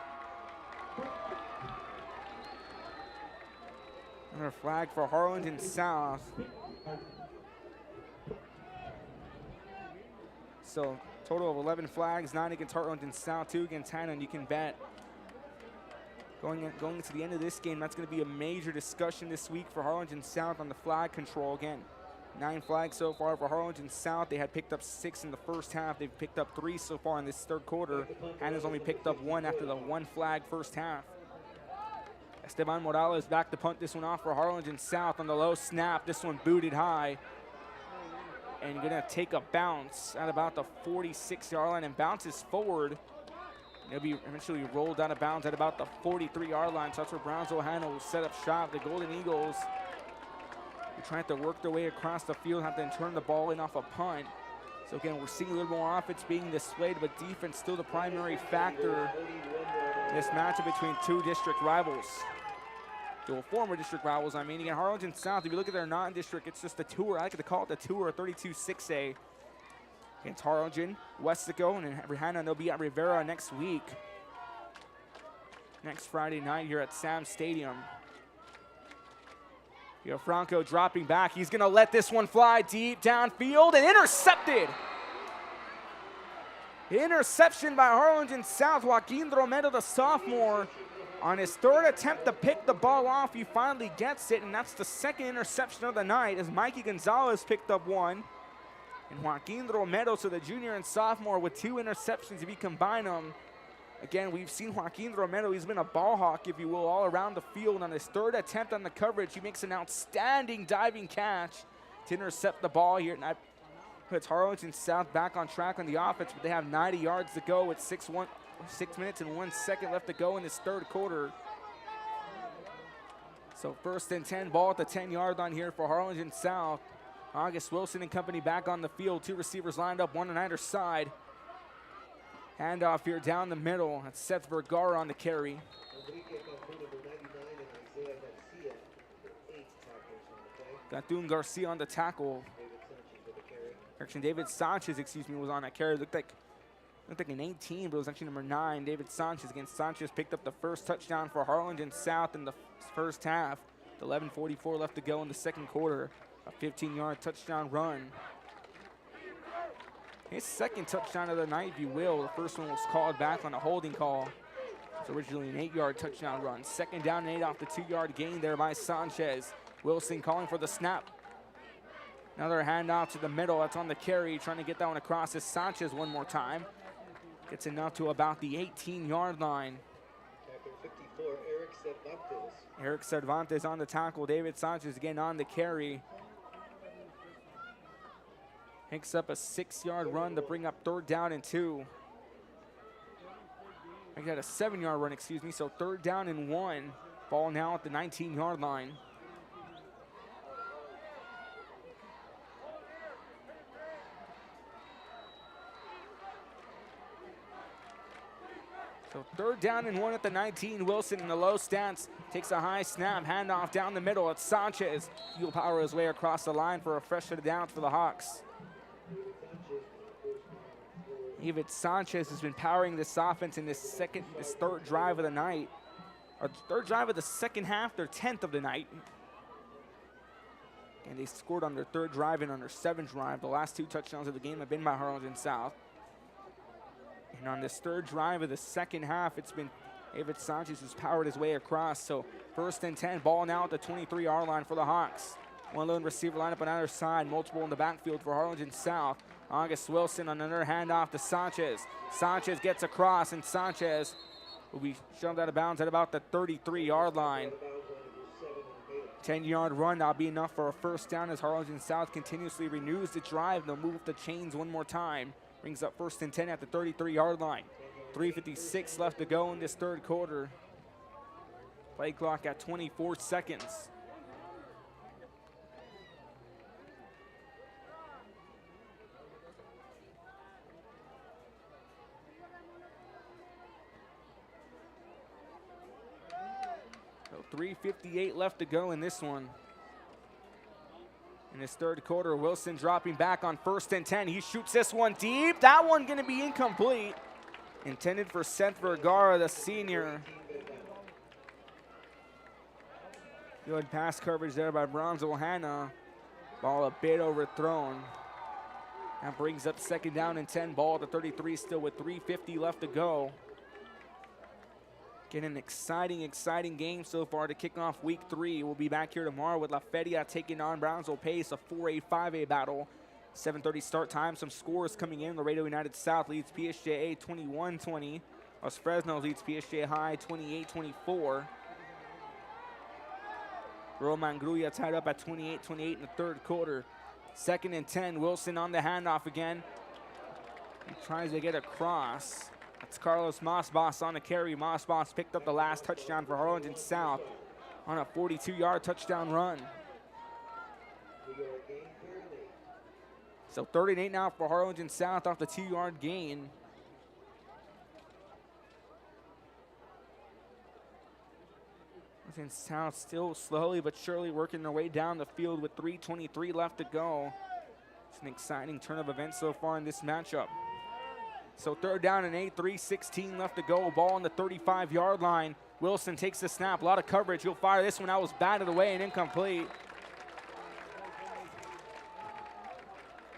Another flag for Harlingen South. So total of 11 flags, 9 against Harlingen South, 2 against Hanna, and you can bet going into the end of this game, that's going to be a major discussion this week for Harlingen South on the flag control again. 9 flags so far for Harlingen South. They had picked up 6 in the first half. They've picked up 3 so far in this 3rd quarter. Hanna's only picked up 1 after the 1 flag first half. Esteban Morales back to punt this one off for Harlingen South on the low snap. This one booted high. And gonna take a bounce at about the 46-yard line and bounces forward. It'll be eventually rolled out of bounds at about the 43-yard line. So that's where Brownsville Hanna will set up shop. The Golden Eagles are trying to work their way across the field, have to turn the ball in off a punt. So again, we're seeing a little more offense being displayed, but defense still the primary factor in this matchup between 2 district rivals. 2 former district rivals, I mean. Again, Harlingen South, if you look at their non-district, it's just a tour. I like to call it the tour, 32-6A. Against Harlingen, Westico, and then Hanna, they'll be at Rivera next week. Next Friday night here at Sam Stadium. You know, Franco dropping back. He's gonna let this one fly deep downfield and intercepted. Interception by Harlingen South. Joaquin Romero, the sophomore, on his 3rd attempt to pick the ball off, he finally gets it, and that's the 2nd interception of the night as Mikey Gonzalez picked up 1. And Joaquin Romero, so the junior and sophomore, with 2 interceptions if you combine them. Again, we've seen Joaquin Romero. He's been a ball hawk, if you will, all around the field. On his 3rd attempt on the coverage, he makes an outstanding diving catch to intercept the ball here. And that puts Harlingen South back on track on the offense, but they have 90 yards to go with 6 minutes and 1 second left to go in this 3rd quarter. So 1st and 10, ball at the 10-yard line here for Harlingen South. August Wilson and company back on the field. 2 receivers lined up, one on either side. Handoff here down the middle. That's Seth Vergara on the carry. Gatun Garcia on the tackle. David Sanchez, was on that carry. Looked like an 18, but it was actually number 9, David Sanchez. Again, Sanchez picked up the first touchdown for Harlingen South in the first half. 11:44 left to go in the 2nd quarter. A 15-yard touchdown run. His 2nd touchdown of the night, if you will. The first one was called back on a holding call. It's originally an 8-yard touchdown run. 2nd down and 8 off the 2-yard gain there by Sanchez. Wilson calling for the snap. Another handoff to the middle. That's on the carry. Trying to get that one across is Sanchez one more time. Gets it now to about the 18-yard line. Tackle 54, Eric Cervantes. Eric Cervantes on the tackle. David Sanchez again on the carry. Picks up a 6-yard run to bring up 3rd down and 2. I got a 7-yard run, so 3rd down and 1. Ball now at the 19-yard line. So 3rd down and 1 at the 19. Wilson in the low stance takes a high snap, handoff down the middle. It's Sanchez. He'll power his way across the line for a fresh set of downs for the Hawks. David Sanchez has been powering this offense in this 3rd drive of the night. Or 3rd drive of the second half, their 10th of the night. And they scored on their 3rd drive and on their 7th drive. The last 2 touchdowns of the game have been by Harlingen South. And on this 3rd drive of the second half, it's been David Sanchez who's powered his way across. So 1st and 10, ball now at the 23-yard line for the Hawks. One lone receiver lineup on either side, multiple in the backfield for Harlingen South. August Wilson on another handoff to Sanchez. Sanchez gets across, and Sanchez will be shoved out of bounds at about the 33-yard line. 10-yard run, that'll be enough for a 1st down as Harlingen South continuously renews the drive. They'll move the chains one more time. Brings up 1st and 10 at the 33-yard line. 3:56 left to go in this 3rd quarter. Play clock at 24 seconds. So 3:58 left to go in this one. In his 3rd quarter, Wilson dropping back on 1st and 10. He shoots this one deep. That one going to be incomplete. Intended for Seth Vergara, the senior. Good pass coverage there by Brownsville Hanna. Ball a bit overthrown. That brings up 2nd down and 10. Ball at the 33 still with 3:50 left to go. Getting an exciting game so far to kick off week 3. We'll be back here tomorrow with La Feria taking on Brownsville Pace, a 4A, 5A battle. 7:30 start time. Some scores coming in. Laredo United South leads PSJA 21-20. Los Fresno leads PSJA High 28-24. Roman Gruya tied up at 28-28 in the 3rd quarter. 2nd and 10. Wilson on the handoff again. He tries to get across. That's Carlos Masbas on the carry. Masbas picked up the last touchdown for Harlingen South on a 42-yard touchdown run. So 3rd and 8 now for Harlingen South off the 2-yard gain. Harlingen South still slowly but surely working their way down the field with 3:23 left to go. It's an exciting turn of events so far in this matchup. So 3rd down and 8, 3:16 left to go. Ball on the 35-yard line. Wilson takes the snap, a lot of coverage. He'll fire this one out, was batted away and incomplete.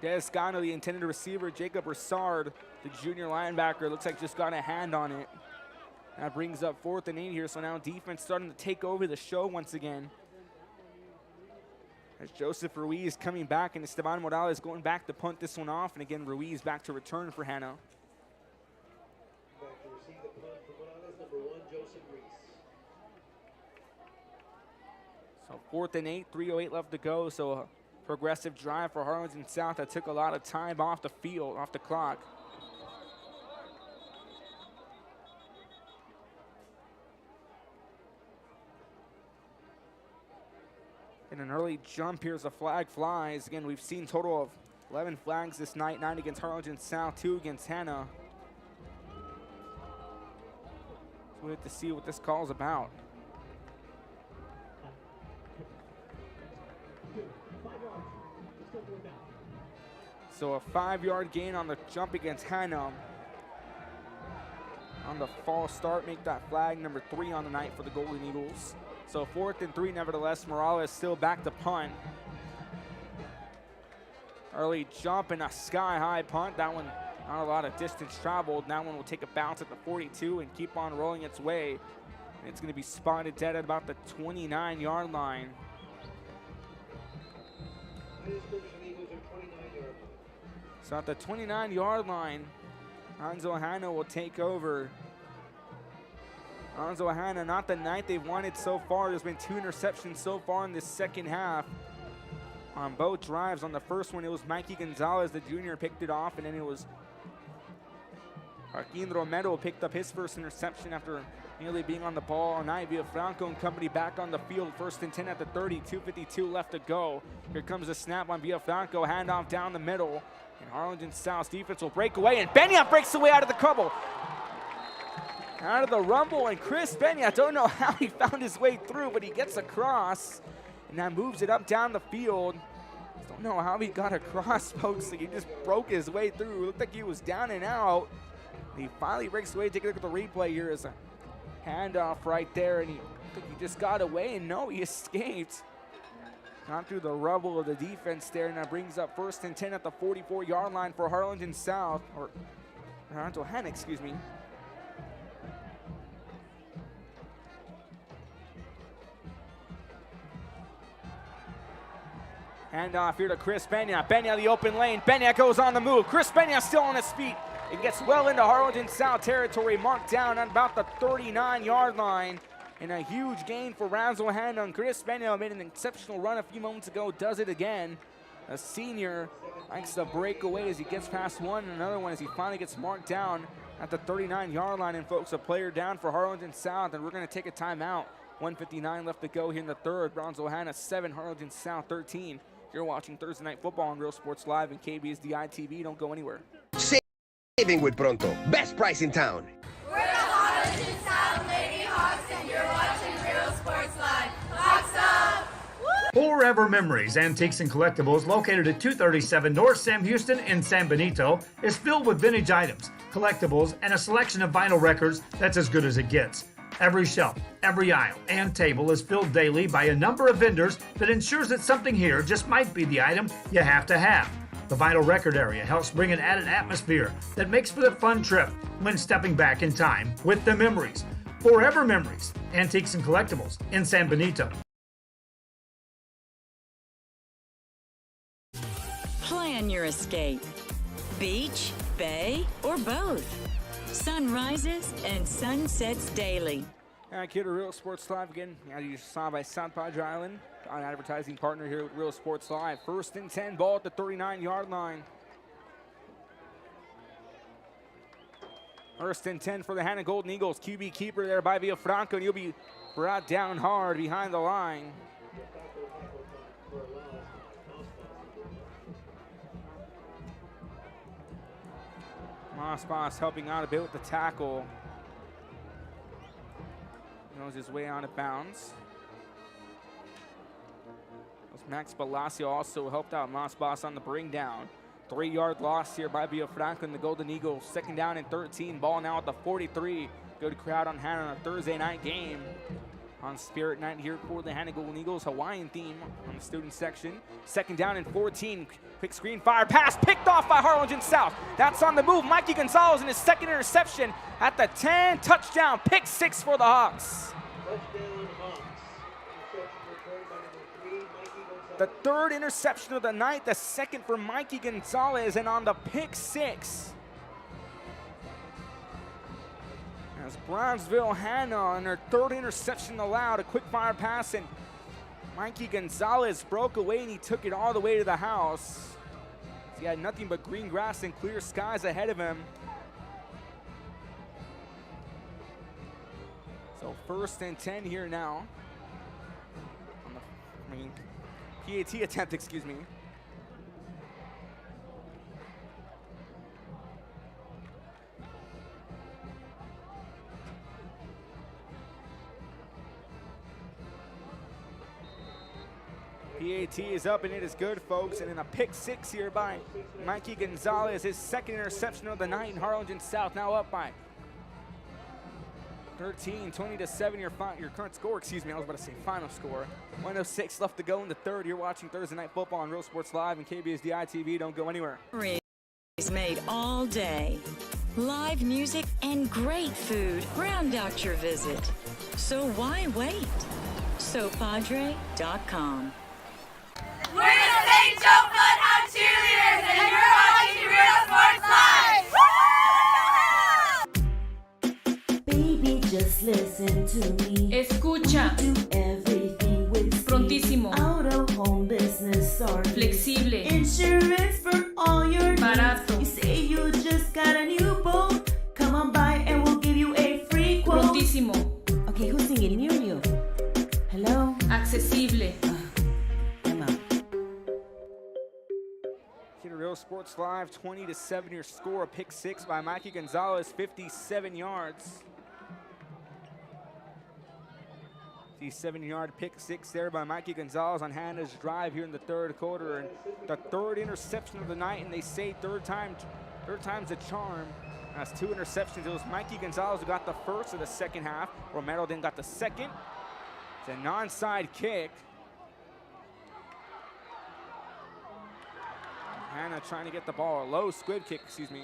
Descano, the intended receiver. Jacob Broussard, the junior linebacker, looks like just got a hand on it. That brings up 4th and 8 here, so now defense starting to take over the show once again. As Joseph Ruiz coming back, and Esteban Morales going back to punt this one off, and again, Ruiz back to return for Hanna. Back to receive the punt for Morales, number 1, Joseph Ruiz. So 4th and 8, 3:08 left to go, so a progressive drive for Harlingen South that took a lot of time off the field, off the clock. And an early jump here as a flag flies. Again, we've seen total of 11 flags this night, 9 against Harlingen South, 2 against Hanna. So we have to see what this call is about. So a 5-yard gain on the jump against Hanna. On the false start, make that flag number 3 on the night for the Golden Eagles. So 4th and 3, nevertheless, Morales still back to punt. Early jump and a sky-high punt. That one, not a lot of distance traveled. That one will take a bounce at the 42 and keep on rolling its way. And it's going to be spotted dead at about the 29-yard line. So at the 29-yard line, Hanzo Hanna will take over. Hanzo Hanna, not the night they've wanted so far. There's been 2 interceptions so far in this second half on both drives. On the first one, it was Mikey Gonzalez, the junior, picked it off, and then it was Joaquin Romero picked up his first interception after nearly being on the ball all night. Villafranco and company back on the field. 1st and 10 at the 30, 2:52 left to go. Here comes the snap on Villafranco, handoff down the middle. And Harlingen South's defense will break away, and Benioff breaks away out of the trouble. out of the rumble, and Chris Pena, I don't know how he found his way through, but he gets across, and that moves it up down the field. Don't know how he got across, folks. He just broke his way through. It looked like he was down and out. He finally breaks away. Take a look at the replay here. Is a handoff right there, and he just got away, and no, he escaped. Gone through the rubble of the defense there, and that brings up 1st and 10 at the 44-yard line for Harlingen South, or Hanna, excuse me. Handoff here to Chris Pena. Pena the open lane. Pena goes on the move. Chris Pena still on his feet. It gets well into Harlingen South territory, marked down on about the 39-yard line. And a huge gain for Brownsville Hanna. And Chris Pena made an exceptional run a few moments ago, does it again. A senior likes to break away as he gets past one, and another one as he finally gets marked down at the 39-yard line. And folks, a player down for Harlingen South, and we're going to take a timeout. 1:59 left to go here in the third. Brownsville Hanna 7, Harlingen South 13. You're watching Thursday Night Football on Real Sports Live and KBSDI TV. Don't go anywhere. Saving with Pronto. Best price in town. We're the Harlingen South Lady Hawks, and you're watching Real Sports Live. Hawks up! Forever Memories, Antiques and Collectibles, located at 237 North Sam Houston in San Benito, is filled with vintage items, collectibles, and a selection of vinyl records that's as good as it gets. Every shelf, every aisle, and table is filled daily by a number of vendors that ensures that something here just might be the item you have to have. The vinyl record area helps bring an added atmosphere that makes for the fun trip when stepping back in time with the memories. Forever Memories, Antiques and Collectibles in San Benito. Plan your escape. Beach, bay, or both. Sun rises and sun sets daily. Here to Real Sports Live again. You saw by South Padre Island, an advertising partner here with Real Sports Live. 1st and 10, ball at the 39-yard line. 1st and 10 for the Hanna Golden Eagles. QB keeper there by Villafranco, and he'll be brought down hard behind the line. Mossboss helping out a bit with the tackle. Knows his way out of bounds. Max Palacio also helped out Mossboss on the bring down. 3-yard loss here by Villafranco and the Golden Eagles. 2nd down and 13. Ball now at the 43. Good crowd on Hanna on a Thursday night game. On Spirit Night here for the Hanna Golden Eagles. Hawaiian theme on the student section. 2nd down and 14. Quick screen fire pass picked off by Harlingen South. That's on the move. Mikey Gonzalez in his 2nd interception at the 10. Touchdown, pick 6 for the Hawks. Touchdown Hawks. Interception recorded by number 3, Mikey Gonzalez. The 3rd interception of the night, the 2nd for Mikey Gonzalez, and on the pick 6. As Brownsville Hanna on their 3rd interception allowed, a quick fire pass, and Mikey Gonzalez broke away and he took it all the way to the house. He had nothing but green grass and clear skies ahead of him. So 1st and 10 here now. PAT attempt, excuse me. PAT is up and it is good, folks. And in a pick 6 here by Mikey Gonzalez, his 2nd interception of the night in Harlingen South, now up by 13, 20-7, your current score, excuse me, I was about to say final score. 1:06 left to go in the 3rd. You're watching Thursday Night Football on Real Sports Live and KBSDI TV. Don't go anywhere. Is made all day. Live music and great food round out your visit. So why wait? SoPadre.com. We're the St. Joe Bloodhound Cheerleaders, and you're watching Real Sports Live. Baby, just listen to me. Escucha. Do everything with Prontísimo. Out of home business or Flexible. Insurance for all your Barato. needs. You say you just got a new boat. Come on by and we'll give you a free quote. Prontísimo. Okay, who's singing? Me or you? Hello? Accesible. I'm out. Here Real Sports Live, 20-7 your score. A pick 6 by Mikey Gonzalez, 57 yards. 57-yard pick six there by Mikey Gonzalez on Hanna's drive here in the third quarter. And the third interception of the night, and they say third time's a charm. That's 2 interceptions. It was Mikey Gonzalez who got the first of the second half. Romero then got the second. It's a non-side kick. Hanna trying to get the ball, a low squib kick, excuse me.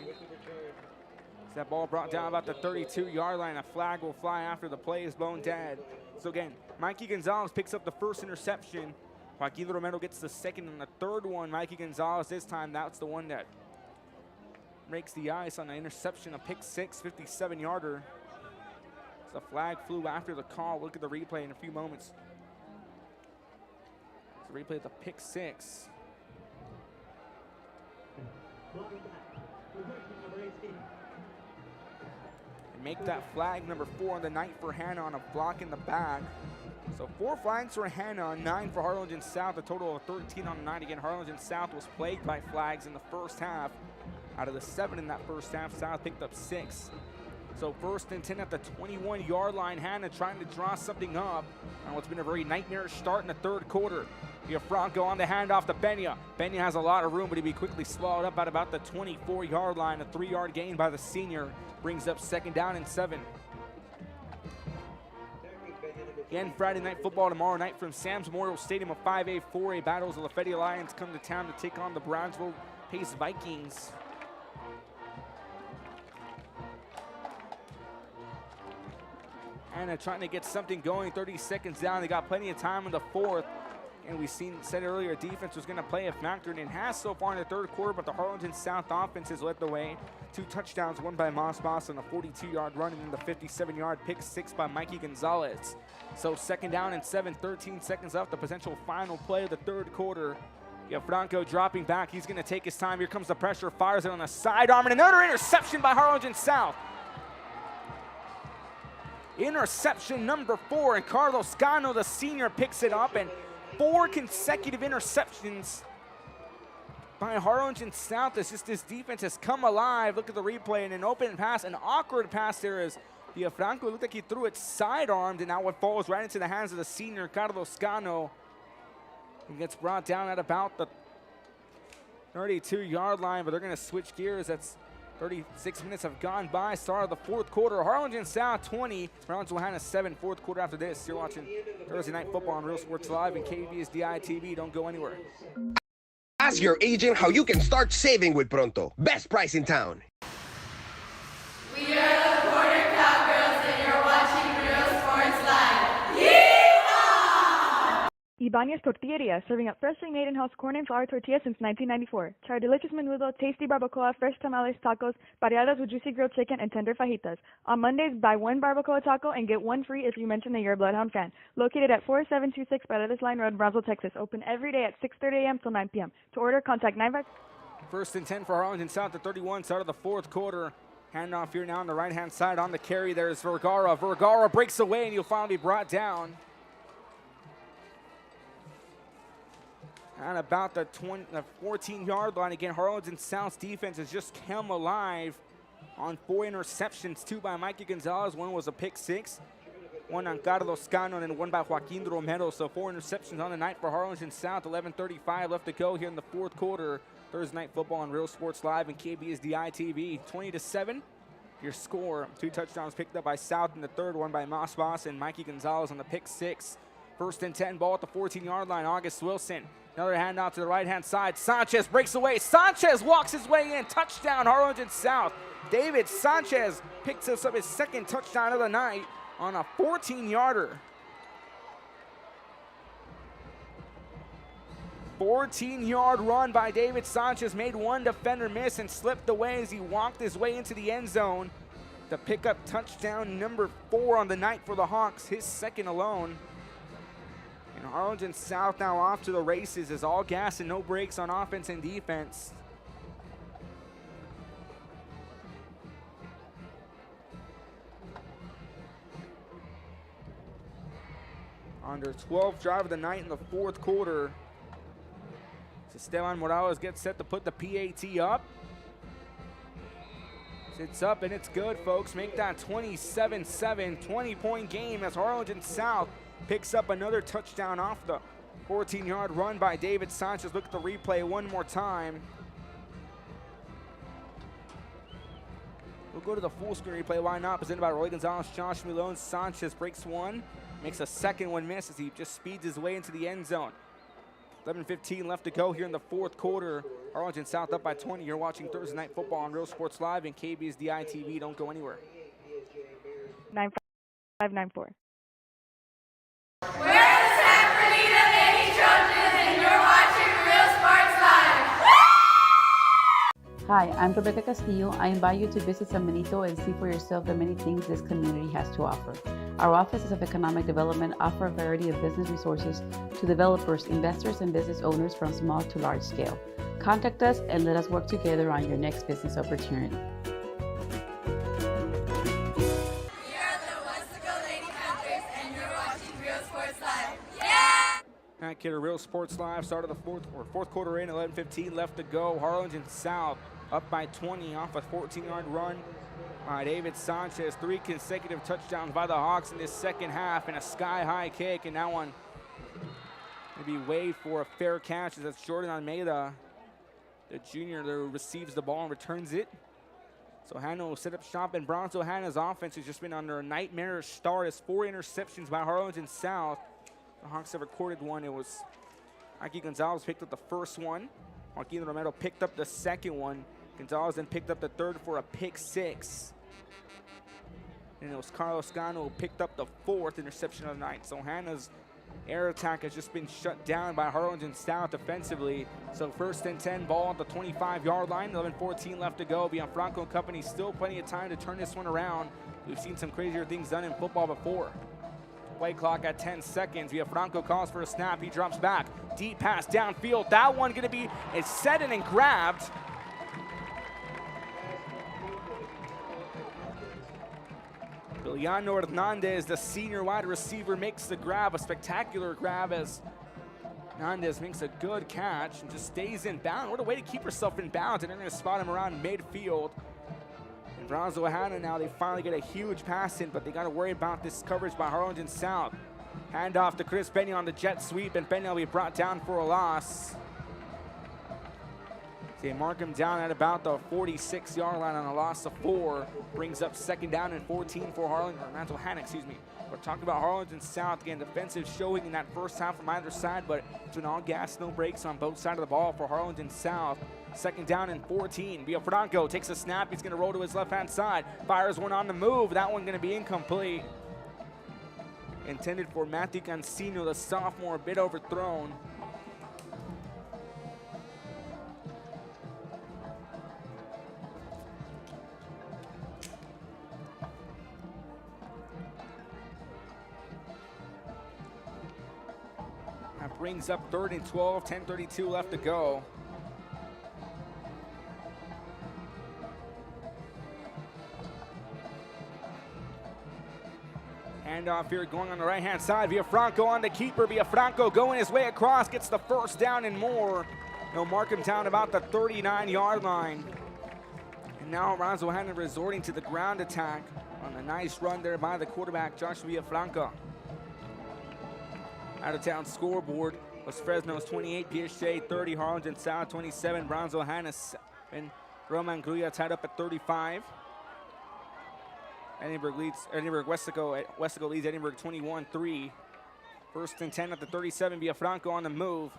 That ball brought down about the 32-yard line. A flag will fly after the play is blown dead. So again, Mikey Gonzalez picks up the first interception. Joaquin Romero gets the second and the third one. Mikey Gonzalez this time, that's the one that breaks the ice on the interception, a pick six, 57-yarder. The flag flew after the call. Look at the replay in a few moments. The replay of the pick six. And make that flag number 4 on the night for Hanna on a block in the back. So 4 flags for Hanna, 9 for Harlingen South, a total of 13 on the night. Again, Harlingen South was plagued by flags in the first half. Out of the 7 in that first half, South picked up 6. So 1st and 10 at the 21-yard line. Hanna trying to draw something up on what's been a very nightmarish start in the third quarter. Franco on the handoff to Benya. Benya has a lot of room, but he'd be quickly swallowed up at about the 24-yard line. A 3-yard gain by the senior brings up 2nd down and 7. Again, Friday night football tomorrow night from Sam's Memorial Stadium. A 5A, 4A battles. The Lafayette Lions come to town to take on the Brownsville Pace Vikings. Hanna trying to get something going, 30 seconds down. They got plenty of time in the 4th. And we said earlier, defense was going to play a factor, and it has so far in the third quarter, but the Harlingen South offense has led the way. 2 touchdowns, one by Moss Boss on a 42-yard run, and then the 57-yard pick 6 by Mikey Gonzalez. So 2nd down and 7, 13 seconds left, the potential final play of the third quarter. You have Franco dropping back. He's going to take his time. Here comes the pressure, fires it on the sidearm, and another interception by Harlingen South. Interception number 4, and Carlos Cano, the senior, picks it up, and 4 consecutive interceptions by Harlingen South. It's just this defense has come alive. Look at the replay, and an open pass, an awkward pass there is Franco. Looked like he threw it sidearmed, and now it falls right into the hands of the senior, Carlos Cano. He gets brought down at about the 32-yard line, but they're going to switch gears. That's 36 minutes have gone by. Start of the fourth quarter. Harlingen South 20, Brownsville Hanna 7. Fourth quarter after this. You're watching Thursday Night Football on Real Sports Live and KB's DI-TV. Don't go anywhere. Ask your agent how you can start saving with Pronto. Best price in town. We are the Border Cowgirls, and you're watching Real Sports Live. Yeehaw! Ibanez Tortilleria, serving up freshly made in-house corn and flour tortillas since 1994. Try our delicious menudo, tasty barbacoa, fresh tamales, tacos, pareadas with juicy grilled chicken, and tender fajitas. On Mondays, buy 1 barbacoa taco and get 1 free if you mention that you're a Bloodhound fan. Located at 4726 Paredes Line Road, Brownsville, Texas. Open every day at 6:30 a.m. till 9 p.m. To order, contact 95. 1st and 10 for Harlingen South at 31. Start of the fourth quarter. Handoff here now on the right-hand side on the carry. There's Vergara. Vergara breaks away, and he'll finally be brought down. And about the 14-yard line. Again, Harlingen South's defense has just come alive on 4 interceptions, 2 by Mikey Gonzalez. 1 was a pick 6, 1 on Carlos Cano, and 1 by Joaquin Romero. So 4 interceptions on the night for Harlingen South. 11:35 left to go here in the fourth quarter. Thursday Night Football on Real Sports Live and KB's DI-TV. 20-7, your score. 2 touchdowns picked up by South in the third, 1 by Moss Boss and Mikey Gonzalez on the pick 6. 1st and 10, ball at the 14-yard line. August Wilson. Another handout to the right-hand side. Sanchez breaks away. Sanchez walks his way in. Touchdown, Harlingen South. David Sanchez picks up his 2nd touchdown of the night on a 14-yarder. 14-yard run by David Sanchez. Made 1 defender miss and slipped away as he walked his way into the end zone to pick up touchdown number 4 on the night for the Hawks, his 2nd alone. And Harlingen South now off to the races as all gas and no brakes on offense and defense. Under 12th drive of the night in the fourth quarter. Esteban Morales gets set to put the PAT up. Sits up and it's good, folks. Make that 27-7, 20-point game as Harlingen South picks up another touchdown off the 14-yard run by David Sanchez. Look at the replay one more time. We'll go to the full screen replay. Why not? Presented by Roy Gonzalez, Josh Malone. Sanchez breaks one, makes a second one miss as he just speeds his way into the end zone. 11:15 left to go here in the fourth quarter. Harlingen South up by 20. You're watching Thursday Night Football on Real Sports Live and KB's DITV. Don't go anywhere. 9594. We're the Sanfordita Lady Trojans, and you're watching Real Sports Live. Hi, I'm Rebecca Castillo. I invite you to visit San Benito and see for yourself the many things this community has to offer. Our offices of economic development offer a variety of business resources to developers, investors, and business owners from small to large scale. Contact us and let us work together on your next business opportunity. Back here to Real Sports Live. Start of the fourth quarter in. 11:15 left to go. Harlingen South up by 20 off a 14-yard run by David Sanchez. 3 consecutive touchdowns by the Hawks in this second half, and a sky-high kick. And that one maybe wait for a fair catch as that's Jordan Almeida, the junior, that receives the ball and returns it. So Hanna will set up shop in Brownsville. Hanna's offense has just been under a nightmarish start as 4 interceptions by Harlingen South. The Hawks have recorded one. It was Mikey Gonzalez picked up the first one. Joaquin Romero picked up the second one. Gonzalez then picked up the third for a pick 6. And it was Carlos Gano who picked up the 4th interception of the night. So Hanna's air attack has just been shut down by Harlingen South defensively. So 1st and 10, ball at the 25-yard line. 11:14 left to go. Bianfranco and company still plenty of time to turn this one around. We've seen some crazier things done in football before. Play clock at 10 seconds. Franco calls for a snap. He drops back. Deep pass downfield. That one going to be set in and grabbed. Biliano Hernandez, the senior wide receiver, makes the grab. A spectacular grab as Hernandez makes a good catch and just stays in bounds. What a way to keep yourself in bounds. And they're going to spot him around midfield. Brownsville Hanna now, they finally get a huge pass in, but they got to worry about this coverage by Harlingen South. Hand off to Chris Benny on the jet sweep, and Benny will be brought down for a loss. They mark him down at about the 46-yard line on a loss of 4. Brings up 2nd down and 14 for Brownsville Hanna, excuse me. We're talking about Harlingen South, again, defensive showing in that first half from either side, but it's been all gas, no brakes on both sides of the ball for Harlingen South. 2nd down and 14. Franco takes a snap. He's going to roll to his left-hand side. Fires one on the move. That one going to be incomplete. Intended for Matthew Cancino, the sophomore, a bit overthrown. That brings up 3rd and 12, 10:32 left to go. Handoff here going on the right-hand side. Franco on the keeper. Franco going his way across. Gets the 1st down and more. They'll mark him down about the 39-yard line. And now Brownsville Hanna resorting to the ground attack on a nice run there by the quarterback, Josh Villafranca. Out-of-town scoreboard was Fresno's 28, PSJ 30, Harlingen South 27, Brownsville Hanna 7. Roman Gruya tied up at 35. Westaco leads Edinburgh 21-3. 1st and 10 at the 37. Franco on the move.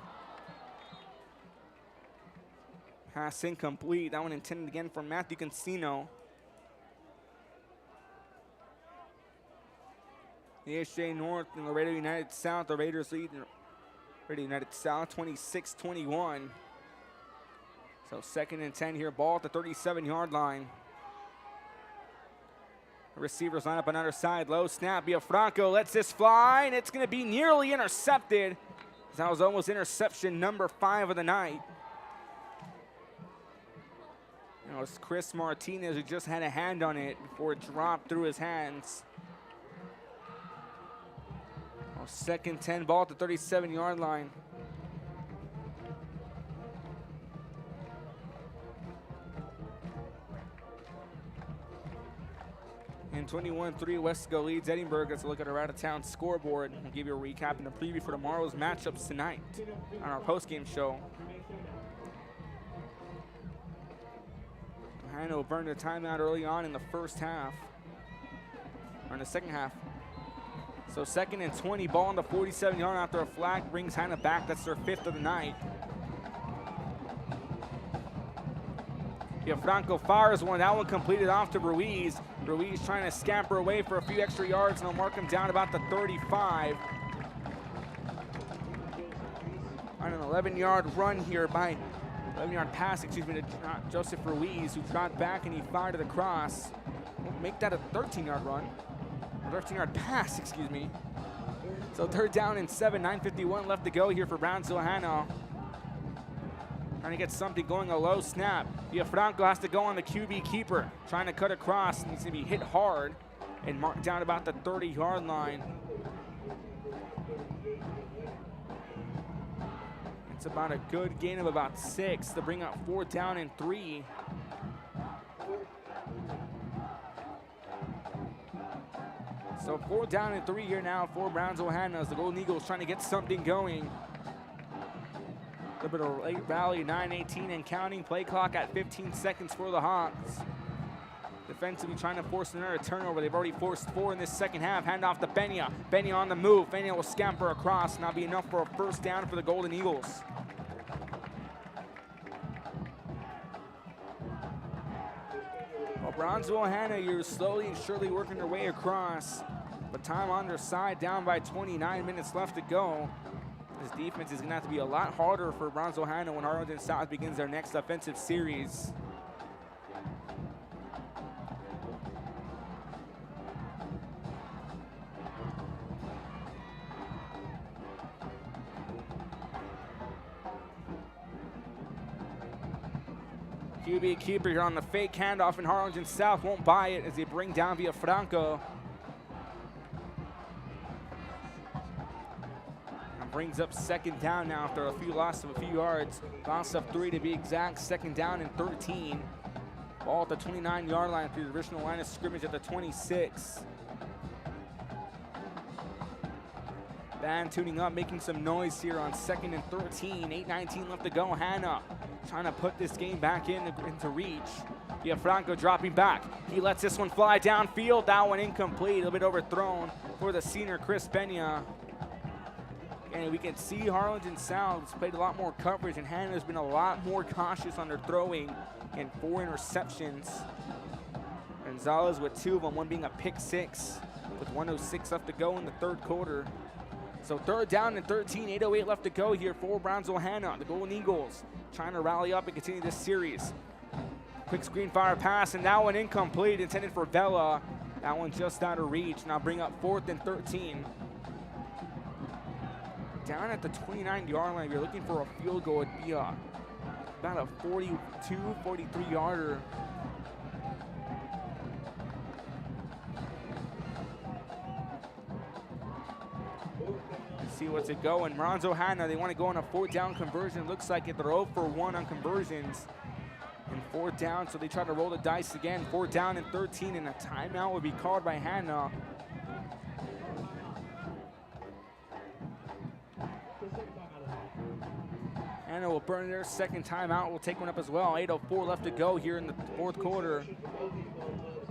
Pass incomplete. That one intended again for Matthew Cancino. The ASJ North and Laredo United South. The Raiders lead Laredo United South 26-21. So 2nd and 10 here. Ball at the 37-yard line. Receivers line up on either side. Low snap. Franco lets this fly, and it's going to be nearly intercepted. That was almost interception number 5 of the night. It was Chris Martinez who just had a hand on it before it dropped through his hands. 2nd 10, ball at the 37-yard line. And 21-3, Wesco leads Edinburgh. Let's look at our out-of-town scoreboard. We'll give you a recap and a preview for tomorrow's matchups tonight on our postgame show. Hanna burned a timeout early on in the first half, or in the second half. So 2nd and 20, ball on the 47-yard after a flag brings Hanna back. That's their 5th of the night. Franco fires one. That one completed off to Ruiz. Ruiz trying to scamper away for a few extra yards, and they'll mark him down about the 35. On an 11-yard run here by 11-yard pass, excuse me, to Joseph Ruiz, who got back and he fired it across. We'll make that a 13-yard run. A 13-yard pass, excuse me. So 3rd down and 7, 9:51 left to go here for Brownsville Hanna. Trying to get something going, a low snap. Franco has to go on the QB keeper. Trying to cut across, needs to be hit hard and marked down about the 30-yard line. It's about a good gain of about 6 to bring up 4th down and 3. So 4th down and 3 here now for Brownsville Hanna as the Golden Eagles trying to get something going. A little bit of late rally, 9:18 and counting. Play clock at 15 seconds for the Hawks. Defensively trying to force another turnover. They've already forced 4 in this second half. Hand off to Benya. Benya on the move. Benya will scamper across. Not be enough for a 1st down for the Golden Eagles. Well, Brownsville Hanna, you're slowly and surely working their way across. But time on their side, down by 29 minutes left to go. This defense is going to have to be a lot harder for Brownsville Hanna when Harlingen South begins their next offensive series. QB keeper here on the fake handoff, and Harlingen South won't buy it as they bring down Franco. Brings up 2nd down now after a few losses of a few yards. Loss of 3 to be exact. 2nd down and 13. Ball at the 29-yard line through the original line of scrimmage at the 26. Band tuning up, making some noise here on 2nd and 13. 8:19 left to go. Hanna trying to put this game back into reach. Franco dropping back. He lets this one fly downfield. That one incomplete. A little bit overthrown for the senior Chris Benya. And we can see Harlingen South has played a lot more coverage, and Hanna's been a lot more cautious on their throwing, and 4 interceptions. Gonzalez with 2 of them, one being a pick 6 with 1:06 left to go in the 3rd quarter. So 3rd down and 13, 8:08 left to go here for Brownsville Hanna. The Golden Eagles trying to rally up and continue this series. Quick screen fire pass, and that one incomplete, intended for Vela. That one just out of reach. Now bring up 4th and 13. Down at the 29-yard line, if you're looking for a field goal, it'd be about a 42, 43-yarder. Let's see what's it going. Brownsville Hanna, they want to go on a 4th down conversion. Looks like they're 0 for 1 on conversions. And 4th down, so they try to roll the dice again. 4th down and 13, and a timeout would be called by Hanna. Hanna will burn their 2nd timeout. We'll take one up as well. 8:04 left to go here in the 4th quarter.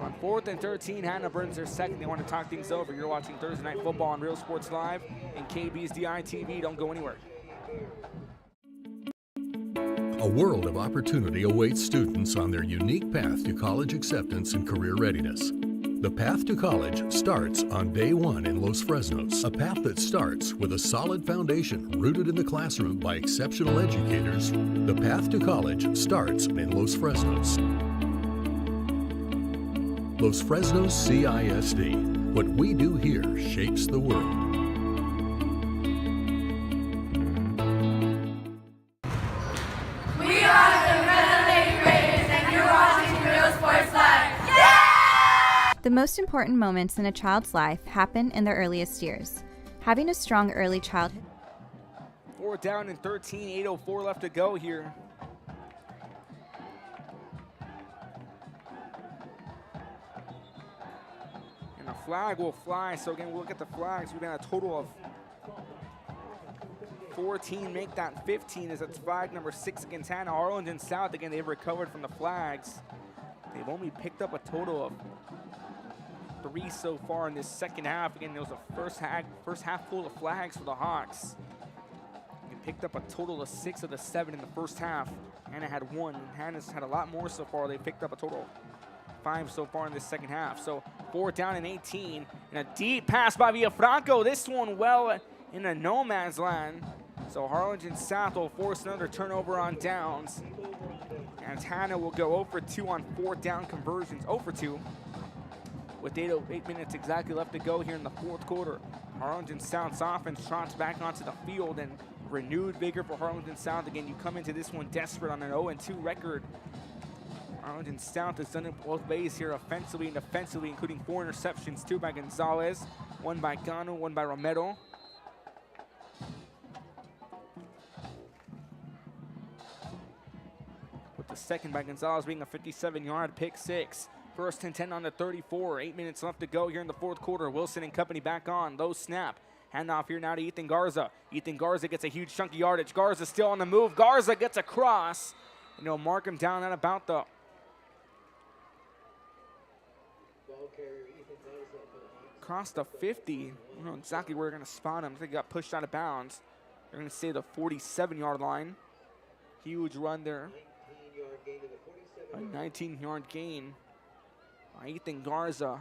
On 4th and 13, Hanna burns their 2nd. They want to talk things over. You're watching Thursday Night Football on Real Sports Live and KB's DI-TV. Don't go anywhere. A world of opportunity awaits students on their unique path to college acceptance and career readiness. The path to college starts on day 1 in Los Fresnos, a path that starts with a solid foundation rooted in the classroom by exceptional educators. The path to college starts in Los Fresnos. Los Fresnos CISD. What we do here shapes the world. We are the Red Lady Raiders, and you're watching Real Sports Live. The most important moments in a child's life happen in their earliest years. Having a strong early childhood. 4th down and 13, 8:04 left to go here. flag will fly. So again, we'll look at the flags. We've got a total of 14, make that 15 as it's flag number 6 against Hanna. Harlingen South, again, they've recovered from the flags. They've only picked up a total of 3 so far in this second half. Again, there was a first half full of flags for the Hawks. They picked up a total of 6 of the 7 in the first half. Hanna had 1, and Hanna's had a lot more so far. They picked up a total of 5 so far in this second half. So 4th down and 18, and a deep pass by Villafranco. This one well in a no man's land. So Harlingen South will force another turnover on downs. And Hanna will go 0 for 2 on 4th down conversions. 0 for 2. With 8 minutes exactly left to go here in the 4th quarter. Harlingen South's offense trots back onto the field, and renewed vigor for Harlingen South. Again, you come into this one desperate on an 0-2 record. Harlingen South has done it both ways here, offensively and defensively, including 4 interceptions, 2 by Gonzalez, 1 by Gano, 1 by Romero. With the second by Gonzalez being a 57-yard pick 6. 1st and 10 on the 34. 8 minutes left to go here in the 4th quarter. Wilson and company back on. Low snap. Handoff here now to Ethan Garza. Ethan Garza gets a huge chunk of yardage. Garza still on the move. Garza gets across. And they'll mark him down at about the across the 50. I don't know exactly where they're going to spot him. I think he got pushed out of bounds. They're going to say the 47-yard line. Huge run there. A 19-yard gain by Ethan Garza.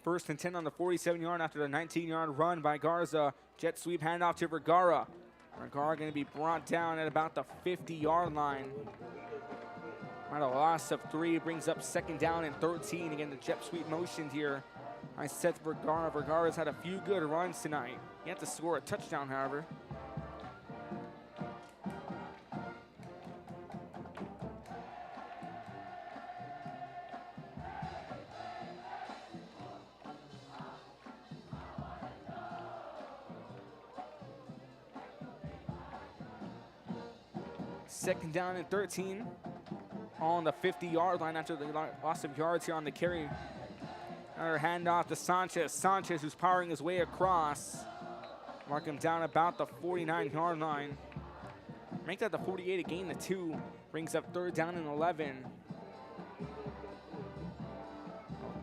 First and 10 on the 47-yard after the 19-yard run by Garza. Jet sweep handoff to Vergara. Vergara going to be brought down at about the 50-yard line. At a loss of 3, brings up 2nd down and 13. Again, the jet sweep motioned here by Seth Vergara. Vergara's had a few good runs tonight. He had to score a touchdown, however. Second down and 13 on the 50-yard line after the loss of yards here on the carry. Another handoff to Sanchez. Sanchez, who's powering his way across. Mark him down about the 49-yard line. Make that the 48, a gain of 2. Brings up 3rd down and 11.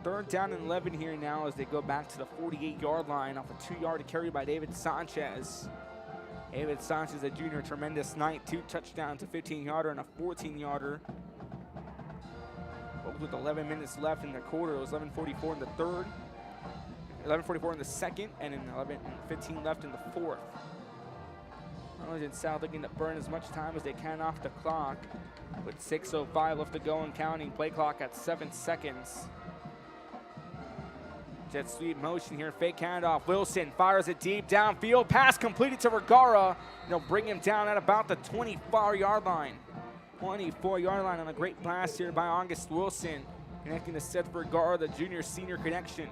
3rd down and 11 here now as they go back to the 48-yard line off a 2-yard carry by David Sanchez. David Sanchez, a junior, tremendous night. 2 touchdowns, a 15-yarder and a 14-yarder. Both with 11 minutes left in the quarter. It was 11:44 in the 3rd, 11:44 in the 2nd, and 15 left in the 4th. Harlingen South looking to burn as much time as they can off the clock. With 6:05 left to go and counting. Play clock at 7 seconds. Jet sweep motion here, fake handoff. Wilson fires it deep downfield. Pass completed to Vergara. They'll bring him down at about the 24-yard line. 24-yard line on a great pass here by August Wilson. Connecting to Seth Vergara, the junior-senior connection.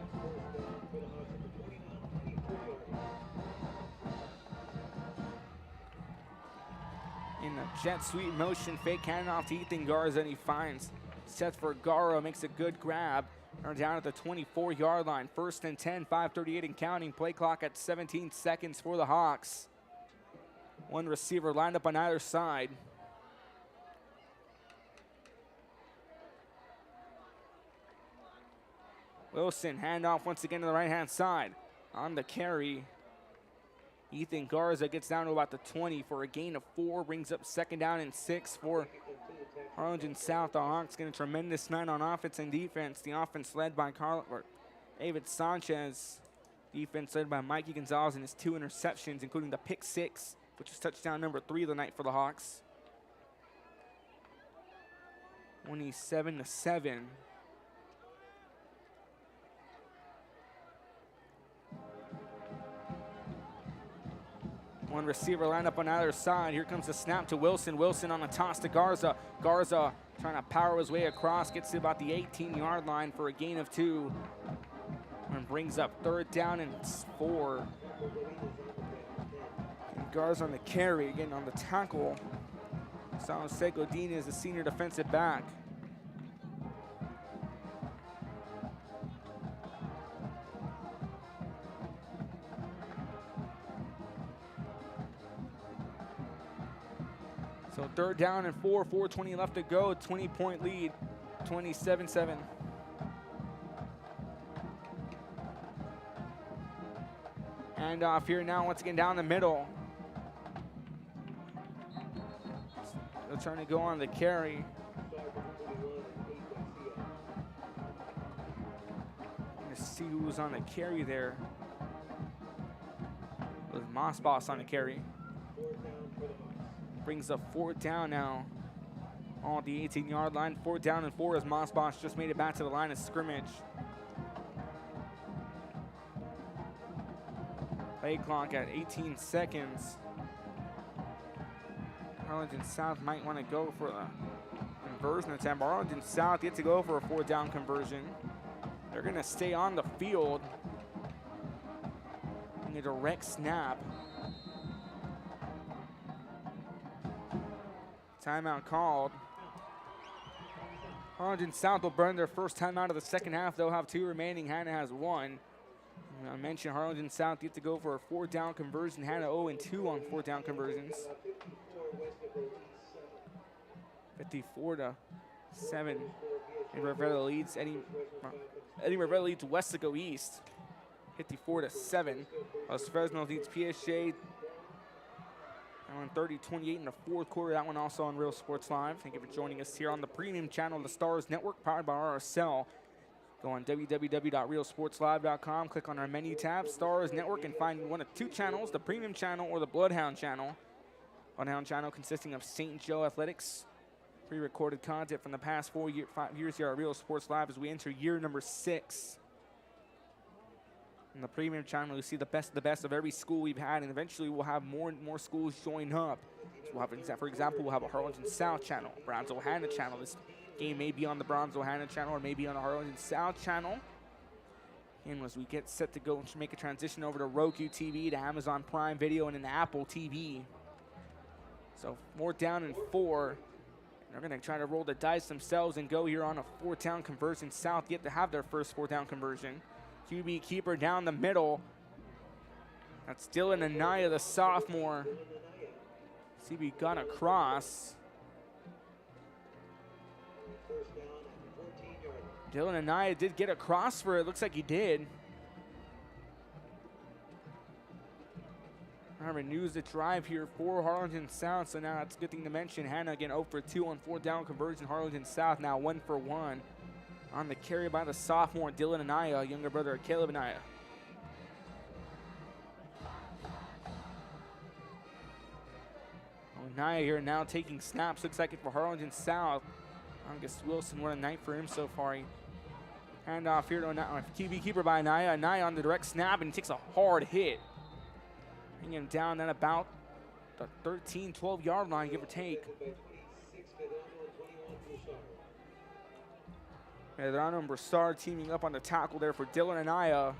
In the jet sweep motion, fake handoff to Ethan Garza, and he finds Seth Vergara, makes a good grab. They're down at the 24-yard line. 1st and 10, 5:38 and counting. Play clock at 17 seconds for the Hawks. 1 receiver lined up on either side. Wilson, handoff once again to the right-hand side. On the carry, Ethan Garza gets down to about the 20 for a gain of 4. Brings up 2nd down and 6 for Harlingen South. The Hawks getting a tremendous night on offense and defense. The offense led by David Sanchez. Defense led by Mikey Gonzalez and his 2 interceptions, including the pick 6, which is touchdown number 3 of the night for the Hawks. 27-7. One receiver lined up on either side. Here comes the snap to Wilson. Wilson on a toss to Garza. Garza trying to power his way across. Gets to about the 18-yard line for a gain of 2. And brings up 3rd down and 4. And Garza on the carry, again on the tackle. Jose Godin is a senior defensive back. So 3rd down and 4, 4:20 left to go, 20-point lead, 27-7. And off here now, once again down the middle. They're trying to go on the carry. Let's see who's on the carry there. It was Mossboss on the carry. Brings up 4th down now on the 18-yard line. 4th down and 4 as Mossboss just made it back to the line of scrimmage. Play clock at 18 seconds. Harlingen South might want to go for a conversion attempt. Harlingen South gets to go for a 4th down conversion. They're going to stay on the field in a direct snap. Timeout called. Harlingen South will burn their first timeout of the second half. They'll have 2 remaining. Hanna has 1. I mentioned Harlingen South gets to go for a 4th down conversion. Hanna 0-2 on 4th down conversions. 54-7. And Ravenna leads Eddie Ravenna leads Westaco East. 54-7. Los Fresno leads PSJ. On 30-28 in the 4th quarter. That one also on Real Sports Live. Thank you for joining us here on the premium channel, the Stars Network, powered by RSL. Go on www.realsportslive.com, click on our menu tab, Stars Network, and find one of 2 channels, the premium channel or the Bloodhound channel. Bloodhound channel consisting of St. Joe Athletics, pre-recorded content from the past 5 years here at Real Sports Live as we enter year number 6. In the premium channel, you see the best of every school we've had, and eventually we'll have more and more schools join up. So we'll have, for example, we'll have a Harlingen South channel, Brownsville Hanna channel. This game may be on the Brownsville Hanna channel or maybe on the Harlingen South channel. And as we get set to go and make a transition over to Roku TV, to Amazon Prime Video, and an Apple TV. So 4th down and 4. They're going to try to roll the dice themselves and go here on a 4th down conversion. South yet to have their first 4th down conversion. QB keeper down the middle. That's Dylan Anaya, the sophomore. CB got across. Dylan Anaya did get across for it. Looks like he did. Renews the drive here for Harlingen South. So now it's a good thing to mention. Hanna again 0 for 2 on 4th down conversion. Harlingen South now 1 for 1. On the carry by the sophomore, Dylan Anaya, younger brother of Caleb Anaya. Anaya here now taking snaps. Looks like it for Harlingen South. Angus Wilson, what a night for him so far. Hand off here to QB keeper by Anaya. Anaya on the direct snap, and he takes a hard hit. Bringing him down at about the 13, 12-yard line, give or take. Medrano and Broussard teaming up on the tackle there for Dylan Anaya.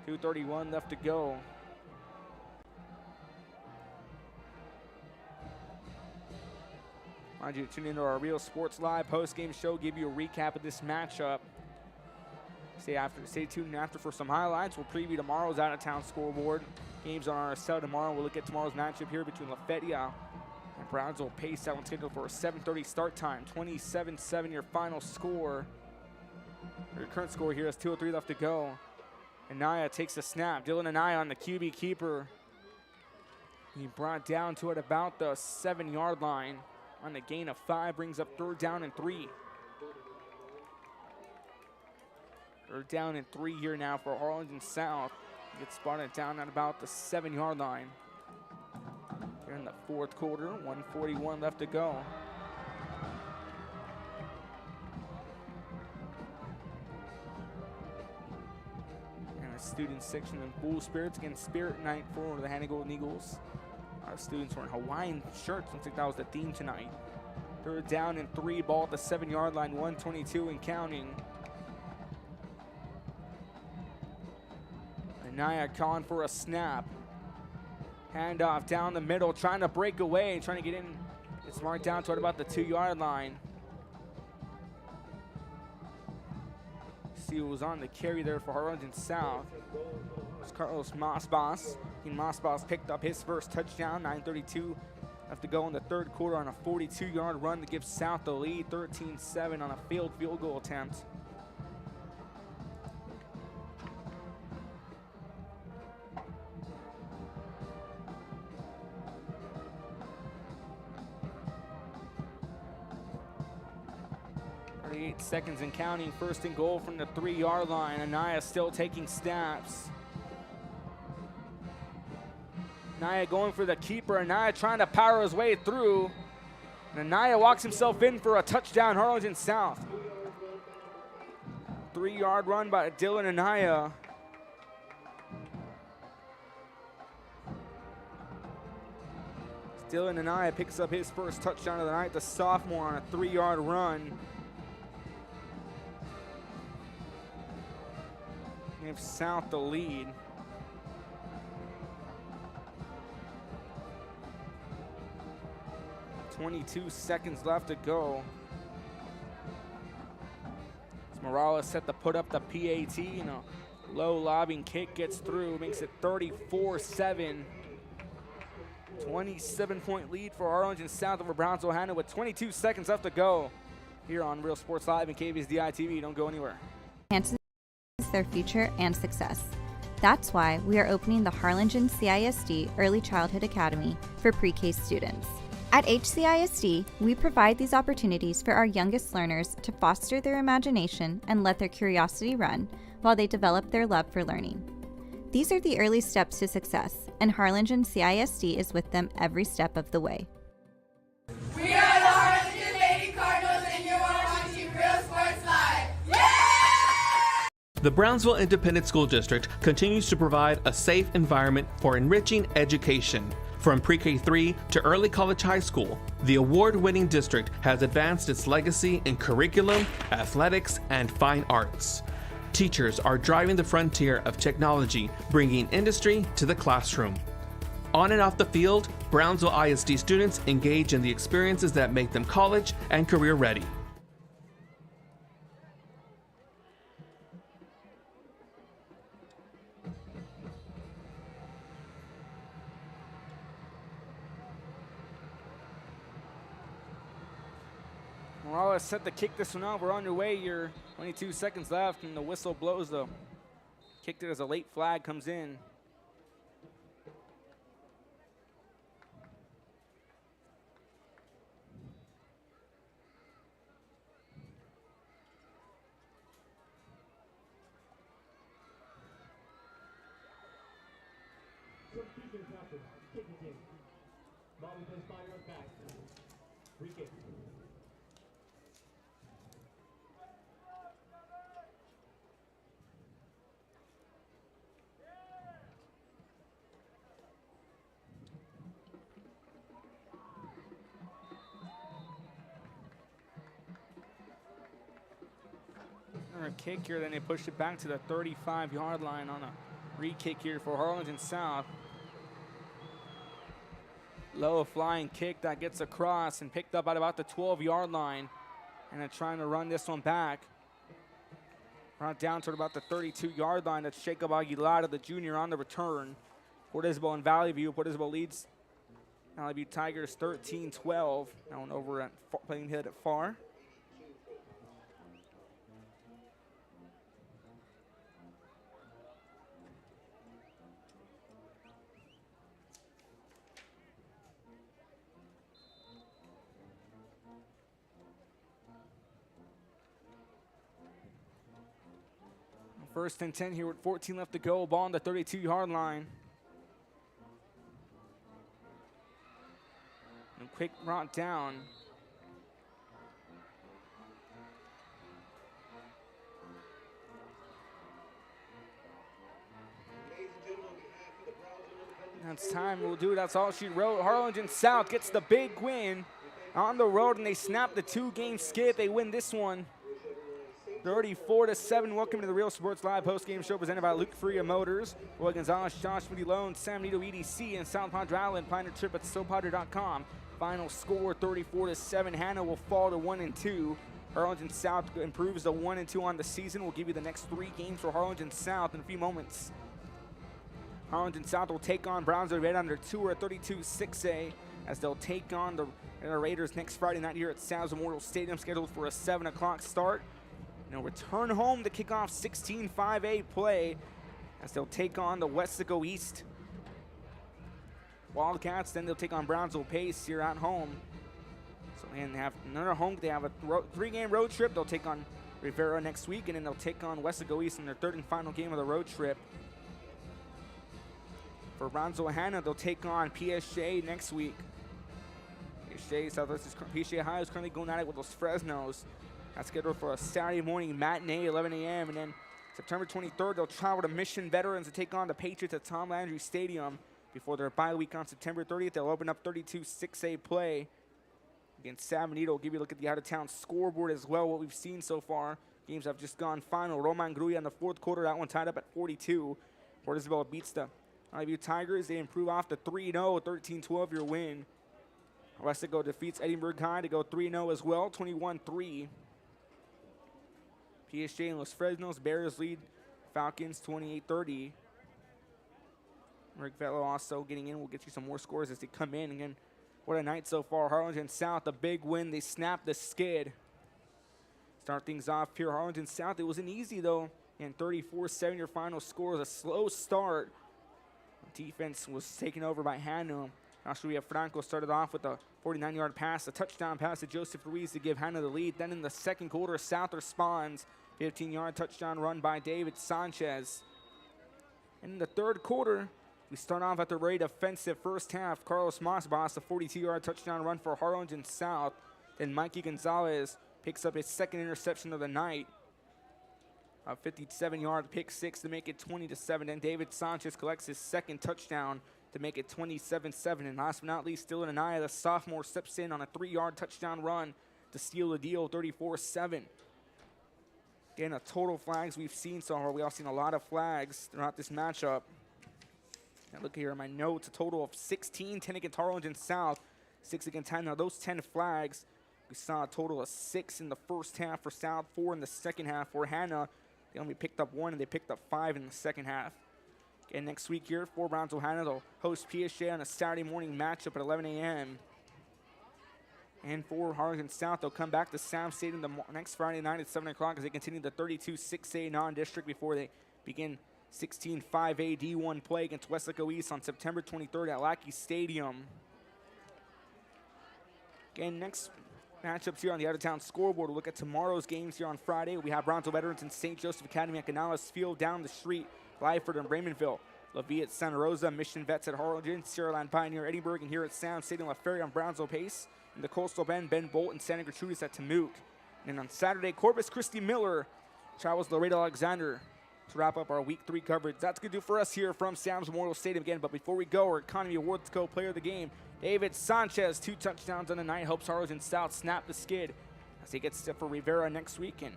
2:31 left to go. Mind you, tune into our Real Sports Live post-game show, give you a recap of this matchup. Stay tuned after for some highlights. We'll preview tomorrow's out-of-town scoreboard. Games on RSL tomorrow. We'll look at tomorrow's matchup here between Lafayette and Brownsville Pace. That one's scheduled for a 7:30 start time. 27-7 your final score. Your current score here is 2:03 left to go. Anaya takes a snap. Dylan Anaya on the QB keeper. He brought down to it about the 7-yard line. On the gain of 5, brings up 3rd down and 3. 3rd down and 3 here now for Harlingen South. Gets spotted down at about the 7-yard line. Here in the 4th quarter, 1:41 left to go. And a student section in full spirits against Spirit Night for the Hanna Golden Eagles. Our students wearing Hawaiian shirts. Looks like that was the theme tonight. 3rd down and 3, ball at the 7-yard line, 1:22 and counting. Anaya calling for a snap. Handoff down the middle, trying to break away, trying to get in. It's marked down toward about the 2-yard line. See who was on the carry there for Harlingen South. It's Carlos Masbas. Masbas picked up his first touchdown. 9:32 left to go in the third quarter on a 42-yard run to give South the lead. 13-7 on a failed field goal attempt. Seconds and counting, first and goal from the 3-yard line. Anaya still taking snaps. Anaya going for the keeper. Anaya trying to power his way through. And Anaya walks himself in for a touchdown, Harlingen South. 3-yard run by Dylan Anaya. Dylan Anaya picks up his first touchdown of the night, the sophomore, on a 3-yard run. Give South the lead. .22 seconds left to go. As Morales set to put up the PAT, and a low lobbing kick gets through, makes it 34-7. 27-point lead for Harlingen South over Brownsville Hanna with 22 seconds left to go here on Real Sports Live and KVSDI TV. Don't go anywhere. Their future and success. That's why we are opening the Harlingen CISD Early Childhood Academy for pre-K students. At HCISD, we provide these opportunities for our youngest learners to foster their imagination and let their curiosity run while they develop their love for learning. These are the early steps to success, and Harlingen CISD is with them every step of the way. We are the Harlingen Lady Cardinals, and you're watching Real Sports Live. The Brownsville Independent School District continues to provide a safe environment for enriching education. From pre-K3 to early college high school, the award-winning district has advanced its legacy in curriculum, athletics, and fine arts. Teachers are driving the frontier of technology, bringing industry to the classroom. On and off the field, Brownsville ISD students engage in the experiences that make them college and career ready. Morales set to kick this one out. We're underway here. 22 seconds left, and the whistle blows though. Kicked it as a late flag comes in. Kick here, then they pushed it back to the 35-yard line on a re-kick here for Harlingen South. Low flying kick that gets across and picked up at about the 12-yard line. And they're trying to run this one back. Brought down to about the 32-yard line. That's Jacob Aguilar, the junior, on the return. Port Isabel and Valley View. Port Isabel leads Valley View Tigers 13-12. Now one over at playing hit at far. First and 10 here with 14 left to go. Ball on the 32-yard line. And quick brought down. That's time. We'll do. That's all she wrote. Harlingen South gets the big win on the road, and they snap the 2-game skid. They win this one 34-7. Welcome to the Real Sports Live postgame show presented by Luke Freya Motors, Roy Gonzalez, Josh Moody Loan, Sam Nito EDC, and South Padre Island. Find your trip at SoPadre.com. Final score 34-7. Hanna will fall to 1-2. Harlingen South improves to 1-2 on the season. We'll give you the next 3 games for Harlingen South in a few moments. Harlingen South will take on Brownsville right under 2 or 32-6A as they'll take on the Raiders next Friday night here at Sam's Memorial Stadium, scheduled for a 7 o'clock start. And they'll return home to kick off 16-5A play as they'll take on the Westaco East Wildcats. Then they'll take on Brownsville Pace here at home. So and they have another home. They have a 3-game road trip. They'll take on Rivera next week, and then they'll take on Westaco East in their 3rd and final game of the road trip. For Brownsville Hanna, they'll take on PSJ next week. PSJ High is currently going at it with Los Fresnos. That's scheduled for a Saturday morning matinee, 11 a.m. And then September 23rd, they'll travel to Mission Veterans to take on the Patriots at Tom Landry Stadium. Before their bye week on September 30th, they'll open up 32-6A play against San Benito. We'll give you a look at the out-of-town scoreboard as well, what we've seen so far. Games have just gone final. Roman Gruya in the 4th quarter, that one tied up at 42. Port Isabel beats the Highview Tigers. They improve off the 3-0, 13-12 your win. Westaco defeats Edinburgh High to go 3-0 as well, 21-3. PSJ and Los Fresnos Bears lead Falcons 28-30. Rick Velo also getting in. We'll get you some more scores as they come in. Again, what a night so far. Harlingen South, a big win. They snapped the skid. Start things off here. Harlingen South, it wasn't easy though. And 34-7 your final score. A slow start. Defense was taken over by Hanna. Australia Franco started off with a 49-yard pass, a touchdown pass to Joseph Ruiz to give Hanna the lead. Then in the 2nd quarter, South responds. 15-yard touchdown run by David Sanchez. And in the 3rd quarter, we start off at the very defensive first half. Carlos Masbas, a 42-yard touchdown run for Harlingen South. Then Mikey Gonzalez picks up his 2nd interception of the night. A 57-yard pick 6 to make it 20-7. Then David Sanchez collects his 2nd touchdown to make it 27-7. And last but not least, Dylan Anaya, the sophomore, steps in on a 3-yard touchdown run to seal the deal, 34-7. Again, a total flags we've seen so far. We've all seen a lot of flags throughout this matchup. Now look here at my notes, a total of 16, 10 against Harlingen South, 6 against Hanna. Now those 10 flags, we saw a total of 6 in the first half for South, 4 in the second half for Hanna. They only picked up 1 and they picked up 5 in the second half. Again, next week here for Brownsville Hanna, they'll host PSJ on a Saturday morning matchup at 11 a.m. And for Harlingen South, they'll come back to Sam Stadium the next Friday night at 7 o'clock as they continue the 32-6A non-district before they begin 16-5A D1 play against Westaco East on September 23rd at Lackey Stadium. Again, next matchups here on the out-of-town scoreboard. We'll look at tomorrow's games here on Friday. We have Brownsville Veterans and St. Joseph Academy at Canales Field down the street, Lyford and Raymondville. Lafayette at Santa Rosa, Mission Vets at Harlingen, Sierra Land Pioneer, Edinburgh, and here at Sam Stadium, La Ferry on Brownsville Pace. In the Coastal Bend, Ben Bolt and Santa Gertrudis at Tamook. And on Saturday, Corpus Christi Miller travels to Laredo Alexander to wrap up our Week 3 coverage. That's going to do for us here from Sam's Memorial Stadium again. But before we go, our Economy Awards Co-Player of the Game, David Sanchez, 2 touchdowns on the night, helps Harlingen South snap the skid as he gets set for Rivera next week. And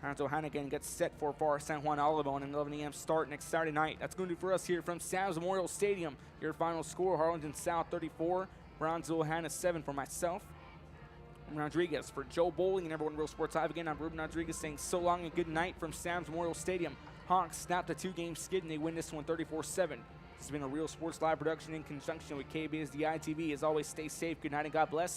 Hanzo Hannigan gets set for San Juan Olivo on an 11 a.m. start next Saturday night. That's going to do for us here from Sam's Memorial Stadium. Your final score, Harlingen South 34, Brownsville Hanna 7 for myself. I'm Rodriguez for Joe Bowling and everyone Real Sports Live. Again, I'm Ruben Rodriguez saying so long and good night from Sam's Memorial Stadium. Hawks snapped a 2-game skid and they win this one 34-7. This has been a Real Sports Live production in conjunction with KBSD ITV. As always, stay safe, good night, and God bless.